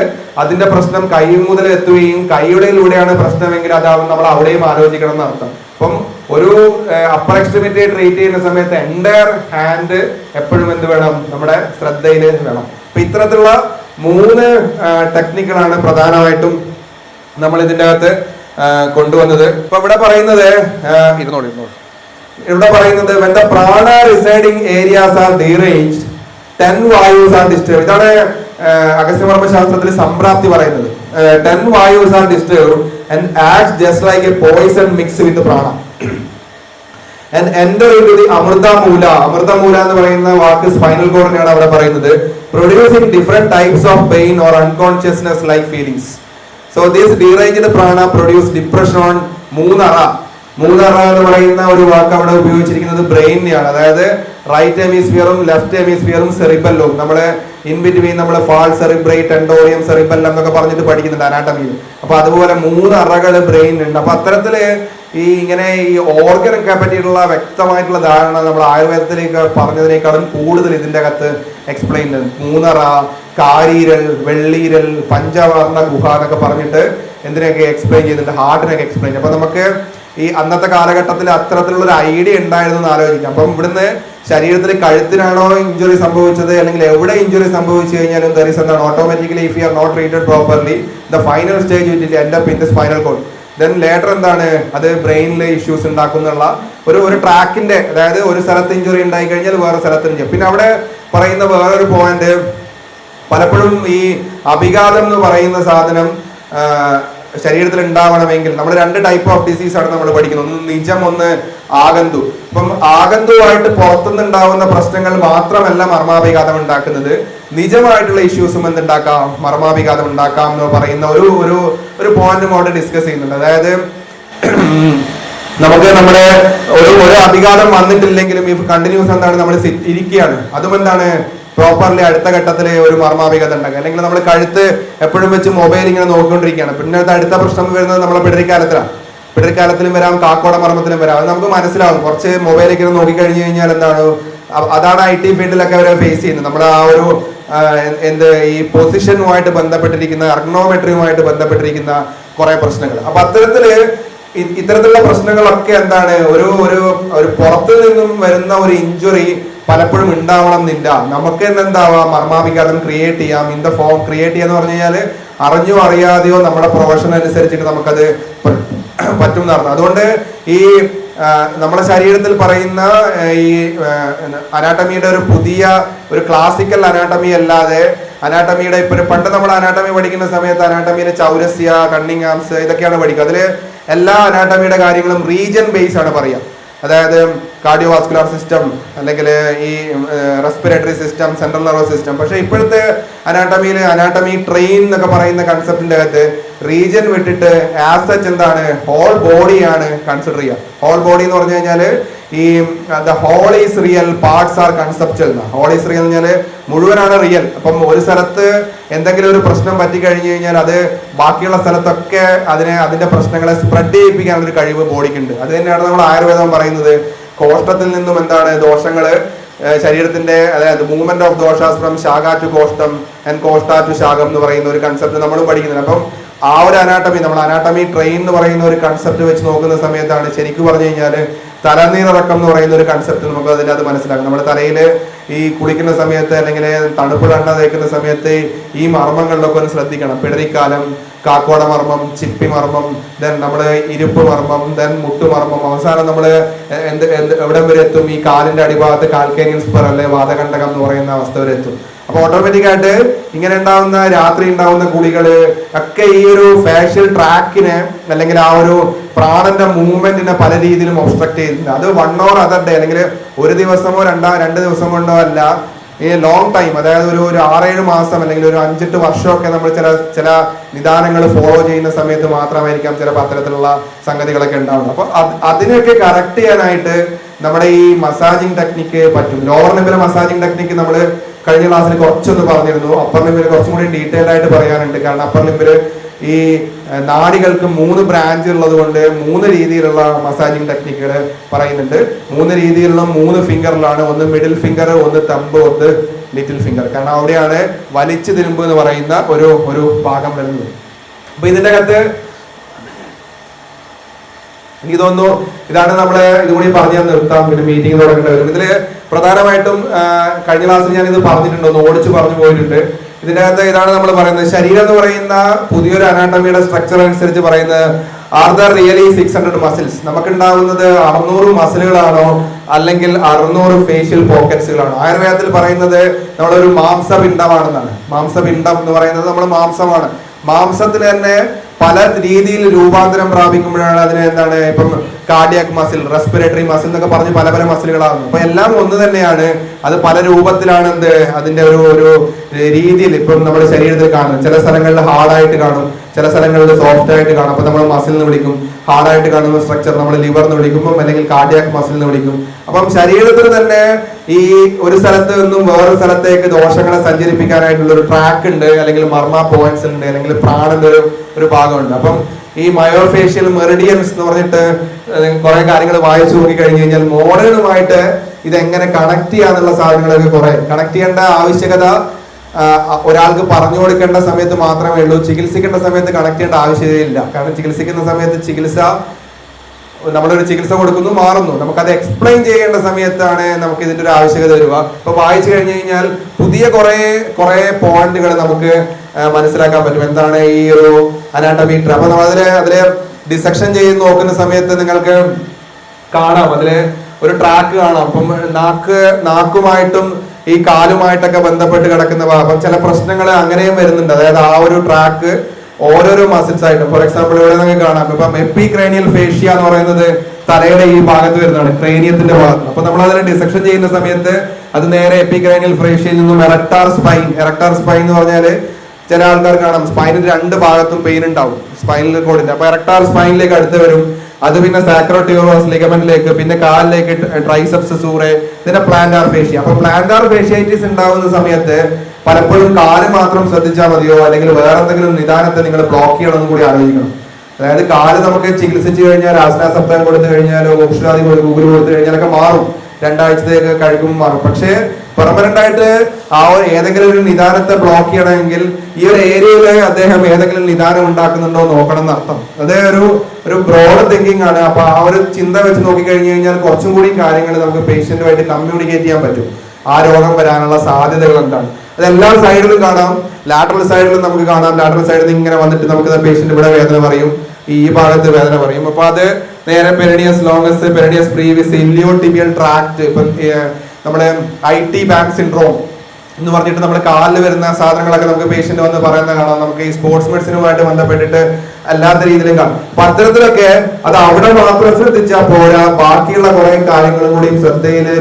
അതിന്റെ പ്രശ്നം കൈ മുതൽ എത്തുകയും കൈയുടെയിലൂടെയാണ് പ്രശ്നമെങ്കിൽ അതാവും നമ്മൾ അവിടെയും ആലോചിക്കണം എന്നർത്ഥം. അപ്പം ഒരു അപ്പർ എക്സ്ട്രിമിറ്റി ട്രീറ്റ് ചെയ്യുന്ന സമയത്ത് എൻറ്റയർ ഹാൻഡ് എപ്പോഴും എന്ത് വേണം, നമ്മുടെ ശ്രദ്ധയിൽ വേണം. അപ്പൊ ഇത്തരത്തിലുള്ള 3 ടെക്നിക്കുകളാണ് പ്രധാനമായിട്ടും നമ്മൾ ഇതിൻ്റെ അകത്ത് കൊണ്ടുവന്നത്. ഇപ്പൊ ഇവിടെ പറയുന്നത് when the prana residing areas are deranged, 10 vayus are disturbed. ഇതാണ് അഗസ്ത്യമർമ്മ ശാസ്ത്രത്തിൽ സംപ്രാപ്തി പറയുന്നത്. 10 vayus are disturbed and acts just like a poison mixed with prana and enter into the amrita moola. Amrita moola എന്ന് പറയുന്ന വാക്ക് സ്പൈനൽ കോഡിനെയാണ് അവിടെ പറയുന്നത്. Producing different types of pain or unconsciousness like feelings. So this deranged prana produce depression on മൂന്നറ. മൂന്നറ എന്ന് പറയുന്ന ഒരു വാക്ക് അവിടെ ഉപയോഗിച്ചിരിക്കുന്നത് ബ്രെയിനെയാണ്. അതായത് റൈറ്റ് ഹെമിസ്ഫിയറും ലെഫ്റ്റ് ഹെമിസ്ഫിയറും സെറിബെല്ലും. നമ്മള് ഇൻ ബിറ്റ്വീൻ നമ്മൾ ഫാൾ സെറിബ്രേറ്റ്, ടെൻഡോറിയം, സെറിബെല്ലം എന്നൊക്കെ പറഞ്ഞിട്ട് പഠിക്കുന്നുണ്ട് അനാട്ടമിയിൽ. അപ്പൊ അതുപോലെ 3 അറകൾ ബ്രെയിൻ ഉണ്ട്. അപ്പൊ അത്തരത്തില് ഇങ്ങനെ ഈ ഓർഗനൊക്കെ പറ്റിയിട്ടുള്ള വ്യക്തമായിട്ടുള്ള ധാരണ നമ്മൾ ആയുർവേദത്തിലേക്ക് പറഞ്ഞതിനേക്കാളും കൂടുതൽ ഇതിന്റെ അകത്ത് എക്സ്പ്ലെയിൻ ചെയ്യുന്നത്. 3 അറ, കാരീരൽ, വെള്ളീരൽ, പഞ്ചവർണ്ണ ഗുഹ എന്നൊക്കെ പറഞ്ഞിട്ട് എന്തിനൊക്കെ എക്സ്പ്ലെയിൻ ചെയ്യുന്നുണ്ട്, ഹാർട്ടിനൊക്കെ എക്സ്പ്ലെയിൻ. അപ്പൊ നമുക്ക് ഈ അന്നത്തെ കാലഘട്ടത്തിൽ അത്തരത്തിലുള്ള ഒരു ഐഡിയ ഉണ്ടായിരുന്നു എന്ന് ആലോചിക്കാം. അപ്പം ഇവിടുന്ന് ശരീരത്തിൽ കഴുത്തിനാണോ ഇഞ്ചുറി സംഭവിച്ചത് അല്ലെങ്കിൽ എവിടെ ഇഞ്ചുറി സംഭവിച്ചു കഴിഞ്ഞാലും there is എന്താണ് automatically if you are not treated properly the final stage it will end up in the spinal cord. then later എന്താണ് അത് ബ്രെയിനിലെ ഇഷ്യൂസ് ഉണ്ടാക്കുന്നുള്ള ഒരു ട്രാക്കിന്റെ, അതായത് ഒരു സ്ഥലത്ത് ഇഞ്ചുറി ഉണ്ടായി കഴിഞ്ഞാൽ വേറെ സ്ഥലത്ത് ഇഞ്ചുറി. പിന്നെ അവിടെ പറയുന്ന വേറൊരു പോയിന്റ്, പലപ്പോഴും ഈ അഭിഘാതം എന്ന് പറയുന്ന സാധനം ശരീരത്തിൽ ഉണ്ടാവണമെങ്കിൽ നമ്മൾ 2 ടൈപ്പ് ഓഫ് ഡിസീസ് ആണ് നമ്മൾ പഠിക്കുന്നത്. ഒന്ന് നിജം, ഒന്ന് ആഗന്തു. അപ്പം ആഗന്തുവായിട്ട് പുറത്തുനിന്നുണ്ടാവുന്ന പ്രശ്നങ്ങൾ മാത്രമല്ല മർമാഭിഘാതം ഉണ്ടാക്കുന്നത്, നിജമായിട്ടുള്ള ഇഷ്യൂസും എന്തുണ്ടാക്കാം, മർമാഭിഘാതം ഉണ്ടാക്കാം എന്ന് പറയുന്ന ഒരു പോയിന്റും അവിടെ ഡിസ്കസ് ചെയ്യുന്നുണ്ട്. അതായത് നമുക്ക് നമ്മുടെ ഒരു അഭിഘാതം വന്നിട്ടില്ലെങ്കിലും ഈ കണ്ടിന്യൂസ് എന്താണ് നമ്മൾ ഇരിക്കുകയാണ്, അതും എന്താണ് പ്രോപ്പർലി അടുത്ത ഘട്ടത്തിൽ ഒരു മർമാഭിഘാതം ഉണ്ടാക്കുക. അല്ലെങ്കിൽ നമ്മൾ കഴുത്ത് എപ്പോഴും വെച്ച് മൊബൈൽ ഇങ്ങനെ നോക്കിക്കൊണ്ടിരിക്കുകയാണ്. പിന്നെ അടുത്ത പ്രശ്നം വരുന്നത് നമ്മളെ പിടരിക്കാലത്തിലും വരാം, കാക്കോട മർമ്മത്തിലും വരാം. അത് നമുക്ക് മനസ്സിലാവും. കുറച്ച് മൊബൈലൊക്കെ നോക്കിക്കഴിഞ്ഞു കഴിഞ്ഞാൽ എന്താണ്, അതാണ് IT ഫീൽഡിലൊക്കെ അവരെ ഫേസ് ചെയ്യുന്നത്. നമ്മുടെ ആ ഒരു ഈ പൊസിഷനുമായിട്ട് ബന്ധപ്പെട്ടിരിക്കുന്ന, അർഗണോമെട്രിയുമായിട്ട് ബന്ധപ്പെട്ടിരിക്കുന്ന കുറെ പ്രശ്നങ്ങൾ. അപ്പൊ ഇത്തരത്തിലുള്ള പ്രശ്നങ്ങളൊക്കെ എന്താണ് ഒരു പുറത്തു നിന്നും വരുന്ന ഒരു ഇഞ്ചുറി പലപ്പോഴും ഉണ്ടാവണം എന്നില്ല. നമുക്ക് എന്താവാം, മർമാഭിഘാതം ക്രിയേറ്റ് ചെയ്യാം. ഇൻ ദ ഫോം ക്രിയേറ്റ് ചെയ്യാന്ന് പറഞ്ഞു കഴിഞ്ഞാൽ അറിഞ്ഞോ അറിയാതെയോ നമ്മുടെ പ്രൊഫഷൻ അനുസരിച്ചിട്ട് നമുക്കത് പറ്റും എന്നർത്ഥം. അതുകൊണ്ട് ഈ നമ്മുടെ ശരീരത്തിൽ പറയുന്ന ഈ അനാട്ടമിയുടെ ഒരു ക്ലാസിക്കൽ അനാട്ടമി അല്ലാതെ അനാട്ടമിയുടെ പണ്ട് നമ്മൾ അനാട്ടമി പഠിക്കുന്ന സമയത്ത് അനാട്ടമിയിലെ ചൗരസ്യ, കണ്ണിങ്ഹാംസ് ഇതൊക്കെയാണ് പഠിക്കുക. അതിൽ എല്ലാ അനാട്ടമിയുടെ കാര്യങ്ങളും റീജിയൻ ബേസ് ആണ് പറയുക. അതായത് കാർഡിയോവാസ്കുലർ സിസ്റ്റം, അല്ലെങ്കിൽ ഈ respiratory system, central nervous system. പക്ഷെ ഇപ്പോഴത്തെ അനാട്ടമി ട്രെയിൻ എന്നൊക്കെ പറയുന്ന കൺസെപ്റ്റിന്റെ അകത്ത് റീജിയൻ വിട്ടിട്ട് ആസ് സച്ച് എന്താണ് ഹോൾ ബോഡിയാണ് കൺസിഡർ ചെയ്യുക. ഹോൾ ബോഡി എന്ന് പറഞ്ഞു കഴിഞ്ഞാൽ ഈ the whole is real, parts are conceptual. Whole is real എന്ന് പറഞ്ഞാൽ മുഴുവനാണ് റിയൽ. അപ്പം ഒരു സ്ഥലത്ത് എന്തെങ്കിലും ഒരു പ്രശ്നം പറ്റിക്കഴിഞ്ഞു കഴിഞ്ഞാൽ അത് ബാക്കിയുള്ള സ്ഥലത്തൊക്കെ അതിന്റെ പ്രശ്നങ്ങളെ സ്പ്രെഡ് ചെയ്യിപ്പിക്കാനൊരു കഴിവ് ബോഡിക്കുണ്ട്. അത് തന്നെയാണ് നമ്മൾ ആയുർവേദം പറയുന്നത്. കോഷ്ടത്തിൽ നിന്നും എന്താണ് ദോഷങ്ങള് ശരീരത്തിന്റെ, അതായത് മൂവ്മെന്റ് ഓഫ് ദോഷാസ് ഫ്രം ശാഖ ടു കോഷ്ടം ആൻഡ് കോഷ്ട ടു ശാഖം എന്ന് പറയുന്ന ഒരു കൺസെപ്റ്റ് നമ്മൾ പഠിക്കുന്നുണ്ട്. അപ്പം ആ ഒരു നമ്മൾ അനാട്ടമി ട്രെയിൻ എന്ന് പറയുന്ന ഒരു കൺസെപ്റ്റ് വെച്ച് നോക്കുന്ന സമയത്താണ് ശരിക്കും പറഞ്ഞു കഴിഞ്ഞാൽ തലനീറിറക്കം എന്ന് പറയുന്ന ഒരു കൺസെപ്റ്റ് നമുക്ക് അത് മനസ്സിലാക്കും. നമ്മുടെ തലയിൽ ഈ കുളിക്കുന്ന സമയത്ത് അല്ലെങ്കിൽ തണുപ്പ് എണ്ണ തേക്കുന്ന സമയത്ത് ഈ മർമ്മങ്ങളിലൊക്കെ ഒന്ന് ശ്രദ്ധിക്കണം. പിടരിക്കാലം, കാക്കോട മർമ്മം, ചിപ്പി മർമ്മം, ദെൻ നമ്മുടെ ഇരുപ്പ് മർമ്മം, ദെൻ മുട്ടുമർമ്മം, അവസാനം നമ്മൾ എവിടം വരെ എത്തും, ഈ കാലിന്റെ അടിഭാഗത്ത് കാൽക്കേനിയൽ സ്പർ അല്ലെ വാതകണ്ഠകം എന്ന് പറയുന്ന അവസ്ഥ വരെ എത്തും. അപ്പൊ ഓട്ടോമാറ്റിക് ആയിട്ട് ഇങ്ങനെ ഉണ്ടാവുന്ന രാത്രി ഉണ്ടാവുന്ന കുളികള് ഒക്കെ ഈ ഒരു ഫാഷ്യൽ ട്രാക്കിനെ അല്ലെങ്കിൽ ആ ഒരു പ്രാണന്റെ മൂവ്മെന്റിനെ പല രീതിയിലും ഒബ്സ്ട്രക്ട് ചെയ്യുന്നുണ്ട്. അത് 1 or other day അല്ലെങ്കിൽ ഒരു ദിവസമോ 2 ദിവസം കൊണ്ടോ അല്ല, ഈ ലോങ് ടൈം, അതായത് ഒരു 6-7 മാസം അല്ലെങ്കിൽ ഒരു 5-8 വർഷമൊക്കെ നമ്മൾ ചില നിദാനങ്ങൾ ഫോളോ ചെയ്യുന്ന സമയത്ത് മാത്രമായിരിക്കാം ചില അത്തരത്തിലുള്ള സംഗതികളൊക്കെ ഉണ്ടാവുന്നത്. അപ്പൊ അതിനൊക്കെ കറക്റ്റ് ചെയ്യാനായിട്ട് നമ്മുടെ ഈ മസാജിങ് ടെക്നിക്ക് പറ്റും. ലോവർ ലിംബിലെ മസാജിങ് ടെക്നിക്ക് നമ്മൾ കഴിഞ്ഞ ക്ലാസ്സിൽ കുറച്ചൊന്ന് പറഞ്ഞിരുന്നു. അപ്പർ ലിംബിൽ കുറച്ചും കൂടി ഡീറ്റെയിൽ ആയിട്ട് പറയാനുണ്ട്. കാരണം അപ്പർ ലിംബിൽ ഈ നാഡികൾക്ക് 3 ബ്രാഞ്ച് ഉള്ളത് കൊണ്ട് 3 രീതിയിലുള്ള മസാജിങ് ടെക്നിക്കുകൾ പറയുന്നുണ്ട്. 3 രീതിയിലുള്ള 3 ഫിംഗറിലാണ്. ഒന്ന് മിഡിൽ ഫിംഗർ, ഒന്ന് തമ്പ്, ഒന്ന് ലിറ്റിൽ ഫിംഗർ. കാരണം അവിടെയാണ് വലിച്ചു തിരുമ്പ് എന്ന് പറയുന്ന ഒരു ഭാഗം വരുന്നത്. അപ്പൊ ഇതിന്റെ അകത്ത് എനിക്ക് തോന്നുന്നു ഇതാണ് നമ്മള് ഇതുകൂടി പറഞ്ഞാൽ നിർത്താം, പിന്നെ മീറ്റിംഗ് തുടങ്ങേണ്ടി വരും. ഇതില് പ്രധാനമായിട്ടും കഴിഞ്ഞ ക്ലാസ്സിൽ ഞാൻ ഇത് പറഞ്ഞിട്ടുണ്ട്, ഒന്ന് ഓടിച്ചു പറഞ്ഞു പോയിട്ടുണ്ട്. ഇതിന്റെ അകത്ത് ഇതാണ് നമ്മൾ പറയുന്നത്. ശരീരം എന്ന് പറയുന്ന പുതിയൊരു അനാട്ടമിയുടെ സ്ട്രക്ചർ അനുസരിച്ച് പറയുന്നത് ആർ ദ റിയലി 600 മസിൽസ്. നമുക്കുണ്ടാവുന്നത് 600 മസിലുകളാണോ അല്ലെങ്കിൽ 600 ഫേഷ്യൽ പോക്കറ്റ്സുകളാണോ? ആയുർവേദത്തിൽ പറയുന്നത് നമ്മളൊരു മാംസപിണ്ഡമാണെന്നാണ്. മാംസപിണ്ഡം എന്ന് പറയുന്നത് നമ്മൾ മാംസമാണ്. മാംസത്തിന് തന്നെ പല രീതിയിൽ രൂപാന്തരം പ്രാപിക്കുമ്പോഴാണ് അതിന് എന്താണ് ഇപ്പം കാർഡിയാക് മസിൽ, റെസ്പിറേറ്ററി മസിൽ എന്നൊക്കെ പറഞ്ഞ് പല പല മസിലുകളാകുന്നു. അപ്പൊ എല്ലാം ഒന്ന് തന്നെയാണ്, അത് പല രൂപത്തിലാണ് അതിന്റെ ഒരു രീതിയിൽ ഇപ്പം നമ്മുടെ ശരീരത്തിൽ കാണുന്നത്. ചില സ്ഥലങ്ങളിൽ ഹാർഡായിട്ട് കാണും, ചില സ്ഥലങ്ങളിൽ സോഫ്റ്റ് ആയിട്ട് കാണും. അപ്പൊ നമ്മൾ മസിൽ എന്ന് വിളിക്കും. ഹാർഡായിട്ട് കാണുന്ന സ്ട്രക്ചർ നമ്മൾ ലിവർ എന്ന് വിളിക്കുമ്പോൾ അല്ലെങ്കിൽ കാർഡിയാക് മസിൽ എന്ന് വിളിക്കും. അപ്പം ശരീരത്തിൽ തന്നെ ഈ ഒരു സ്ഥലത്ത് നിന്നും വേറൊരു സ്ഥലത്തേക്ക് ദോഷങ്ങളെ സഞ്ചരിപ്പിക്കാനായിട്ടുള്ള ഒരു ട്രാക്ക് ഉണ്ട്, അല്ലെങ്കിൽ മർമ്മ പോയിന്റ്സ് ഉണ്ട്, അല്ലെങ്കിൽ പ്രാണന്റെ ഒരു ഭാഗമുണ്ട്. അപ്പം ഈ മയോഫേഷ്യൽ മെറിഡിയൻസ് എന്ന് പറഞ്ഞിട്ട് കുറെ കാര്യങ്ങൾ വായിച്ചു നോക്കി കഴിഞ്ഞു കഴിഞ്ഞാൽ മോഡേണുമായിട്ട് ഇതെങ്ങനെ കണക്ട് ചെയ്യാന്നുള്ള സാധനങ്ങളൊക്കെ കുറെ കണക്ട് ചെയ്യേണ്ട ആവശ്യകത ഒരാൾക്ക് പറഞ്ഞു കൊടുക്കേണ്ട സമയത്ത് മാത്രമേ ഉള്ളൂ. ചികിത്സിക്കേണ്ട സമയത്ത് കണക്ട് ചെയ്യേണ്ട ആവശ്യതയില്ല. കാരണം ചികിത്സിക്കുന്ന സമയത്ത് നമ്മളൊരു ചികിത്സ കൊടുക്കുന്നു, മാറുന്നു. നമുക്കത് എക്സ്പ്ലെയിൻ ചെയ്യേണ്ട സമയത്താണ് നമുക്ക് ഇതിന്റെ ഒരു ആവശ്യകത വരിക. ഇപ്പൊ വായിച്ചു കഴിഞ്ഞു കഴിഞ്ഞാൽ പുതിയ കുറെ പോയിന്റുകൾ നമുക്ക് മനസ്സിലാക്കാൻ പറ്റും. എന്താണ് ഈ ഒരു അനാട്ടമി. അപ്പൊ നമ്മൾ അതിലെ ഡിസെക്ഷൻ ചെയ്ത് നോക്കുന്ന സമയത്ത് നിങ്ങൾക്ക് കാണാം, അതില് ഒരു ട്രാക്ക് കാണാം. അപ്പം നാക്കുമായിട്ടും ഈ കാലുമായിട്ടൊക്കെ ബന്ധപ്പെട്ട് കിടക്കുന്ന ഭാഗം ചില പ്രശ്നങ്ങൾ അങ്ങനെയും വരുന്നുണ്ട്. അതായത് ആ ഒരു ട്രാക്ക് ഓരോരോ മസിൽസ് ആയിട്ട്, ഫോർ എക്സാമ്പിൾ ഇവിടെ നമുക്ക് കാണാം. ഇപ്പം എപ്പിക്രേനിയൽ ഫേഷ്യ എന്ന് പറയുന്നത് തലയുടെ ഈ ഭാഗത്ത് വരുന്നതാണ്, ക്രേനിയത്തിന്റെ ഭാഗത്ത്. അപ്പൊ നമ്മൾ അതിനെ ഡിസെക്ഷൻ ചെയ്യുന്ന സമയത്ത് അത് നേരെ എപ്പിക്രേനിയൽ ഫേഷ്യയിൽ നിന്നും എറക്ടാർ സ്പൈൻ എന്ന് പറഞ്ഞാല് ചില ആൾക്കാർ കാണാം സ്പൈനിന്റെ 2 ഭാഗത്തും പെയിൻ ഉണ്ടാവും, സ്പൈനൽ കോഡിന്റെ. അപ്പൊ എറക്ടാർ സ്പൈനിലേക്ക് അടുത്ത് വരും. അത് പിന്നെ സാക്രോട്ടിയോറസ് ലിഗമെന്റിലേക്ക്, പിന്നെ കാലിലേക്ക് ട്രൈസെപ്സ് സൂറെ, പിന്നെ പ്ലാന്റാർ ഫേഷ്യ. അപ്പൊ പ്ലാന്റാർ ഫേഷ്യൈറ്റിസ് ഉണ്ടാവുന്ന സമയത്ത് പലപ്പോഴും കാല് മാത്രം ശ്രദ്ധിച്ചാൽ മതിയോ, അല്ലെങ്കിൽ വേറെ എന്തെങ്കിലും നിദാനത്തെ നിങ്ങൾ ബ്ലോക്ക് ചെയ്യണമെന്ന് കൂടി ആലോചിക്കണം. അതായത് കാല് നമുക്ക് ചികിത്സിച്ചു കഴിഞ്ഞാൽ ആസ്നാസപ്തം കൊടുത്തു കഴിഞ്ഞാലോ ഓക്ഷാദി ഗൂഗിൾ കൊടുത്തു കഴിഞ്ഞാലൊക്കെ മാറും, 2 ആഴ്ചത്തേക്ക് കഴിക്കുമ്പോൾ മാറും. പക്ഷേ പെർമനന്റ് ആയിട്ട് ഏതെങ്കിലും ഒരു നിദാനത്തെ ബ്ലോക്ക് ചെയ്യണമെങ്കിൽ ഈ ഒരു ഏരിയയിൽ അദ്ദേഹം ഏതെങ്കിലും നിദാനം ഉണ്ടാക്കുന്നുണ്ടോ നോക്കണം എന്നർത്ഥം. അത് ഒരു ബ്രോഡ് തിങ്കിങ് ആണ്. അപ്പൊ ആ ഒരു ചിന്ത വെച്ച് നോക്കിക്കഴിഞ്ഞു കഴിഞ്ഞാൽ കുറച്ചും കൂടി കാര്യങ്ങൾ നമുക്ക് പേഷ്യന്റുമായിട്ട് കമ്മ്യൂണിക്കേറ്റ് ചെയ്യാൻ പറ്റും. ആ രോഗം വരാനുള്ള സാധ്യതകൾ എന്താണ്, അത് എല്ലാ സൈഡിലും കാണാം. ലാറ്ററൽ സൈഡിലും നമുക്ക് കാണാം. ലാറ്ററൽ സൈഡിൽ നിന്ന് ഇങ്ങനെ വന്നിട്ട് നമുക്ക് പേഷ്യന്റ് ഇവിടെ വേദന പറയും, ഈ ഭാഗത്ത് വേദന പറയും. അപ്പൊ അത് നേരെ പെരിനിയസ് ലോങ്ങസ്, പെരിനിയസ് പ്രീവിയസ്, ഇല്ലിയോടിബിയൽ ട്രാക്ട്, ഇപ്പം നമ്മുടെ IT ബാക്ക് സിൻഡ്രോം എന്ന് പറഞ്ഞിട്ട് നമ്മുടെ കാലിൽ വരുന്ന സാധനങ്ങളൊക്കെ നമുക്ക് പേഷ്യന്റ് വന്ന് പറയുന്ന കാണാം. നമുക്ക് ഈ സ്പോർട്സ് മെഡിസിനുമായിട്ട് ബന്ധപ്പെട്ടിട്ട് അല്ലാത്ത രീതിയിലും കാണാം. അപ്പൊ അത്തരത്തിലൊക്കെ അത് അവിടെ മാത്രം ശ്രദ്ധിച്ചാൽ പോരാ, ബാക്കിയുള്ള കുറെ കാര്യങ്ങളും കൂടി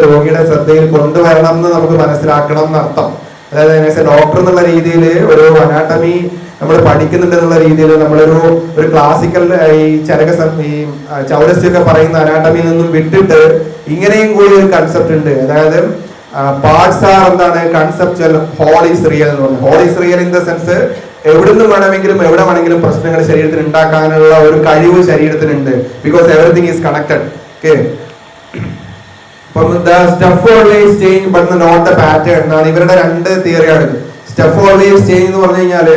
രോഗിയുടെ ശ്രദ്ധയിൽ കൊണ്ടുവരണം എന്ന് നമുക്ക് മനസ്സിലാക്കണം എന്നർത്ഥം. അതായത് ഡോക്ടർ എന്നുള്ള രീതിയിൽ ഒരു അനാട്ടമി നമ്മൾ പഠിക്കുന്നുണ്ട് എന്നുള്ള രീതിയിൽ നമ്മളൊരു ക്ലാസിക്കൽ ഈ ചൗരസ്യൊക്കെ പറയുന്ന അനാട്ടമിയിൽ നിന്നും വിട്ടിട്ട് ഇങ്ങനെയും കൂടി ഒരു കൺസെപ്റ്റ് ഉണ്ട്. അതായത് പാർട്സ് ആർ എന്താണ് കൺസെപ്ച്വൽ, ഹോൾ ഈസ് റിയൽ എന്ന് പറഞ്ഞു. Whole is real in the sense എവിടുന്ന് വേണമെങ്കിലും എവിടെ വേണമെങ്കിലും പ്രശ്നങ്ങൾ ശരീരത്തിന് ഉണ്ടാക്കാനുള്ള ഒരു കഴിവ് ശരീരത്തിനുണ്ട്. Because everything is connected. Okay, stuff always change but not the pattern എന്നാണ് ഇവരുടെ 2 തിയറിയാണ്. സ്റ്റഫ് ഓൾവേസ് ചേഞ്ച് എന്ന് പറഞ്ഞു കഴിഞ്ഞാല്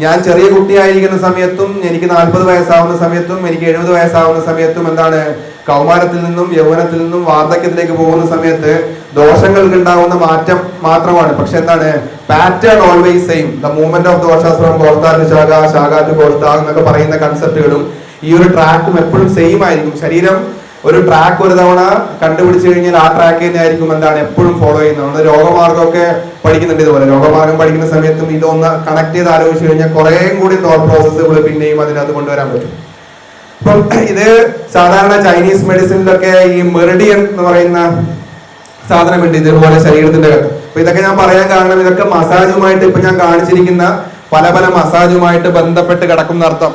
ഞാൻ ചെറിയ കുട്ടിയായിരിക്കുന്ന സമയത്തും എനിക്ക് 40 വയസ്സാവുന്ന സമയത്തും എനിക്ക് 70 വയസ്സാവുന്ന സമയത്തും എന്താണ് കൗമാരത്തിൽ നിന്നും യൗവനത്തിൽ നിന്നും വാർദ്ധക്യത്തിലേക്ക് പോകുന്ന സമയത്ത് ദോഷങ്ങൾക്ക് ഉണ്ടാവുന്ന മാറ്റം മാത്രമാണ്. പക്ഷെ എന്താണ് pattern always same. The movement of doshas from ഗോർത്ത ടു ശാഖ, ശാഖ ടു ഗോർത്ത എന്നൊക്കെ പറയുന്ന കൺസെപ്റ്റുകളും ഈ ഒരു ട്രാക്കും എപ്പോഴും സെയിം ആയിരിക്കും. ശരീരം ഒരു ട്രാക്ക് ഒരു തവണ കണ്ടുപിടിച്ചു കഴിഞ്ഞാൽ ആ ട്രാക്ക് തന്നെ ആയിരിക്കും എന്താണ് എപ്പോഴും ഫോളോ ചെയ്യുന്നത്. നമ്മൾ രോഗമാർഗമൊക്കെ പഠിക്കുന്നുണ്ട്. ഇതുപോലെ രോഗമാർഗം പഠിക്കുന്ന സമയത്തും ഇതൊന്ന് കണക്ട് ചെയ്ത് ആലോചിച്ച് കഴിഞ്ഞാൽ കുറേയും കൂടി തോട്ട് പ്രോസസ്സുകൾ പിന്നെയും അതിനകത്ത് കൊണ്ടുവരാൻ പറ്റും. അപ്പം ഇത് സാധാരണ ചൈനീസ് മെഡിസിനിലൊക്കെ ഈ മെറിഡിയൻ എന്ന് പറയുന്ന സാധനമുണ്ട് ഇതുപോലെ ശരീരത്തിന്റെ അകത്ത്. അപ്പൊ ഇതൊക്കെ ഞാൻ പറയാൻ കാരണം ഇതൊക്കെ മസാജുമായിട്ട് ഇപ്പൊ ഞാൻ കാണിച്ചിരിക്കുന്ന പല മസാജുമായിട്ട് ബന്ധപ്പെട്ട് കിടക്കുന്ന അർത്ഥം.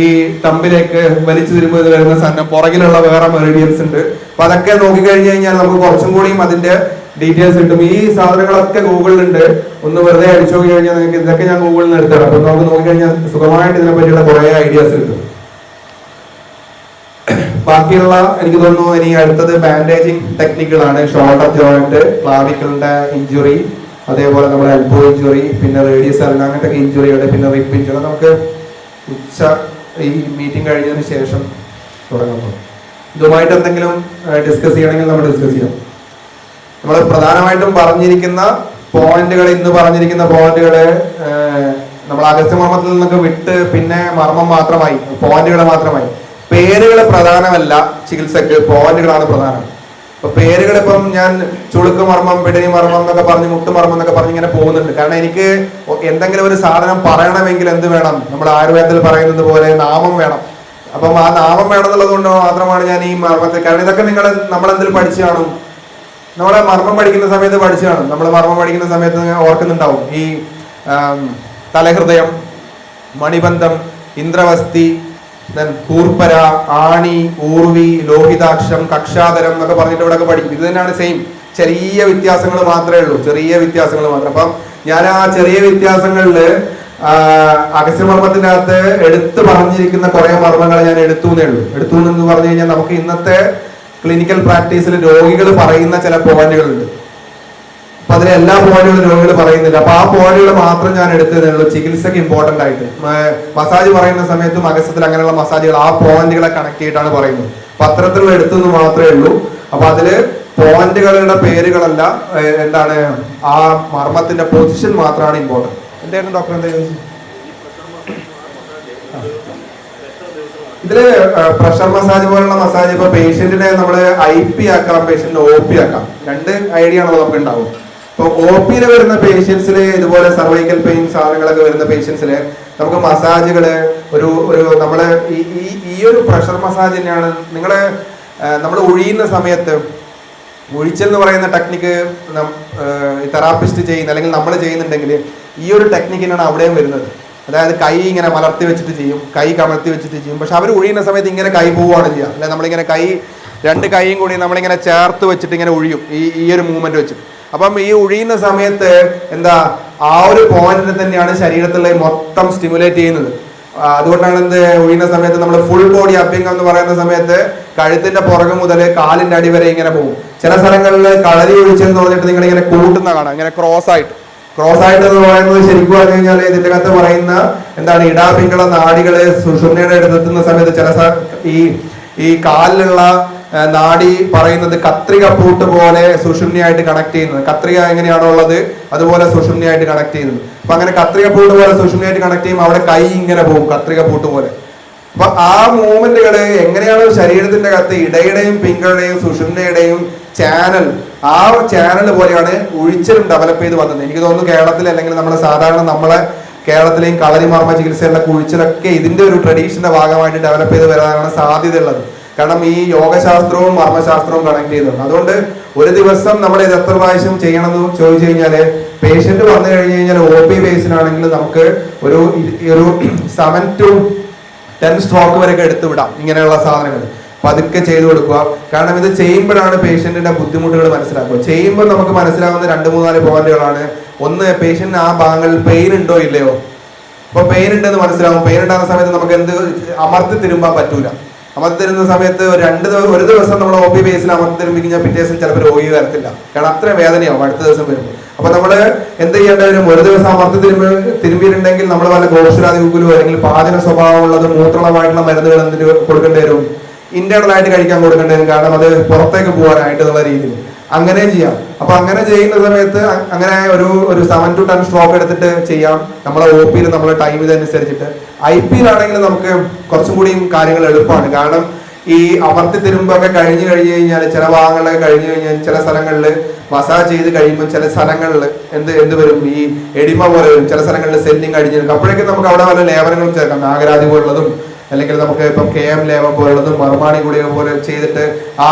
ഈ തമ്പിലേക്ക് വലിച്ചു തിരുമ്പ് വരുന്ന സാധനം പുറകിലുള്ള വേറെ മെറിഡിയൻസ് ഉണ്ട്. അപ്പൊ അതൊക്കെ നോക്കിക്കഴിഞ്ഞു കഴിഞ്ഞാൽ നമുക്ക് കുറച്ചും കൂടിയും അതിന്റെ ഡീറ്റെയിൽസ് കിട്ടും. ഈ സാധനങ്ങളൊക്കെ ഗൂഗിളിലുണ്ട്, ഒന്ന് വെറുതെ അടിച്ചു നോക്കി കഴിഞ്ഞാൽ നിങ്ങൾക്ക് ഇതൊക്കെ ഞാൻ ഗൂഗിളിൽ നിന്ന് എടുത്തതാണ്. അപ്പൊ നമുക്ക് നോക്കിക്കഴിഞ്ഞാൽ സുഖമായിട്ട് ഇതിനെ പറ്റിയുള്ള കുറെ ഐഡിയാസ് കിട്ടും. ബാക്കിയുള്ള എനിക്ക് തോന്നുന്നു ഇനി അടുത്തത് ബാൻഡേജിങ് ടെക്നിക്കുകളാണ്. ഷോൾഡർ ജോയിന്റ്, ക്ലാവിക്കലിന്റെ ഇഞ്ചുറി, അതേപോലെ നമ്മുടെ എൽബോ ഇഞ്ചുറി, പിന്നെ റേഡിയസ് അല്ല അങ്ങനത്തെ ഇഞ്ചുറികൾ, പിന്നെ റിപ്പ് ഇഞ്ചുറി നമുക്ക് ഈ മീറ്റിംഗ് കഴിഞ്ഞതിന് ശേഷം തുടങ്ങുന്നു. ഇതുമായിട്ട് എന്തെങ്കിലും ഡിസ്കസ് ചെയ്യണമെങ്കിൽ നമ്മൾ ഡിസ്കസ് ചെയ്യാം. നമ്മൾ പ്രധാനമായിട്ടും പറഞ്ഞിരിക്കുന്ന പോയിന്റുകൾ, ഇന്ന് പറഞ്ഞിരിക്കുന്ന പോയിന്റുകള് നമ്മൾ അഗസ്ത്യ മർമ്മത്തിൽ നിന്നൊക്കെ വിട്ട് പിന്നെ മർമ്മം മാത്രമായി, പോയിന്റുകൾ മാത്രമായി. പേരുകൾ പ്രധാനമല്ല ചികിത്സക്ക്, പോയിന്റുകളാണ് പ്രധാനം. ഇപ്പൊ പേരുകൾ ഇപ്പം ഞാൻ ചുളുക്ക് മർമ്മം, പിടനി മർമ്മം എന്നൊക്കെ പറഞ്ഞ്, മുട്ടുമർമ്മം എന്നൊക്കെ പറഞ്ഞ് ഇങ്ങനെ പോകുന്നുണ്ട്. കാരണം എനിക്ക് എന്തെങ്കിലും ഒരു സാധനം പറയണമെങ്കിൽ എന്ത് വേണം, നമ്മൾ ആയുർവേദത്തിൽ പറയുന്നത് പോലെ നാമം വേണം. അപ്പം ആ നാമം വേണം എന്നുള്ളത് കൊണ്ട് മാത്രമാണ് ഞാൻ ഈ മർമ്മത്തെ, കാരണം ഇതൊക്കെ നമ്മളെന്തെങ്കിലും പഠിച്ചു കാണും, നമ്മളെ മർമ്മം പഠിക്കുന്ന സമയത്ത് പഠിച്ചു കാണും. നമ്മൾ മർമ്മം പഠിക്കുന്ന സമയത്ത് ഓർക്കുന്നുണ്ടാവും ഈ തലഹൃദയം, മണിബന്ധം, ഇന്ദ്രവസ്തി, കൂർപ്പര, ആണി, ഊർവി, ലോഹിതാക്ഷം, കക്ഷാതരം എന്നൊക്കെ പറഞ്ഞിട്ട് ഇവിടെ പഠിക്കും. ഇത് തന്നെയാണ് സെയിം, ചെറിയ വ്യത്യാസങ്ങൾ മാത്രമേ ഉള്ളൂ, ചെറിയ വ്യത്യാസങ്ങൾ മാത്രം. അപ്പം ഞാൻ ആ ചെറിയ വ്യത്യാസങ്ങളില് അഗസ്ത്യമർമ്മത്തിന്റെ അകത്ത് എടുത്തു പറഞ്ഞിരിക്കുന്ന കുറെ മർമ്മങ്ങൾ ഞാൻ എടുത്തു എന്ന് പറഞ്ഞു കഴിഞ്ഞാൽ നമുക്ക് ഇന്നത്തെ ക്ലിനിക്കൽ പ്രാക്ടീസിൽ രോഗികൾ പറയുന്ന ചില പോയിന്റുകളുണ്ട്. അപ്പൊ അതിലെ എല്ലാ പോയിന്റുകളും രോഗികൾ പറയുന്നില്ല. അപ്പൊ ആ പോയിന്റുകൾ മാത്രം ഞാൻ എടുത്തതേ ഉള്ളൂ ചികിത്സക്ക് ഇമ്പോർട്ടന്റ് ആയിട്ട്. മസാജ് പറയുന്ന സമയത്തും അഗസ്ത്യത്തിൽ അങ്ങനെയുള്ള മസാജുകൾ ആ പോയിന്റുകളെ കണക്ട് ചെയ്തിട്ടാണ് പറയുന്നത്. പത്രത്തിലുള്ള എടുത്തെന്ന് മാത്രമേ ഉള്ളൂ. അപ്പൊ അതില് പോയിന്റുകളുടെ പേരുകളല്ല, എന്താണ് ആ മർമ്മത്തിന്റെ പൊസിഷൻ മാത്രമാണ് ഇമ്പോർട്ടന്റ്. എന്തായിരുന്നു ഡോക്ടർ എന്താ ചോദിച്ചത്? ഇതില് പ്രഷർ മസാജ് പോലുള്ള മസാജ് ഇപ്പൊ പേഷ്യന്റിനെ നമ്മൾ IP ആക്കാം, പേഷ്യന്റിനെ OP ആക്കാം. രണ്ട് ഐഡിയ ആണല്ലോ നമുക്ക് ഉണ്ടാവും. ഇപ്പൊ OPയിൽ വരുന്ന പേഷ്യൻസില് ഇതുപോലെ സർവൈക്കൽ പെയിൻ സാധനങ്ങളൊക്കെ വരുന്ന പേഷ്യൻസില് നമുക്ക് മസാജുകള് ഒരു നമ്മള് ഈ ഒരു പ്രഷർ മസാജ് തന്നെയാണ് നമ്മൾ ഒഴിയുന്ന സമയത്ത്, ഒഴിച്ചൽ എന്ന് പറയുന്ന ടെക്നിക്ക് തെറാപ്പിസ്റ്റ് ചെയ്യുന്ന അല്ലെങ്കിൽ നമ്മൾ ചെയ്യുന്നുണ്ടെങ്കിൽ ഈ ഒരു ടെക്നിക്കിനാണ് അവിടെയും വരുന്നത്. അതായത് കൈ ഇങ്ങനെ മലർത്തി വെച്ചിട്ട് ചെയ്യും, കൈ കമഴ്ത്തി വെച്ചിട്ട് ചെയ്യും. പക്ഷെ അവർ ഒഴിയുന്ന സമയത്ത് ഇങ്ങനെ കൈ പോവുകയാണ് ചെയ്യുക. അല്ലെ നമ്മളിങ്ങനെ രണ്ട് കൈയും കൂടി നമ്മളിങ്ങനെ ചേർത്ത് വെച്ചിട്ട് ഇങ്ങനെ ഒഴിയും, ഈ ഒരു മൂവ്മെന്റ് വെച്ചിട്ട്. അപ്പം ഈ ഒഴിയുന്ന സമയത്ത് എന്താ ആ ഒരു പോയിന്റിനെ തന്നെയാണ് ശരീരത്തിലെ മൊത്തം സ്റ്റിമുലേറ്റ് ചെയ്യുന്നത്. അതുകൊണ്ടാണ് ഒഴിയുന്ന സമയത്ത് നമ്മൾ ഫുൾ ബോഡി അപ്പിംഗ് എന്ന് പറയുന്ന സമയത്ത് കഴുത്തിന്റെ പുറകെ മുതൽ കാലിന്റെ അടി വരെ ഇങ്ങനെ പോകും. ചില സ്ഥലങ്ങളിൽ കളരി ഒഴിച്ചെന്ന് പറഞ്ഞിട്ട് നിങ്ങൾ ഇങ്ങനെ കൂട്ടുന്ന കാണാം, ഇങ്ങനെ ക്രോസ് ആയിട്ട് എന്ന് പറയുന്നത് ശരിക്കും പറഞ്ഞു കഴിഞ്ഞാൽ ഇതിന്റെ അകത്ത് പറയുന്ന എന്താണ് ഇടാപിങ്കള നാടികള് സുഷുമ്നയുടെ അടുത്തെത്തുന്ന സമയത്ത് ചില ഈ കാലിലുള്ള നാടി പറയുന്നത് കത്രിക പൂട്ട് പോലെ സുഷുമ്നയായിട്ട് കണക്ട് ചെയ്യുന്നത്. കത്രിക എങ്ങനെയാണോ ഉള്ളത് അതുപോലെ സുഷുമ്നയായിട്ട് കണക്ട് ചെയ്യുന്നത്. അപ്പൊ അങ്ങനെ കത്രിക പൂട്ട് പോലെ സുഷുമ്നയായിട്ട് കണക്ട് ചെയ്യുമ്പോൾ അവിടെ കൈ ഇങ്ങനെ പോകും കത്രിക പൂട്ട് പോലെ. അപ്പൊ ആ മൂവ്മെന്റുകള് എങ്ങനെയാണ് ശരീരത്തിന്റെ അകത്ത് ഇടയുടെയും പിങ്കളുടെയും സുഷുമ്നയുടെയും ചാനൽ, ആ ചാനൽ പോലെയാണ് ഒഴിച്ചലും ഡെവലപ്പ് ചെയ്ത് വന്നത്. എനിക്ക് തോന്നുന്നു കേരളത്തിൽ അല്ലെങ്കിൽ നമ്മളെ കേരളത്തിലെയും കളരി മർമ്മ ചികിത്സയിലുള്ള കുഴിച്ചിലൊക്കെ ഇതിന്റെ ഒരു ട്രഡീഷന്റെ ഭാഗമായിട്ട് ഡെവലപ്പ് ചെയ്ത് വരാനാണ് സാധ്യതയുള്ളത്. കാരണം ഈ യോഗശാസ്ത്രവും മർമ്മശാസ്ത്രവും കണക്ട് ചെയ്തിട്ടുണ്ട്. അതുകൊണ്ട് ഒരു ദിവസം നമ്മൾ ഇത് എത്ര പ്രാവശ്യം ചെയ്യണമെന്ന് ചോദിച്ചു കഴിഞ്ഞാല് പേഷ്യന്റ് വന്നു കഴിഞ്ഞു കഴിഞ്ഞാൽ OP ബേസിനാണെങ്കിൽ നമുക്ക് ഒരു 7 to 10 സ്ട്രോക്ക് വരെയൊക്കെ എടുത്തു വിടാം ഇങ്ങനെയുള്ള സാധനങ്ങൾ. പതുക്കെ ചെയ്തു കൊടുക്കുക. കാരണം ഇത് ചെയ്യുമ്പോഴാണ് പേഷ്യന്റിന്റെ ബുദ്ധിമുട്ടുകൾ മനസ്സിലാക്കുക. ചെയ്യുമ്പോൾ നമുക്ക് മനസ്സിലാവുന്ന 2-3-4 പോയിന്റുകളാണ്. ഒന്ന്, പേഷ്യന്റിന് ആ ഭാഗങ്ങളിൽ പെയിൻ ഉണ്ടോ ഇല്ലയോ. അപ്പൊ പെയിൻ ഉണ്ടെന്ന് മനസ്സിലാവും. പെയിൻ ഉണ്ടാകുന്ന സമയത്ത് നമുക്ക് അമർത്തി തിരുമ്പാൻ പറ്റൂല. അമർത്തി തരുന്ന സമയത്ത് ഒരു ദിവസം നമ്മൾ OP ബേസിൽ അമർത്തി തിരുമ്പി കഴിഞ്ഞാൽ പിറ്റേ ദിവസം ചിലപ്പോൾ രോഗി വരത്തില്ല. കാരണം അത്ര വേദനയാവും അടുത്ത ദിവസം വരുമ്പോൾ. അപ്പൊ നമ്മള് എന്ത് ചെയ്യേണ്ടി വരും, ഒരു ദിവസം അമർത്തി തിരുമ്പിയിട്ടുണ്ടെങ്കിൽ നമ്മൾ വല്ല ഗോഷരാതി ഉഗ്ഗുലോ അല്ലെങ്കിൽ പാചന സ്വഭാവമുള്ളത് മൂത്രമായിട്ടുള്ള മരുന്നുകൾ എന്തിനു കൊടുക്കേണ്ടി വരും, ഇന്റേണൽ ആയിട്ട് കഴിക്കാൻ കൊടുക്കേണ്ടി വരും. കാരണം അത് പുറത്തേക്ക് പോകാനായിട്ട് എന്നുള്ള രീതിയിൽ അങ്ങനെ ചെയ്യാം. അപ്പൊ അങ്ങനെ ചെയ്യുന്ന സമയത്ത് അങ്ങനെ ഒരു 7 to 10 സ്ട്രോക്ക് എടുത്തിട്ട് ചെയ്യാം. നമ്മളെ OPയിൽ നമ്മളെ ടൈം ഇതനുസരിച്ചിട്ട്. IPയിലാണെങ്കിൽ നമുക്ക് കുറച്ചും കൂടിയും കാര്യങ്ങൾ എളുപ്പമാണ്. കാരണം ഈ അമർത്തി തിരുമ്പൊക്കെ കഴിഞ്ഞു കഴിഞ്ഞാൽ ചില ഭാഗങ്ങളിലൊക്കെ കഴിഞ്ഞു കഴിഞ്ഞാൽ ചില സ്ഥലങ്ങളിൽ മസാജ് ചെയ്ത് കഴിയുമ്പോൾ ചില സ്ഥലങ്ങളിൽ എന്ത് വരും, ഈ എഡിമ പോലെ വരും. ചില സ്ഥലങ്ങളിൽ സെല്ലിങ് അടിഞ്ഞെടുക്കും. അപ്പോഴേക്കും നമുക്ക് അവിടെ വല്ല ലേപനങ്ങളും ചേർക്കാം, നാഗരാതി പോലുള്ളതും അല്ലെങ്കിൽ നമുക്ക് ഇപ്പം KM ലേപം പോലുള്ളതും മർമാണി ഗുളിക പോലെ ചെയ്തിട്ട് ആ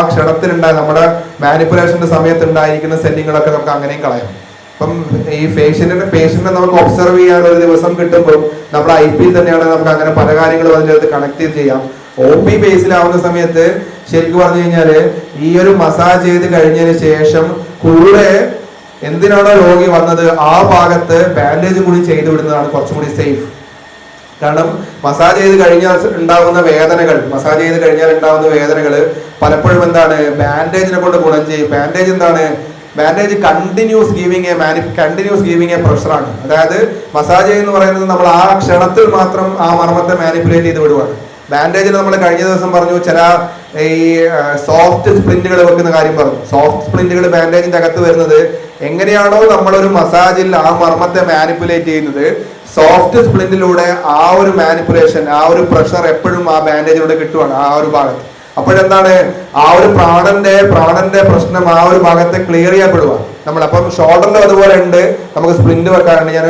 ക്ഷണത്തിലുണ്ടായ നമ്മുടെ മാനിപ്പുലേഷന്റെ സമയത്ത് ഉണ്ടായിരിക്കുന്ന സെല്ലിങ്ങളൊക്കെ നമുക്ക് അങ്ങനെയും കളയാം. അപ്പം ഈ പേഷ്യന്റിനെ നമുക്ക് ഒബ്സർവ് ചെയ്യാൻ ഒരു ദിവസം കിട്ടുമ്പോൾ നമ്മുടെ IPയിൽ തന്നെയാണ് നമുക്ക് അങ്ങനെ പല കാര്യങ്ങളും അതിനകത്ത് കണക്ട് ചെയ്യാം. OP ബേസിലാവുന്ന സമയത്ത് ശരിക്കും പറഞ്ഞു കഴിഞ്ഞാല് ഈ ഒരു മസാജ് ചെയ്ത് കഴിഞ്ഞതിന് ശേഷം കൂടെ എന്തിനാണോ രോഗി വന്നത് ആ ഭാഗത്ത് ബാൻഡേജ് കൂടി ചെയ്തു വിടുന്നതാണ് കുറച്ചും കൂടി സേഫ്. കാരണം മസാജ് ചെയ്ത് കഴിഞ്ഞാൽ ഉണ്ടാവുന്ന വേദനകൾ പലപ്പോഴും എന്താണ് ബാൻഡേജിനെ കൊണ്ട് ഗുണം ചെയ്യും. ബാൻഡേജ് എന്താണ്? ബാൻഡേജ് കണ്ടിന്യൂസ് ഗീവിങ് എ പ്രഷറാണ്. അതായത് മസാജ് എന്ന് പറയുന്നത് നമ്മൾ ആ ക്ഷണത്തിൽ മാത്രം ആ മർമ്മത്തെ മാനിപ്പുലേറ്റ് ചെയ്ത് വിടുവാണ്. ബാൻഡേജിൽ നമ്മൾ കഴിഞ്ഞ ദിവസം പറഞ്ഞു ചില ഈ സോഫ്റ്റ് സ്പ്ലിന്റുകൾ വെക്കുന്ന കാര്യം പറഞ്ഞു. സോഫ്റ്റ് സ്പ്ലിന്റുകൾ ബാൻഡേജിന്റെ അകത്ത് വരുന്നത് എങ്ങനെയാണോ നമ്മളൊരു മസാജിൽ ആ മർമ്മത്തെ മാനിപ്പുലേറ്റ് ചെയ്യുന്നത്, സോഫ്റ്റ് സ്പ്ലിന്റിലൂടെ ആ ഒരു മാനിപ്പുലേഷൻ, ആ ഒരു പ്രഷർ എപ്പോഴും ആ ബാൻഡേജിലൂടെ കിട്ടുവാണ് ആ ഒരു ഭാഗത്ത്. അപ്പോഴെന്താണ് ആ ഒരു പ്രാണന്റെ പ്രശ്നം ആ ഒരു ഭാഗത്തെ ക്ലിയർ ചെയ്യപ്പെടുക നമ്മൾ. അപ്പം ഷോൾഡറിലും അതുപോലെ ഉണ്ട്, നമുക്ക് സ്പ്ലിന്റ് വെക്കാറുണ്ട്. ഞാൻ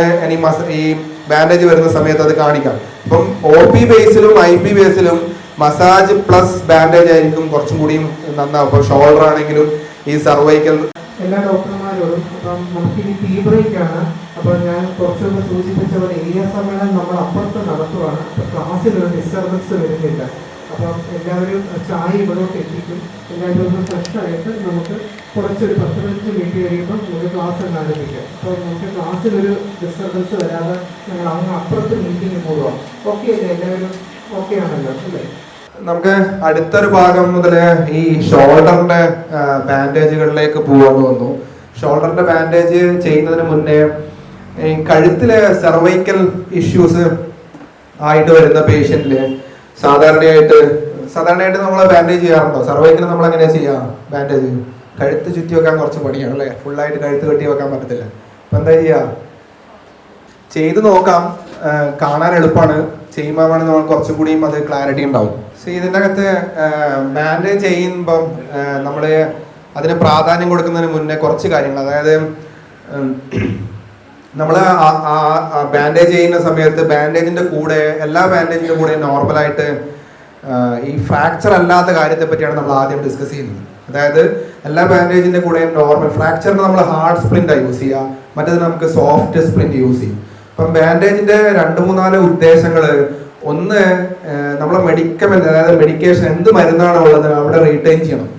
ഈ ബാൻഡേജ് വരുന്ന സമയത്ത് അത് കാണിക്കാം. അപ്പം OP ബേസിലും IP ബേസിലും മസാജ് പ്ലസ് ബാൻഡേജ് ആയിരിക്കും കുറച്ചും കൂടിയും നന്നാവും. അപ്പോൾ ഷോൾഡർ ആണെങ്കിലും ഈ സർവൈക്കൽ എല്ലാ ഡോക്ടർമാരോടും അപ്പം നമുക്കിനി ടീ ബ്രേക്കാണ്. അപ്പോൾ ഞാൻ കുറച്ചൊന്ന് സൂചിപ്പിച്ച പോലെ ഏരിയ സമ്മേളനം നമ്മൾ അപ്പുറത്ത് നടത്തുവാണ്. അപ്പോൾ ക്ലാസ്സിലൊരു ഡിസ്റ്റർബൻസ് വരുന്നില്ല. അപ്പം എല്ലാവരും ചായ ഇവിടോട്ട് എത്തിക്കും. എല്ലാവരും ഒന്ന് ഫ്രഷായിട്ട് നമുക്ക് കുറച്ചൊരു 10-15 മിനിറ്റ് കഴിയുമ്പോൾ നമുക്ക് ക്ലാസ് ഒന്ന് ആരംഭിക്കാം. അപ്പോൾ നമുക്ക് ക്ലാസ്സിലൊരു ഡിസ്റ്റർബൻസ് വരാതെ ഞങ്ങൾ അങ്ങ് അപ്പുറത്ത് മീറ്റിംഗ് പോകാം. ഓക്കെ അല്ലേ? എല്ലാവരും ഓക്കെ ആണല്ലോ അല്ലേ? നമുക്ക് അടുത്തൊരു ഭാഗം മുതൽ ഈ ഷോൾഡറിന്റെ ബാൻഡേജുകളിലേക്ക് പോകാമെന്ന് വന്നു. ഷോൾഡറിന്റെ ബാൻഡേജ് ചെയ്യുന്നതിന് മുന്നേ ഈ കഴുത്തിലെ സെർവൈക്കൽ ഇഷ്യൂസ് ആയിട്ട് വരുന്ന പേഷ്യന്റില് സാധാരണയായിട്ട് നമ്മൾ ബാൻഡേജ് ചെയ്യാറുണ്ടോ? സർവൈക്കൽ നമ്മൾ എങ്ങനെയാ ചെയ്യാം? ബാൻഡേജ് കഴുത്ത് ചുറ്റി വെക്കാൻ കുറച്ച് പണിയാണ് അല്ലേ? ഫുള്ളായിട്ട് കഴുത്ത് കെട്ടി വെക്കാൻ പറ്റത്തില്ല. അപ്പൊ എന്താ ചെയ്യാ? ചെയ്ത് നോക്കാം, കാണാൻ എളുപ്പമാണ്, ചെയ്യുമ്പോഴാണ് നമ്മൾ കുറച്ചും കൂടിയും അത് ക്ലാരിറ്റി ഉണ്ടാവും. ഇതിൻ്റെ അകത്ത് ബാൻഡേജ് ചെയ്യുമ്പം നമ്മൾ അതിന് പ്രാധാന്യം കൊടുക്കുന്നതിന് മുന്നേ കുറച്ച് കാര്യങ്ങൾ, അതായത് നമ്മൾ ബാൻഡേജ് ചെയ്യുന്ന സമയത്ത് ബാൻഡേജിന്റെ കൂടെ എല്ലാ ബാൻഡേജിന്റെ കൂടെ നോർമലായിട്ട് ഈ ഫ്രാക്ചർ അല്ലാത്ത കാര്യത്തെ പറ്റിയാണ് നമ്മൾ ആദ്യം ഡിസ്കസ് ചെയ്യുന്നത്. അതായത് എല്ലാ ബാൻഡേജിന്റെ കൂടെ നോർമൽ ഫ്രാക്ചറിന് നമ്മൾ ഹാർഡ് സ്പ്ലിന്റ് യൂസ് ചെയ്യുക, മറ്റേത് നമുക്ക് സോഫ്റ്റ് സ്പ്ലിന്റ് യൂസ് ചെയ്യും. അപ്പം ബാൻഡേജിന്റെ 2-3 ഉദ്ദേശങ്ങൾ, ഒന്ന് നമ്മളെ മെഡിക്കമെന്റ്, അതായത് മെഡിക്കേഷൻ എന്ത് മരുന്നാണോ ഉള്ളത് അവിടെ റീറ്റെയിൻ ചെയ്യണം.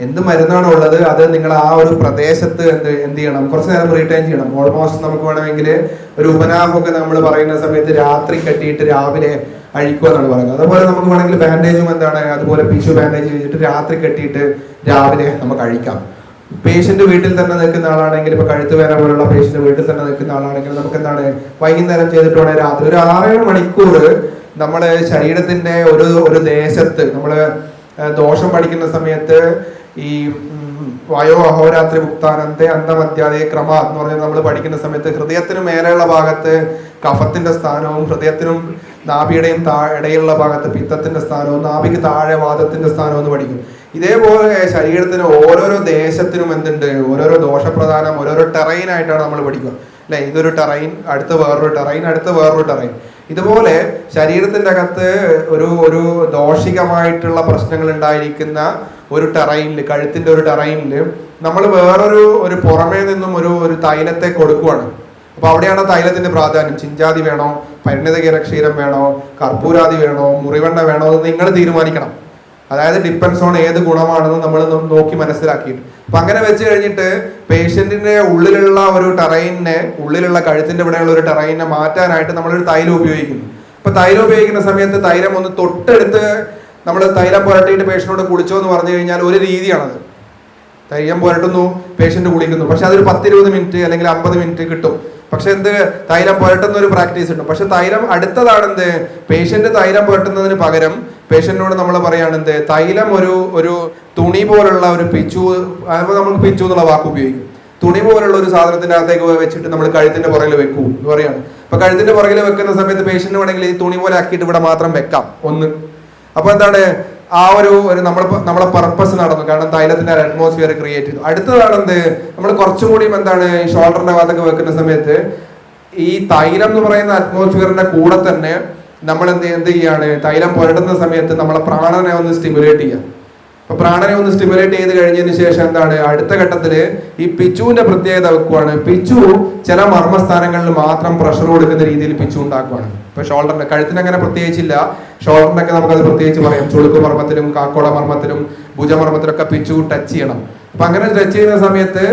എന്ത് മരുന്നാണോ ഉള്ളത് അത് നിങ്ങൾ ആ ഒരു പ്രദേശത്ത് എന്ത് ചെയ്യണം, കുറച്ച് നേരം റീറ്റെയിൻ ചെയ്യണം. ഓൾമോസ്റ്റ് നമുക്ക് വേണമെങ്കിൽ ഒരു ഉപനാഹമൊക്കെ നമ്മൾ പറയുന്ന സമയത്ത് രാത്രി കെട്ടിയിട്ട് രാവിലെ അഴിക്കുക എന്നാണ് പറയുന്നത്. അതുപോലെ നമുക്ക് വേണമെങ്കിൽ ബാൻഡേജും എന്താണ്, അതുപോലെ പിശു ബാൻഡേജ് ചെയ്തിട്ട് രാത്രി കെട്ടിയിട്ട് രാവിലെ നമുക്ക് അഴിക്കാം. പേഷ്യന്റ് വീട്ടിൽ തന്നെ നിൽക്കുന്ന ആളാണെങ്കിൽ, ഇപ്പൊ കഴുത്ത് വേദന പോലുള്ള പേഷ്യന്റ് വീട്ടിൽ തന്നെ നിൽക്കുന്ന ആളാണെങ്കിൽ നമുക്ക് എന്താണ് വൈകുന്നേരം ചെയ്തിട്ട് വേണേൽ രാത്രി ഒരു 6-7 മണിക്കൂർ നമ്മുടെ ശരീരത്തിന്റെ ഒരു ദേശത്ത് നമ്മള് ദോഷം പഠിക്കുന്ന സമയത്ത് ഈ വയോ അഹോരാത്രി മുക്താനന്ദേ അന്തമധ്യാദേ ക്രമ എന്ന് പറഞ്ഞാൽ നമ്മൾ പഠിക്കുന്ന സമയത്ത് ഹൃദയത്തിനു മേലെയുള്ള ഭാഗത്ത് കഫത്തിന്റെ സ്ഥാനവും ഹൃദയത്തിനും നാഭിയുടെയും ഇടയിലുള്ള ഭാഗത്ത് പിത്തത്തിന്റെ സ്ഥാനവും നാഭിക്ക് താഴെ വാദത്തിന്റെ സ്ഥാനവും എന്ന് പഠിക്കും. ഇതേപോലെ ശരീരത്തിന് ഓരോരോ ദേശത്തിനും എന്തുണ്ട്, ഓരോരോ ദോഷപ്രധാനം, ഓരോരോ ടെറൈൻ ആയിട്ടാണ് നമ്മൾ പഠിക്കുക അല്ലെ? ഇതൊരു ടെറൈൻ, അടുത്ത വേറൊരു ടെറൈൻ, അടുത്ത വേറൊരു ടെറൈൻ. ഇതുപോലെ ശരീരത്തിന്റെ അകത്ത് ഒരു ദോഷികമായിട്ടുള്ള പ്രശ്നങ്ങൾ ഉണ്ടായിരിക്കുന്ന ഒരു ടെറൈനിൽ, കഴുത്തിന്റെ ഒരു ടെറൈനിൽ നമ്മൾ വേറൊരു പുറമേ നിന്നും ഒരു തൈലത്തെ കൊടുക്കുവാണ്. അപ്പൊ അവിടെയാണ് തൈലത്തിന്റെ പ്രാധാന്യം. ചിഞ്ചാതി വേണോ, പരിണിതകീര ക്ഷീരം വേണോ, കർപ്പൂരാതി വേണോ, മുറിവെണ്ണ വേണോ എന്ന് നിങ്ങൾ തീരുമാനിക്കണം. അതായത് ഡിപ്പെൻസ് ഓൺ ഏത് ഗുണമാണെന്ന് നമ്മൾ നോക്കി മനസ്സിലാക്കിയിട്ട്. അപ്പൊ അങ്ങനെ വെച്ച് കഴിഞ്ഞിട്ട് പേഷ്യന്റിന്റെ ഉള്ളിലുള്ള ഒരു ടെറൈനെ, ഉള്ളിലുള്ള കഴുത്തിന്റെ ഇവിടെയുള്ള ഒരു ടെറൈനെ മാറ്റാനായിട്ട് നമ്മളൊരു തൈലം ഉപയോഗിക്കുന്നു. അപ്പൊ തൈലം ഉപയോഗിക്കുന്ന സമയത്ത് തൈലം ഒന്ന് തൊട്ടെടുത്ത് നമ്മൾ തൈലം പുരട്ടിയിട്ട് പേഷ്യന്റിനോട് കുളിച്ചോ എന്ന് പറഞ്ഞു കഴിഞ്ഞാൽ ഒരു രീതിയാണത്. തൈലം പുരട്ടുന്നു, പേഷ്യന്റ് കുളിക്കുന്നു, പക്ഷെ അതൊരു 10-20 മിനിറ്റ് അല്ലെങ്കിൽ 50 മിനിറ്റ് കിട്ടും. പക്ഷെ തൈലം പുരട്ടുന്ന ഒരു പ്രാക്ടീസ് ഉണ്ട്. പക്ഷെ തൈലം അടുത്തതാണ് പേഷ്യന്റ് തൈലം പുരട്ടുന്നതിന് പകരം പേഷ്യന്റിനോട് നമ്മൾ പറയാണ് തൈലം ഒരു തുണി പോലുള്ള ഒരു പിച്ചു, അതുപോലെ നമ്മൾ പിച്ചു എന്നുള്ള വാക്ക് ഉപയോഗിക്കും. തുണി പോലുള്ള ഒരു സാധനത്തിന്റെ അകത്തേക്ക് വെച്ചിട്ട് നമ്മൾ കഴുത്തിന്റെ പുറകിൽ വെക്കൂ എന്ന് പറയാണ്. അപ്പൊ കഴുത്തിന്റെ പുറകിൽ വെക്കുന്ന സമയത്ത് പേഷ്യന്റ് വേണമെങ്കിൽ ഈ തുണി പോലെ ആക്കിയിട്ട് ഇവിടെ മാത്രം വെക്കാം ഒന്ന്. അപ്പൊ എന്താണ് ആ ഒരു നമ്മളെ പർപ്പസ് നടന്നു, കാരണം തൈലത്തിന്റെ അറ്റ്മോസ്ഫിയർ ക്രിയേറ്റ് ചെയ്തു. അടുത്തതാണ് നമ്മൾ കുറച്ചും കൂടി എന്താണ് ഈ ഷോൾഡറിന്റെ ഭാഗത്തൊക്കെ വെക്കുന്ന സമയത്ത് ഈ തൈലം എന്ന് പറയുന്ന അറ്റ്മോസ്ഫിയറിന്റെ കൂടെ തന്നെ നമ്മൾ എന്ത് ചെയ്യാണ്, തൈലം പുരട്ടുന്ന സമയത്ത് നമ്മളെ പ്രാണനെ ഒന്ന് സ്റ്റിമുലേറ്റ് ചെയ്യുക. അപ്പൊ പ്രാണനെ ഒന്ന് സ്റ്റിമുലേറ്റ് ചെയ്ത് കഴിഞ്ഞതിന് ശേഷം എന്താണ് അടുത്ത ഘട്ടത്തില് ഈ പിച്ചുവിന്റെ പ്രത്യേകത വെക്കുവാണ്. പിച്ചു ചില മർമ്മസ്ഥാനങ്ങളിൽ മാത്രം പ്രഷർ കൊടുക്കുന്ന രീതിയിൽ പിച്ചു ഉണ്ടാക്കുവാണ്. ഇപ്പൊ ഷോൾഡറിന്റെ കഴുത്തിന് അങ്ങനെ പ്രത്യേകിച്ചില്ല, ഷോൾഡറിന്റെ ഒക്കെ നമുക്കത് പ്രത്യേകിച്ച് പറയാം. ചുളുക്ക് മർമ്മത്തിലും കാക്കോട മർമ്മത്തിലും ഭുജമർമ്മത്തിലൊക്കെ പിച്ചു ടച്ച് ചെയ്യണം. അപ്പൊ അങ്ങനെ ടച്ച് ചെയ്യുന്ന സമയത്ത്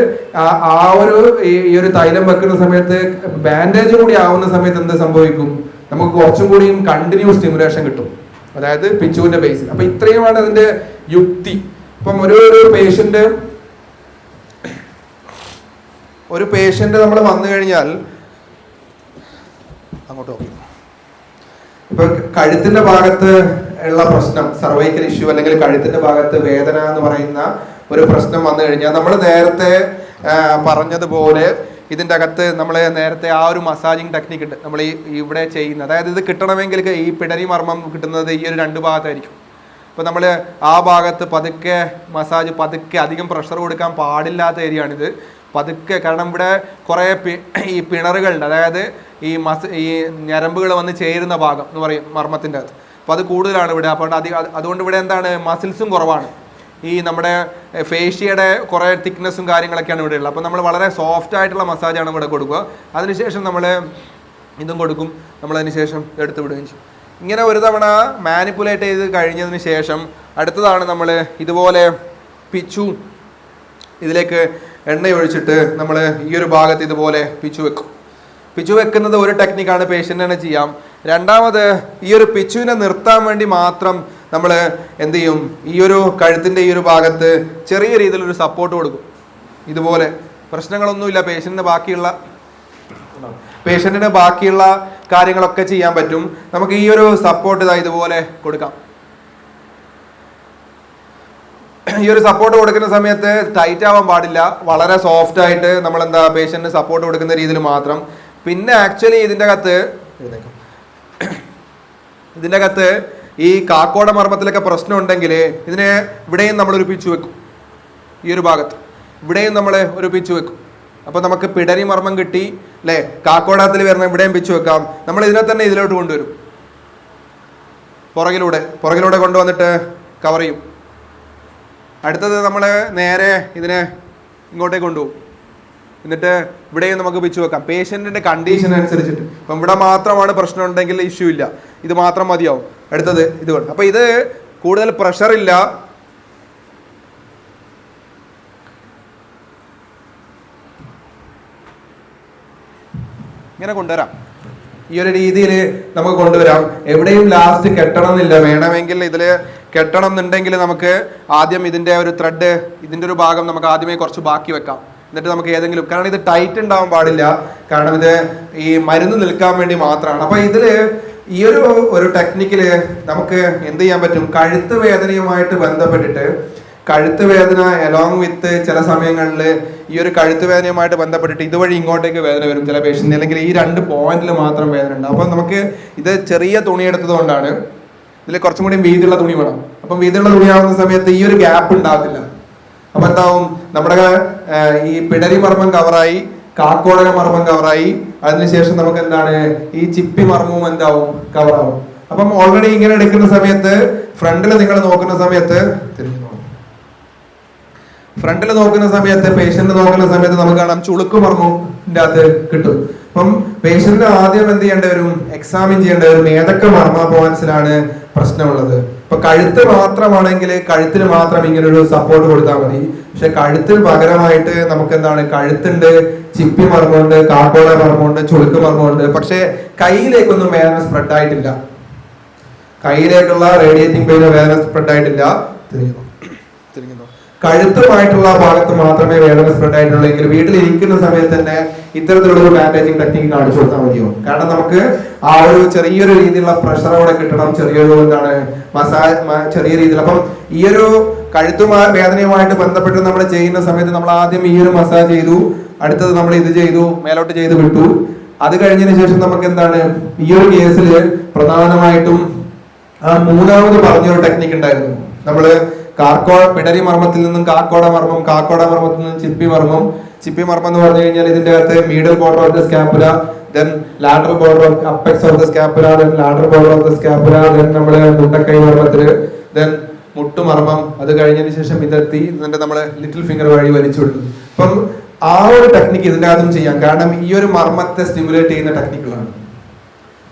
ആ ഒരു ഈ ഒരു തൈലം വെക്കുന്ന സമയത്ത് ബാൻഡേജ് കൂടി ആവുന്ന സമയത്ത് എന്ത് സംഭവിക്കും, നമുക്ക് കുറച്ചും കൂടിയും കണ്ടിന്യൂസ് സ്റ്റിമുലേഷൻ കിട്ടും, അതായത് പിച്ചുവിന്റെ ബേസിൽ. അപ്പൊ ഇത്രയുമാണ് അതിന്റെ യുക്തി. ഇപ്പം ഒരു പേഷ്യന്റ് നമ്മൾ വന്നു കഴിഞ്ഞാൽ അങ്ങോട്ട് നോക്കി, ഇപ്പൊ കഴുത്തിന്റെ ഭാഗത്ത് ഉള്ള പ്രശ്നം, സർവൈക്കൽ ഇഷ്യൂ അല്ലെങ്കിൽ കഴുത്തിന്റെ ഭാഗത്ത് വേദന എന്ന് പറയുന്ന ഒരു പ്രശ്നം വന്നു കഴിഞ്ഞാൽ നമ്മൾ നേരത്തെ പറഞ്ഞതുപോലെ ഇതിൻ്റെ അകത്ത് നമ്മൾ നേരത്തെ ആ ഒരു മസാജിങ് ടെക്നിക്ക് ഉണ്ട് നമ്മൾ ഇവിടെ ചെയ്യുന്നത്. അതായത് ഇത് കിട്ടണമെങ്കിൽ ഈ പിടരി മർമ്മം കിട്ടുന്നത് ഈ ഒരു രണ്ട് ഭാഗത്തായിരിക്കും. അപ്പോൾ നമ്മൾ ആ ഭാഗത്ത് പതുക്കെ മസാജ്, പതുക്കെ അധികം പ്രഷർ കൊടുക്കാൻ പാടില്ലാത്ത ഏരിയയാണിത്. പതുക്കെ, കാരണം ഇവിടെ കുറേ ഈ പിണറുകളുണ്ട്, അതായത് ഈ ഞരമ്പുകൾ വന്ന് ചേരുന്ന ഭാഗം എന്ന് പറയും മർമ്മത്തിൻ്റെ അകത്ത്. അപ്പോൾ അത് കൂടുതലാണ് ഇവിടെ. അപ്പോൾ അതുകൊണ്ട് ഇവിടെ എന്താണ്, മസിൽസും കുറവാണ്. ഈ നമ്മുടെ ഫേഷ്യയുടെ കുറേ തിക്നെസ്സും കാര്യങ്ങളൊക്കെയാണ് ഇവിടെ ഉള്ളത്. അപ്പോൾ നമ്മൾ വളരെ സോഫ്റ്റ് ആയിട്ടുള്ള മസാജാണ് ഇവിടെ കൊടുക്കുക. അതിനുശേഷം നമ്മൾ ഇതും കൊടുക്കും, നമ്മളതിന് ശേഷം എടുത്ത് വിടുകയും ചെയ്യും. ഇങ്ങനെ ഒരു തവണ മാനിപ്പുലേറ്റ് ചെയ്ത് കഴിഞ്ഞതിന് ശേഷം അടുത്തതാണ് നമ്മൾ ഇതുപോലെ പിച്ചു ഇതിലേക്ക് എണ്ണ ഒഴിച്ചിട്ട് നമ്മൾ ഈ ഒരു ഭാഗത്ത് ഇതുപോലെ പിച്ചു വെക്കും. പിച്ചു വെക്കുന്നത് ഒരു ടെക്നിക്കാണ്, പേഷ്യൻ്റിനെ ചെയ്യാം. രണ്ടാമത് ഈ ഒരു പിച്ചുവിനെ നിർത്താൻ വേണ്ടി മാത്രം നമ്മൾ എന്ത് ചെയ്യും, ഈ ഒരു കഴുത്തിൻ്റെ ഈ ഒരു ഭാഗത്ത് ചെറിയ രീതിയിലൊരു സപ്പോർട്ട് കൊടുക്കും. ഇതുപോലെ പ്രശ്നങ്ങളൊന്നുമില്ല, പേഷ്യൻറ്റിന് ബാക്കിയുള്ള കാര്യങ്ങളൊക്കെ ചെയ്യാൻ പറ്റും. നമുക്ക് ഈ ഒരു സപ്പോർട്ട് ഇതുപോലെ കൊടുക്കാം. ഈ ഒരു സപ്പോർട്ട് കൊടുക്കുന്ന സമയത്ത് ടൈറ്റ് ആവാൻ പാടില്ല, വളരെ സോഫ്റ്റ് ആയിട്ട് നമ്മൾ പേഷ്യന്റിന് സപ്പോർട്ട് കൊടുക്കുന്ന രീതിയിൽ മാത്രം. പിന്നെ ആക്ച്വലി ഇതിൻ്റെ അകത്ത് ഈ കാക്കോട മർമ്മത്തിലൊക്കെ പ്രശ്നം ഉണ്ടെങ്കിൽ ഇതിനെ ഇവിടെയും നമ്മളൊരു പിച്ചു വെക്കും, ഈ ഒരു ഭാഗത്ത് ഇവിടെയും നമ്മൾ ഒരു പിച്ചു വെക്കും. അപ്പോൾ നമുക്ക് പിടരി മർമ്മം കിട്ടി അല്ലേ, കാക്കോടത്തിൽ വരുന്ന ഇവിടെയും പിച്ചു വെക്കാം. നമ്മൾ ഇതിനെ തന്നെ ഇതിലോട്ട് കൊണ്ടുവരും, പുറകിലൂടെ കൊണ്ടുവന്നിട്ട് കവർ ചെയ്യും. അടുത്തത് നമ്മൾ നേരെ ഇതിനെ ഇങ്ങോട്ടേക്ക് കൊണ്ടുപോകും, എന്നിട്ട് ഇവിടെയും നമുക്ക് പിച്ചു വെക്കാം പേഷ്യൻറ്റിൻ്റെ കണ്ടീഷൻ അനുസരിച്ചിട്ട്. അപ്പം ഇവിടെ മാത്രമാണ് പ്രശ്നം ഉണ്ടെങ്കിൽ ഇഷ്യൂ ഇല്ല, ഇത് മാത്രം മതിയാവും. അടുത്തത് ഇതുകൊണ്ട്, അപ്പോൾ ഇത് കൂടുതൽ പ്രഷർ ഇല്ല, ഇങ്ങനെ കൊണ്ടുവരാം. ഈ ഒരു രീതിയിൽ നമുക്ക് കൊണ്ടുവരാം. എവിടെയും ലാസ്റ്റ് കെട്ടണം എന്നില്ല, വേണമെങ്കിൽ ഇതിൽ കെട്ടണം എന്നുണ്ടെങ്കിൽ നമുക്ക് ആദ്യം ഇതിൻ്റെ ഒരു ത്രെഡ്, ഇതിൻ്റെ ഒരു ഭാഗം നമുക്ക് ആദ്യമേ കുറച്ച് ബാക്കി വെക്കാം. എന്നിട്ട് നമുക്ക് ഏതെങ്കിലും, കാരണം ഇത് ടൈറ്റ് ഉണ്ടാവാൻ പാടില്ല, കാരണം ഇത് ഈ മരുന്ന് നിൽക്കാൻ വേണ്ടി മാത്രമാണ്. അപ്പോൾ ഇതിൽ ഈ ഒരു ടെക്നിക്കിൽ നമുക്ക് എന്ത് ചെയ്യാൻ പറ്റും, കഴുത്ത് വേദനയുമായിട്ട് ബന്ധപ്പെട്ടിട്ട്, കഴുത്ത് വേദന അലോങ് വിത്ത് ചില സമയങ്ങളിൽ ഈ ഒരു കഴുത്ത് വേദനയുമായിട്ട് ബന്ധപ്പെട്ടിട്ട് ഇതുവഴി ഇങ്ങോട്ടേക്ക് വേദന വരും ചില പേഷ്യൻ്റ്, അല്ലെങ്കിൽ ഈ 2 പോയിന്റിൽ മാത്രം വേദന ഉണ്ടാവും. അപ്പം നമുക്ക് ഇത് ചെറിയ തുണി എടുത്തത് കൊണ്ടാണ്, ഇതിൽ കുറച്ചും കൂടി വീതിയുള്ള തുണി വേണം. അപ്പം വീതിയുള്ള തുണിയാവുന്ന സമയത്ത് ഈ ഒരു ഗ്യാപ്പ് ഉണ്ടാകത്തില്ല. അപ്പം എന്താവും, നമ്മുടെ ഈ പിടരി മർമ്മം കവറായി, കാക്കോടക മർമ്മം കവറായി, അതിനുശേഷം നമുക്ക് എന്താണ് ഈ ചിപ്പി മർമ്മവും എന്താവും കവറാവും. അപ്പം ഓൾറെഡി ഇങ്ങനെ എടുക്കുന്ന സമയത്ത് ഫ്രണ്ടിൽ നിങ്ങൾ നോക്കുന്ന സമയത്ത് പേഷ്യന്റ് നോക്കുന്ന സമയത്ത് നമുക്ക് കാണാം ചുളുക്ക് മർമ്മത്തിന്റെ അകത്ത് കിട്ടും. അപ്പം പേഷ്യന്റ് ആദ്യം എന്ത് ചെയ്യേണ്ടി വരും, എക്സാമിൻ ചെയ്യേണ്ടി വരും ഏതൊക്കെ മർമ്മ പോയിന്റ്സിലാണ് പ്രശ്നമുള്ളത്. ഇപ്പൊ കഴുത്ത് മാത്രമാണെങ്കിൽ കഴുത്തിന് മാത്രം ഇങ്ങനെ ഒരു സപ്പോർട്ട് കൊടുത്താൽ മതി. പക്ഷെ കഴുത്തിന് പകരമായിട്ട് നമുക്ക് എന്താണ്, കഴുത്തുണ്ട്, ചിപ്പി മർമ്മമുണ്ട്, കാക്കോള മർമ്മമുണ്ട്, ചുളുക്ക് മർമ്മമുണ്ട്. പക്ഷെ കയ്യിലേക്കൊന്നും വേദന സ്പ്രെഡ് ആയിട്ടില്ല, കയ്യിലേക്കുള്ള റേഡിയേറ്റിംഗ് പെയിൻ വേദന സ്പ്രെഡ് ആയിട്ടില്ല. തിരിഞ്ഞു കഴുത്തുമായിട്ടുള്ള ഭാഗത്ത് മാത്രമേ വേദന സ്പ്രെഡ് ആയിട്ടുള്ളെങ്കിൽ വീട്ടിൽ ഇരിക്കുന്ന സമയത്ത് തന്നെ ഇത്തരത്തിലുള്ള ഒരു ബാൻഡേജിങ് ടെക്നിക്ക് കാണിച്ചു കൊടുത്താൽ മതിയോ. കാരണം നമുക്ക് ആ ഒരു ചെറിയൊരു രീതിയിലുള്ള പ്രഷർ അവിടെ കിട്ടണം, ചെറിയൊരു എന്താണ് മസാജ് ചെറിയ രീതിയിൽ. അപ്പം ഈ ഒരു കഴുത്തുമായി വേദനയുമായിട്ട് ബന്ധപ്പെട്ട് നമ്മൾ ചെയ്യുന്ന സമയത്ത് നമ്മൾ ആദ്യം ഈ ഒരു മസാജ് ചെയ്തു, അടുത്തത് നമ്മൾ ഇത് ചെയ്തു, മേലോട്ട് ചെയ്ത് വിട്ടു. അത് കഴിഞ്ഞതിന് ശേഷം നമുക്ക് എന്താണ് ഈ ഒരു കേസിൽ പ്രധാനമായിട്ടും മൂന്നാമത് പറഞ്ഞൊരു ടെക്നിക്ക് ഉണ്ടായിരുന്നു. നമ്മള് പിടരി മർമ്മത്തിൽ നിന്നും കാക്കോട മർമ്മം, കാക്കോട മർമ്മത്തിൽ നിന്നും ചിപ്പി മർമ്മം. ചിപ്പി മർമ്മം എന്ന് പറഞ്ഞു കഴിഞ്ഞാൽ ഇതിന്റെ അകത്ത് medial border of the scapula, then lateral border of apex of the scapula, then lateral border of the scapula, then നമ്മുടെ മുണ്ടക്കൈ മർമ്മത്തില്, ദെൻ മുട്ടുമർമ്മം, അത് കഴിഞ്ഞതിന് ശേഷം ഇതെത്തി ഇതിന്റെ നമ്മൾ ലിറ്റിൽ ഫിംഗർ വഴി വലിച്ചു വിടുന്നു. അപ്പം ആ ഒരു ടെക്നിക്ക് ഇതിൻ്റെ അകത്തും ചെയ്യാം, കാരണം ഈ ഒരു മർമ്മത്തെ സ്റ്റിമുലേറ്റ് ചെയ്യുന്ന ടെക്നിക്കുകളാണ്.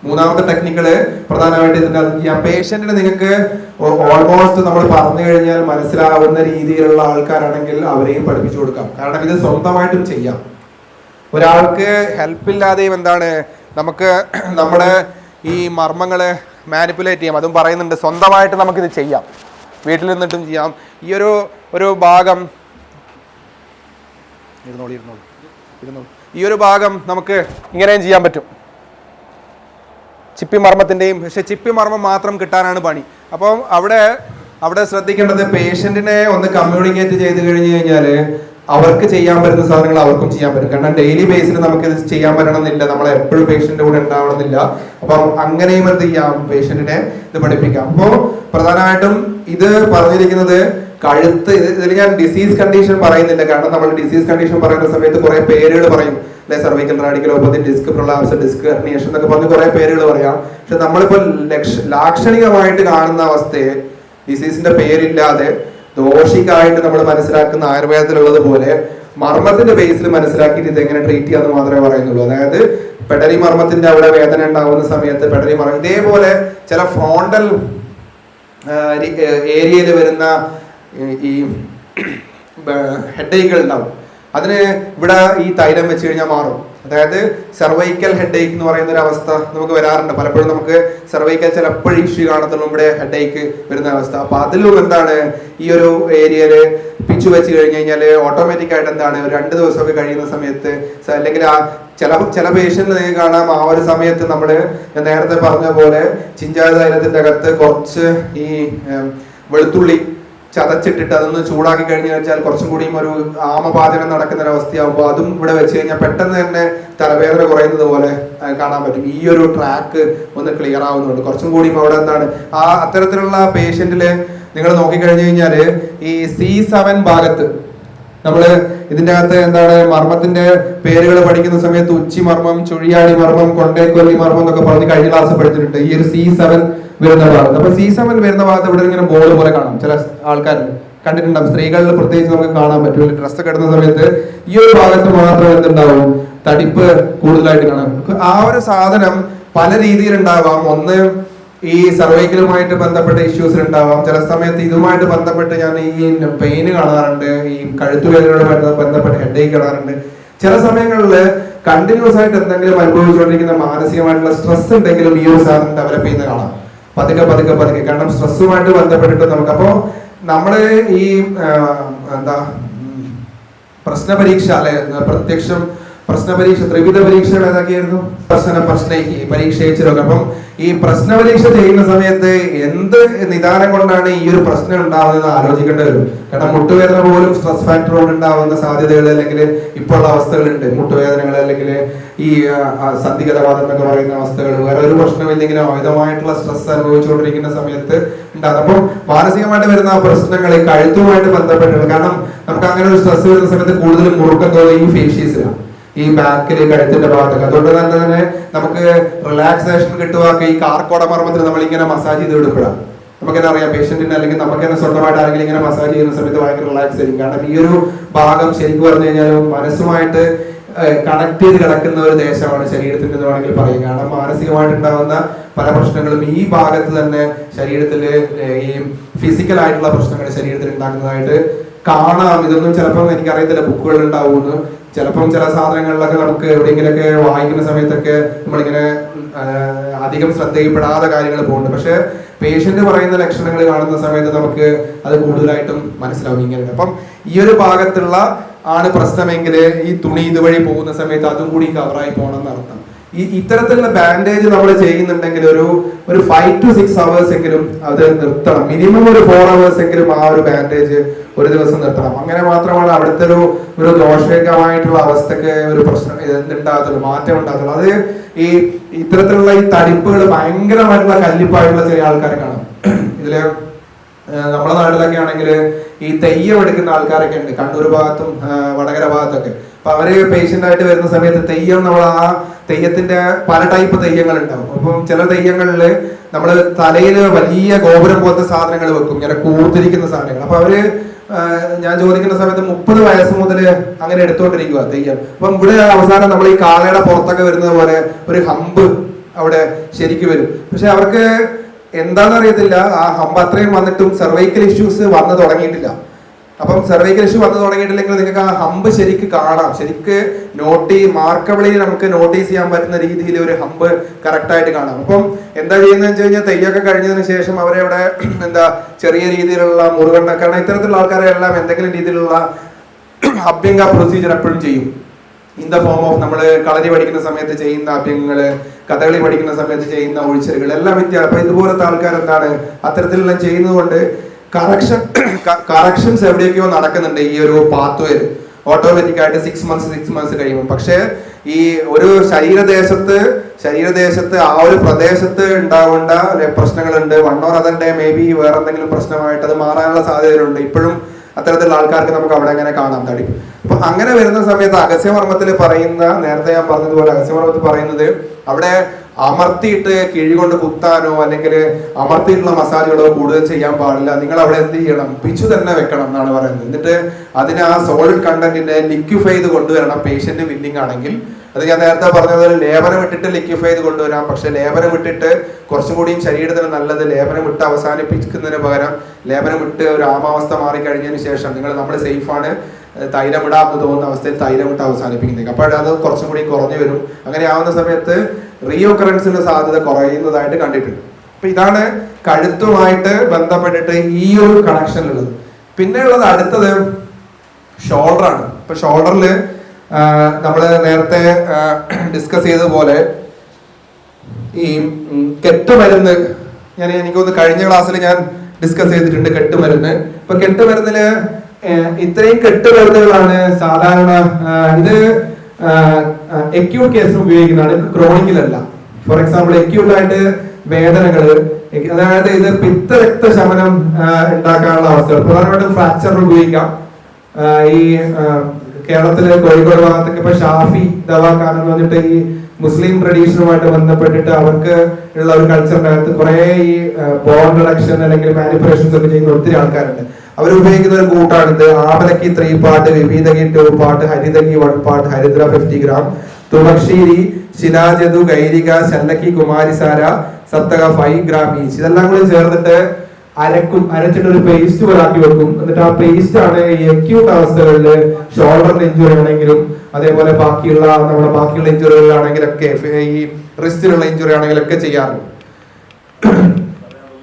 മൂന്നാമത്തെ ടെക്നിക്കുകള് പ്രധാനമായിട്ട് ഇതിൻ്റെ അകത്ത് ചെയ്യാം. പേഷ്യന്റിന് നിങ്ങൾക്ക് ഓൾമോസ്റ്റ് നമ്മൾ പറഞ്ഞു കഴിഞ്ഞാൽ മനസ്സിലാവുന്ന രീതിയിലുള്ള ആൾക്കാരാണെങ്കിൽ അവരെയും പഠിപ്പിച്ചു കൊടുക്കാം, കാരണം ഇത് സ്വന്തമായിട്ടും ചെയ്യാം. ഒരാൾക്ക് ഹെൽപ്പില്ലാതെയും നമുക്ക് നമ്മുടെ ഈ മർമ്മങ്ങളെ മാനിപ്പുലേറ്റ് ചെയ്യാം. അതും പറയുന്നുണ്ട്, സ്വന്തമായിട്ട് നമുക്കിത് ചെയ്യാം, വീട്ടിൽ നിന്നിട്ടും ചെയ്യാം. ഈ ഒരു ഭാഗം ഈ ഒരു ഭാഗം നമുക്ക് ഇങ്ങനെയും ചെയ്യാൻ പറ്റും, ചിപ്പി മർമ്മത്തിൻ്റെയും. പക്ഷെ ചിപ്പി മർമ്മം മാത്രം കിട്ടാനാണ് പണി. അപ്പം അവിടെ ശ്രദ്ധിക്കേണ്ടത്, പേഷ്യന്റിനെ ഒന്ന് കമ്മ്യൂണിക്കേറ്റ് ചെയ്ത് കഴിഞ്ഞു കഴിഞ്ഞാൽ അവർക്ക് ചെയ്യാൻ പറ്റുന്ന സാധനങ്ങൾ അവർക്കും ചെയ്യാൻ പറ്റും. കാരണം ഡെയിലി ബേസിൽ നമുക്ക് ഇത് ചെയ്യാൻ പറ്റണമെന്നില്ല, നമ്മൾ എപ്പോഴും പേഷ്യന്റിന്റെ കൂടെ ഉണ്ടാവണമെന്നില്ല. അപ്പം അങ്ങനെയും എന്ത് ചെയ്യാം, പേഷ്യന്റിനെ ഇത് പഠിപ്പിക്കാം. അപ്പോൾ പ്രധാനമായിട്ടും ഇത് പറഞ്ഞിരിക്കുന്നത് കഴുത്ത്, ഇതിൽ ഞാൻ ഡിസീസ് കണ്ടീഷൻ പറയുന്നില്ല, കാരണം നമ്മൾ ഡിസീസ് കണ്ടീഷൻ പറയുന്ന സമയത്ത് കുറെ പേരുകൾ പറയും, അല്ലെ, cervical radiculopathy, disc prolapse, disc herniation എന്നൊക്കെ പറഞ്ഞ് കുറെ പേരുകൾ പറയാം. പക്ഷെ നമ്മളിപ്പോ ലാക്ഷണികമായിട്ട് കാണുന്ന അവസ്ഥയെ ഡിസീസിന്റെ പേരില്ലാതെ ദോഷിക്കായിട്ട് നമ്മൾ മനസ്സിലാക്കുന്ന ആയുർവേദത്തിലുള്ളത് പോലെ മർമ്മത്തിന്റെ ബേസിൽ മനസ്സിലാക്കിയിട്ട് ഇതെങ്ങനെ ട്രീറ്റ് ചെയ്യാന്ന് മാത്രമേ പറയുന്നുള്ളൂ. അതായത് പെഡലി മർമ്മത്തിന്റെ അവിടെ വേദന ഉണ്ടാവുന്ന സമയത്ത് പെഡലി മർമ്മം, ഇതേപോലെ ചില ഫ്രോണ്ടൽ ഏരിയയിൽ വരുന്ന ഈ ഹെഡേക്കുകൾ ഉണ്ടാവും. അതിന് ഇവിടെ ഈ തൈലം വെച്ച് കഴിഞ്ഞാൽ മാറും. അതായത് സെർവൈക്കൽ ഹെഡേക്ക് എന്ന് പറയുന്ന ഒരു അവസ്ഥ നമുക്ക് വരാറുണ്ട്. പലപ്പോഴും നമുക്ക് സെർവൈക്കൽ ചിലപ്പോഴും ഇഷ്യൂ കാണത്തുള്ളൂ, ഇവിടെ ഹെഡേക്ക് വരുന്ന അവസ്ഥ. അപ്പൊ അതിലും ഈ ഒരു ഏരിയയിൽ പിച്ചു വെച്ച് കഴിഞ്ഞ് കഴിഞ്ഞാൽ ഓട്ടോമാറ്റിക് ആയിട്ട് ഒരു 2 ദിവസമൊക്കെ കഴിയുന്ന സമയത്ത്, അല്ലെങ്കിൽ ചില പേഷ്യന്റ് നിങ്ങൾക്ക് കാണാം, ആ ഒരു സമയത്ത് ഞാൻ നേരത്തെ പറഞ്ഞ പോലെ ചിഞ്ചായ തൈലത്തിന്റെ അകത്ത് കുറച്ച് ഈ വെളുത്തുള്ളി ചതച്ചിട്ടിട്ട് അതൊന്ന് ചൂടാക്കി കഴിഞ്ഞു വെച്ചാൽ കുറച്ചും കൂടിയും ഒരു ആമപാചകം നടക്കുന്ന ഒരു അവസ്ഥയാകുമ്പോൾ അതും ഇവിടെ വെച്ച് കഴിഞ്ഞാൽ പെട്ടെന്ന് തന്നെ തലവേദന കുറയുന്നത് പോലെ കാണാൻ പറ്റും. ഈ ഒരു ട്രാക്ക് ഒന്ന് ക്ലിയർ ആവുന്നുണ്ട്. കുറച്ചും കൂടിയും അവിടെ അത്തരത്തിലുള്ള പേഷ്യന്റില് നിങ്ങൾ നോക്കിക്കഴിഞ്ഞു കഴിഞ്ഞാല് ഈ C7 ഭാഗത്ത് ഇതിന്റെ അകത്ത് മർമ്മത്തിന്റെ പേരുകൾ പഠിക്കുന്ന സമയത്ത് ഉച്ചി മർമ്മം, ചുഴിയാടി മർമ്മം, കൊണ്ടേക്കൊല്ലി മർമ്മം എന്നൊക്കെ പറഞ്ഞ് കഴിഞ്ഞ ക്ലാസ് പഠിച്ചിട്ടുണ്ട്. ഈ ഒരു C7 വരുന്ന ഭാഗത്ത്. അപ്പൊ C7 വരുന്ന ഭാഗത്ത് ഇവിടെ ഇങ്ങനെ ബോൾ പോലെ കാണാം, ചില ആൾക്കാർ കണ്ടിട്ടുണ്ടാവും. സ്ത്രീകളിൽ പ്രത്യേകിച്ച് നമുക്ക് കാണാൻ പറ്റും. ഡ്രസ്സൊക്കെ ഇടുന്ന സമയത്ത് ഈ ഒരു ഭാഗത്ത് മാത്രം എന്തുണ്ടാവും, തടിപ്പ് കൂടുതലായിട്ട് കാണാം. ആ ഒരു സാധനം പല രീതിയിലുണ്ടാവാം. ഒന്ന് ഈ സർവൈക്കലുമായിട്ട് ബന്ധപ്പെട്ട ഇഷ്യൂസ് ഉണ്ടാവാം. ചില സമയത്ത് ഇതുമായിട്ട് ബന്ധപ്പെട്ട് ഞാൻ ഈ പെയിന് കാണാറുണ്ട്, ഈ കഴുത്തുവേദനയോട് ബന്ധപ്പെട്ട് ഹെഡേക്ക് കാണാറുണ്ട്. ചില സമയങ്ങളിൽ കണ്ടിന്യൂസ് ആയിട്ട് എന്തെങ്കിലും അനുഭവിച്ചുകൊണ്ടിരിക്കുന്ന മാനസികമായിട്ടുള്ള സ്ട്രെസ് ഉണ്ടെങ്കിലും ഈ ഒരു സാധനം ഡെവലപ്പ് ചെയ്യുന്ന കാണാം, പതുക്കെ. കാരണം സ്ട്രെസ്സുമായിട്ട് ബന്ധപ്പെട്ടിട്ട് നമുക്ക് അപ്പോൾ ഈ പ്രശ്ന പരീക്ഷ, അല്ലെ, പ്രശ്ന പരീക്ഷ, ത്രിവിധ പരീക്ഷകൾ ഏതൊക്കെയായിരുന്നു? പരീക്ഷയിച്ചിലൊക്കെ. അപ്പം ഈ പ്രശ്ന പരീക്ഷ ചെയ്യുന്ന സമയത്ത് എന്ത് നിദാനം കൊണ്ടാണ് ഈ ഒരു പ്രശ്നം ഉണ്ടാവുന്നത് ആലോചിക്കേണ്ടി വരും. കാരണം മുട്ടുവേദന പോലും സ്ട്രെസ് ഫാക്ടർ കൊണ്ട് ഉണ്ടാവുന്ന സാധ്യതകൾ, അല്ലെങ്കിൽ ഇപ്പോൾ ഉള്ള അവസ്ഥകളുണ്ട്. മുട്ടുവേദനകൾ, അല്ലെങ്കിൽ ഈ സന്ധിഗതവാദം എന്നൊക്കെ പറയുന്ന അവസ്ഥകൾ, വേറെ ഒരു പ്രശ്നമില്ലെങ്കിലും അമിതമായിട്ടുള്ള സ്ട്രെസ് അനുഭവിച്ചുകൊണ്ടിരിക്കുന്ന സമയത്ത് ഉണ്ടാകും. അപ്പം മാനസികമായിട്ട് വരുന്ന പ്രശ്നങ്ങൾ ഈ കഴുത്തുമായിട്ട് ബന്ധപ്പെട്ടുള്ളത്. കാരണം നമുക്ക് അങ്ങനെ ഒരു സ്ട്രെസ് വരുന്ന സമയത്ത് കൂടുതലും മുറുക്കം തോന്നുക ഈ ഫേഷ്യസിലാണ്, ഈ ബാക്കില് കഴുത്തിന്റെ ഭാഗത്തൊക്കെ. അതുകൊണ്ട് തന്നെ നമുക്ക് റിലാക്സേഷൻ കിട്ടുവാക്കെ ഈ കാർക്കോട മർമ്മത്തിൽ നമ്മളിങ്ങനെ മസാജ് ചെയ്ത് വിടുമ്പോഴാണ് നമുക്കെന്നെ അറിയാം, പേഷ്യന്റിന് അല്ലെങ്കിൽ നമുക്ക് തന്നെ സ്വന്തമായിട്ട് ആരെങ്കിലും ഇങ്ങനെ മസാജ് ചെയ്യുന്ന സമയത്ത് ഭയങ്കര റിലാക്സ് ആയിരിക്കും. കാരണം ഈ ഒരു ഭാഗം ശരിക്കും പറഞ്ഞു കഴിഞ്ഞാൽ മനസ്സുമായിട്ട് കണക്ട് ചെയ്ത് കിടക്കുന്ന ഒരു ദേശമാണ് ശരീരത്തിൽ എന്ന് വേണമെങ്കിൽ പറയും. കാരണം മാനസികമായിട്ടുണ്ടാകുന്ന പല പ്രശ്നങ്ങളും ഈ ഭാഗത്ത് തന്നെ ശരീരത്തിൽ ഈ ഫിസിക്കൽ ആയിട്ടുള്ള പ്രശ്നങ്ങൾ ശരീരത്തിൽ ഉണ്ടാക്കുന്നതായിട്ട് കാണാം. ഇതൊന്നും ചിലപ്പം എനിക്കറിയത്തില്ല ബുക്കുകൾ ഉണ്ടാവുമെന്ന്. ചിലപ്പം ചില സാധനങ്ങളിലൊക്കെ നമുക്ക് എവിടെയെങ്കിലൊക്കെ വായിക്കുന്ന സമയത്തൊക്കെ നമ്മളിങ്ങനെ അധികം ശ്രദ്ധയിൽപ്പെടാതെ കാര്യങ്ങൾ പോകുന്നുണ്ട്. പക്ഷെ പേഷ്യന്റ് പറയുന്ന ലക്ഷണങ്ങൾ കാണുന്ന സമയത്ത് നമുക്ക് അത് കൂടുതലായിട്ടും മനസ്സിലാവും ഇങ്ങനെ. അപ്പം ഈ ഒരു ഭാഗത്തുള്ള പ്രശ്നമെങ്കിൽ ഈ തുണി ഇതുവഴി പോകുന്ന സമയത്ത് അതും കൂടി കവറായി പോകണം എന്നർത്ഥം. ഇത്തരത്തിലുള്ള ബാൻഡേജ് നമ്മൾ ചെയ്യുന്നുണ്ടെങ്കിൽ ഒരു 5 to 6 hours എങ്കിലും അത് നിർത്തണം. മിനിമം ഒരു 4 hours എങ്കിലും ആ ഒരു ബാൻഡേജ് ഒരു ദിവസം നിർത്തണം. അങ്ങനെ മാത്രമാണ് അവിടുത്തെ ഒരു ദോഷകരമായിട്ടുള്ള അവസ്ഥക്ക് ഒരു പ്രശ്നം ഉണ്ടാകത്തുള്ളൂ, മാറ്റം ഉണ്ടാകത്തുള്ളൂ. അത് ഈ ഇത്തരത്തിലുള്ള ഈ തടിപ്പുകൾ ഭയങ്കരമായിട്ടുള്ള കല്ലിപ്പായിട്ടുള്ള ചെറിയ ആൾക്കാരെ കാണാം. ഇതില് നമ്മുടെ നാട്ടിലൊക്കെ ആണെങ്കിൽ ഈ തെയ്യം എടുക്കുന്ന ആൾക്കാരൊക്കെ ഉണ്ട്, കണ്ണൂർ ഭാഗത്തും വടകര ഭാഗത്തൊക്കെ. അപ്പൊ അവര് പേഷ്യന്റ് ആയിട്ട് വരുന്ന സമയത്ത് തെയ്യം, നമ്മൾ ആ തെയ്യത്തിന്റെ പല ടൈപ്പ് തെയ്യങ്ങൾ ഉണ്ടാവും. അപ്പം ചില തെയ്യങ്ങളില് നമ്മൾ തലയിൽ വലിയ ഗോപുരം പോലത്തെ സാധനങ്ങൾ വെക്കും, ഇങ്ങനെ കൂർത്തിരിക്കുന്ന സാധനങ്ങൾ. അപ്പൊ അവര് ഞാൻ ചോദിക്കുന്ന സമയത്ത് 30 വയസ്സ് മുതൽ അങ്ങനെ എടുത്തുകൊണ്ടിരിക്കുക തെയ്യം. അപ്പം ഇവിടെ അവസാനം നമ്മൾ ഈ കാളയുടെ പുറത്തൊക്കെ വരുന്നത് പോലെ ഒരു ഹമ്പ് അവിടെ ശരിക്കും വരും. പക്ഷെ അവർക്ക് എന്താണെന്ന് അറിയത്തില്ല, ആ ഹമ്പ് അത്രയും വന്നിട്ടും സെർവൈക്കൽ ഇഷ്യൂസ് വന്നു തുടങ്ങിയിട്ടില്ല. അപ്പം സെർവൈക്കൽ ഇഷ്യൂ വന്നു തുടങ്ങിയിട്ടില്ലെങ്കിൽ നിങ്ങൾക്ക് ആ ഹമ്പ് ശരിക്ക് കാണാം, ശരിക്ക് മാർക്കബിളി നമുക്ക് നോട്ടീസ് ചെയ്യാൻ പറ്റുന്ന രീതിയിൽ ഒരു ഹമ്പ് കറക്റ്റ് ആയിട്ട് കാണാം. അപ്പം എന്താ ചെയ്യുന്നത് വെച്ച് കഴിഞ്ഞാൽ തെയ്യൊക്കെ കഴിഞ്ഞതിന് ശേഷം അവരവിടെ ചെറിയ രീതിയിലുള്ള മുറുകണ്ണ, കാരണം ഇത്തരത്തിലുള്ള ആൾക്കാരെല്ലാം എന്തെങ്കിലും രീതിയിലുള്ള അഭ്യംഗ പ്രൊസീജിയർ എപ്പോഴും ചെയ്യും. ഇൻ ദ ഫോം ഓഫ് നമ്മൾ കളരി പഠിക്കുന്ന സമയത്ത് ചെയ്യുന്ന അഭ്യംഗങ്ങള്, കഥകളി പഠിക്കുന്ന സമയത്ത് ചെയ്യുന്ന ഒഴിച്ചലുകൾ എല്ലാം വ്യത്യാസം. അപ്പൊ ഇതുപോലത്തെ ആൾക്കാർ അത്തരത്തിലെല്ലാം ചെയ്യുന്നതുകൊണ്ട് കറക്ഷൻസ് എവിടെയൊക്കെയോ നടക്കുന്നുണ്ട് ഈ ഒരു പാത്വേയിൽ ഓട്ടോമാറ്റിക് ആയിട്ട് 6 months കഴിയുമ്പോൾ. പക്ഷേ ഈ ഒരു ശരീരദേശത്ത് ആ ഒരു പ്രദേശത്ത് ഉണ്ടാവേണ്ട പ്രശ്നങ്ങളുണ്ട്. 1 or other day may be വേറെ എന്തെങ്കിലും പ്രശ്നമായിട്ട് അത് മാറാനുള്ള സാധ്യതകളുണ്ട്. ഇപ്പോഴും അത്തരത്തിലുള്ള ആൾക്കാർക്ക് നമുക്ക് അവിടെ അങ്ങനെ കാണാം തടി. അപ്പൊ അങ്ങനെ വരുന്ന സമയത്ത് അഗസ്ത്യമർമ്മത്തിൽ പറയുന്ന, നേരത്തെ ഞാൻ പറഞ്ഞതുപോലെ അഗസ്ത്യമർമ്മത്തിൽ പറയുന്നത് അവിടെ അമർത്തിയിട്ട് കിഴി കൊണ്ട് കുത്താനോ അല്ലെങ്കിൽ അമർത്തിയിട്ടുള്ള മസാജുകളോ കൂടുതൽ ചെയ്യാൻ പാടില്ല. നിങ്ങൾ അവിടെ എന്ത് ചെയ്യണം, പിച്ചു തന്നെ വെക്കണം എന്നാണ് പറയുന്നത്. എന്നിട്ട് അതിന് ആ സോളിഡ് കണ്ടന്റിനെ ലിക്വിഫൈ ചെയ്ത് കൊണ്ടുവരണം പേഷ്യന്റ് വില്ലിംഗ് ആണെങ്കിൽ. അത് ഞാൻ നേരത്തെ പറഞ്ഞതുപോലെ ലേപനം ഇട്ടിട്ട് ലിക്വിഫൈ ചെയ്ത് കൊണ്ടുവരാം. പക്ഷെ ലേപനം ഇട്ടിട്ട് കുറച്ചും കൂടിയും ശരീരത്തിന് നല്ലത് ലേപനം ഇട്ട് അവസാനിപ്പിക്കുന്നതിന് പകരം ലേപനം ഇട്ട് ഒരു ആമാവസ്ഥ മാറിക്കഴിഞ്ഞതിന് ശേഷം നമ്മൾ സേഫാണ്, തൈലം ഇടാമെന്ന് തോന്നുന്ന അവസ്ഥയിൽ തൈലം ഇട്ട് അവസാനിപ്പിക്കുന്നത്. അപ്പോൾ അത് കുറച്ചും കൂടി കുറഞ്ഞു വരും. അങ്ങനെ ആവുന്ന സമയത്ത് റീഓക്കറൻസിന്റെ സാധ്യത കുറയുന്നതായിട്ട് കണ്ടിട്ടുണ്ട്. അപ്പൊ ഇതാണ് കഴുത്തുമായിട്ട് ബന്ധപ്പെട്ടിട്ട് ഈ ഒരു കണക്ഷനിലുള്ളത്. പിന്നെ ഉള്ളത് അടുത്തത് ഷോൾഡറാണ്. ഇപ്പൊ ഷോൾഡറിൽ നമ്മൾ നേരത്തെ ഡിസ്കസ് ചെയ്തതുപോലെ ഈ കെട്ടുമരുന്ന്, എനിക്കൊന്ന് കഴിഞ്ഞ ക്ലാസ്സിൽ ഞാൻ ഡിസ്കസ് ചെയ്തിട്ടുണ്ട് കെട്ടുമരുന്ന്. ഇപ്പൊ കെട്ടുമരുന്നില് ഇത്രയും കെട്ടുമരുന്നുകളാണ് സാധാരണ. ഇത് എക്യൂട്ട് കേസിന് ഉപയോഗിക്കുന്നതാണ്, ക്രോണിക്കിലല്ല. ഫോർ എക്സാമ്പിൾ എക്യൂട്ടായിട്ട് വേദനകള്, അതായത് ഇത് പിത്തരക്തശമനം ഉണ്ടാക്കാനുള്ള അവസ്ഥകൾ, പ്രധാനമായിട്ടും ഫ്രാക്ചറിന് ഉപയോഗിക്കാം. ഈ കേരളത്തിലെ കോഴിക്കോട് ഭാഗത്തൊക്കെ ഇപ്പൊ ഷാഫി ദവാഖാന എന്ന് പറഞ്ഞിട്ട് ഈ മുസ്ലിം ട്രഡീഷനുമായിട്ട് ബന്ധപ്പെട്ടിട്ട് അവർക്ക് ഉള്ള ഒരു കൾച്ചറിനകത്ത് കുറെ ഈ ബോൺ റിഡക്ഷൻ അല്ലെങ്കിൽ മാനിപ്പുലേഷൻസ് ഒക്കെ ചെയ്യുന്ന ഒത്തിരി ആൾക്കാരുണ്ട്. അവരുപയോഗിക്കുന്ന ഒരു കൂട്ടാണിത്. ആവലക്കി 3 പാർട്ട്, വിവിധകി 2 പാർട്ട്, ഹരിതകി 1 പാർട്ട്, ഹരിദ്ര 50 gram, തുളക്ഷീരി, ശിലാജതു, ഗൈരിക, ശല്ലക്കി, കുമാരിസാര, സപ്തക 5 gram ഈച്ച്. ഇതെല്ലാം കൂടി ചേർത്തിട്ട് അരച്ചിട്ട് ഒരു പേസ്റ്റ് പോലെ ആക്കി വെക്കും. എന്നിട്ട് ആ പേസ്റ്റ് ആണ് ഈ അക്യൂട്ട് അവസ്ഥകളിൽ ഷോൾഡറിന്റെ ഇഞ്ചുറി ആണെങ്കിലും അതേപോലെ ബാക്കിയുള്ള ഇഞ്ചുറികളിലാണെങ്കിലൊക്കെ, ഈ റിസ്റ്റിലുള്ള ഇഞ്ചുറി ആണെങ്കിലൊക്കെ ചെയ്യാറുണ്ട്.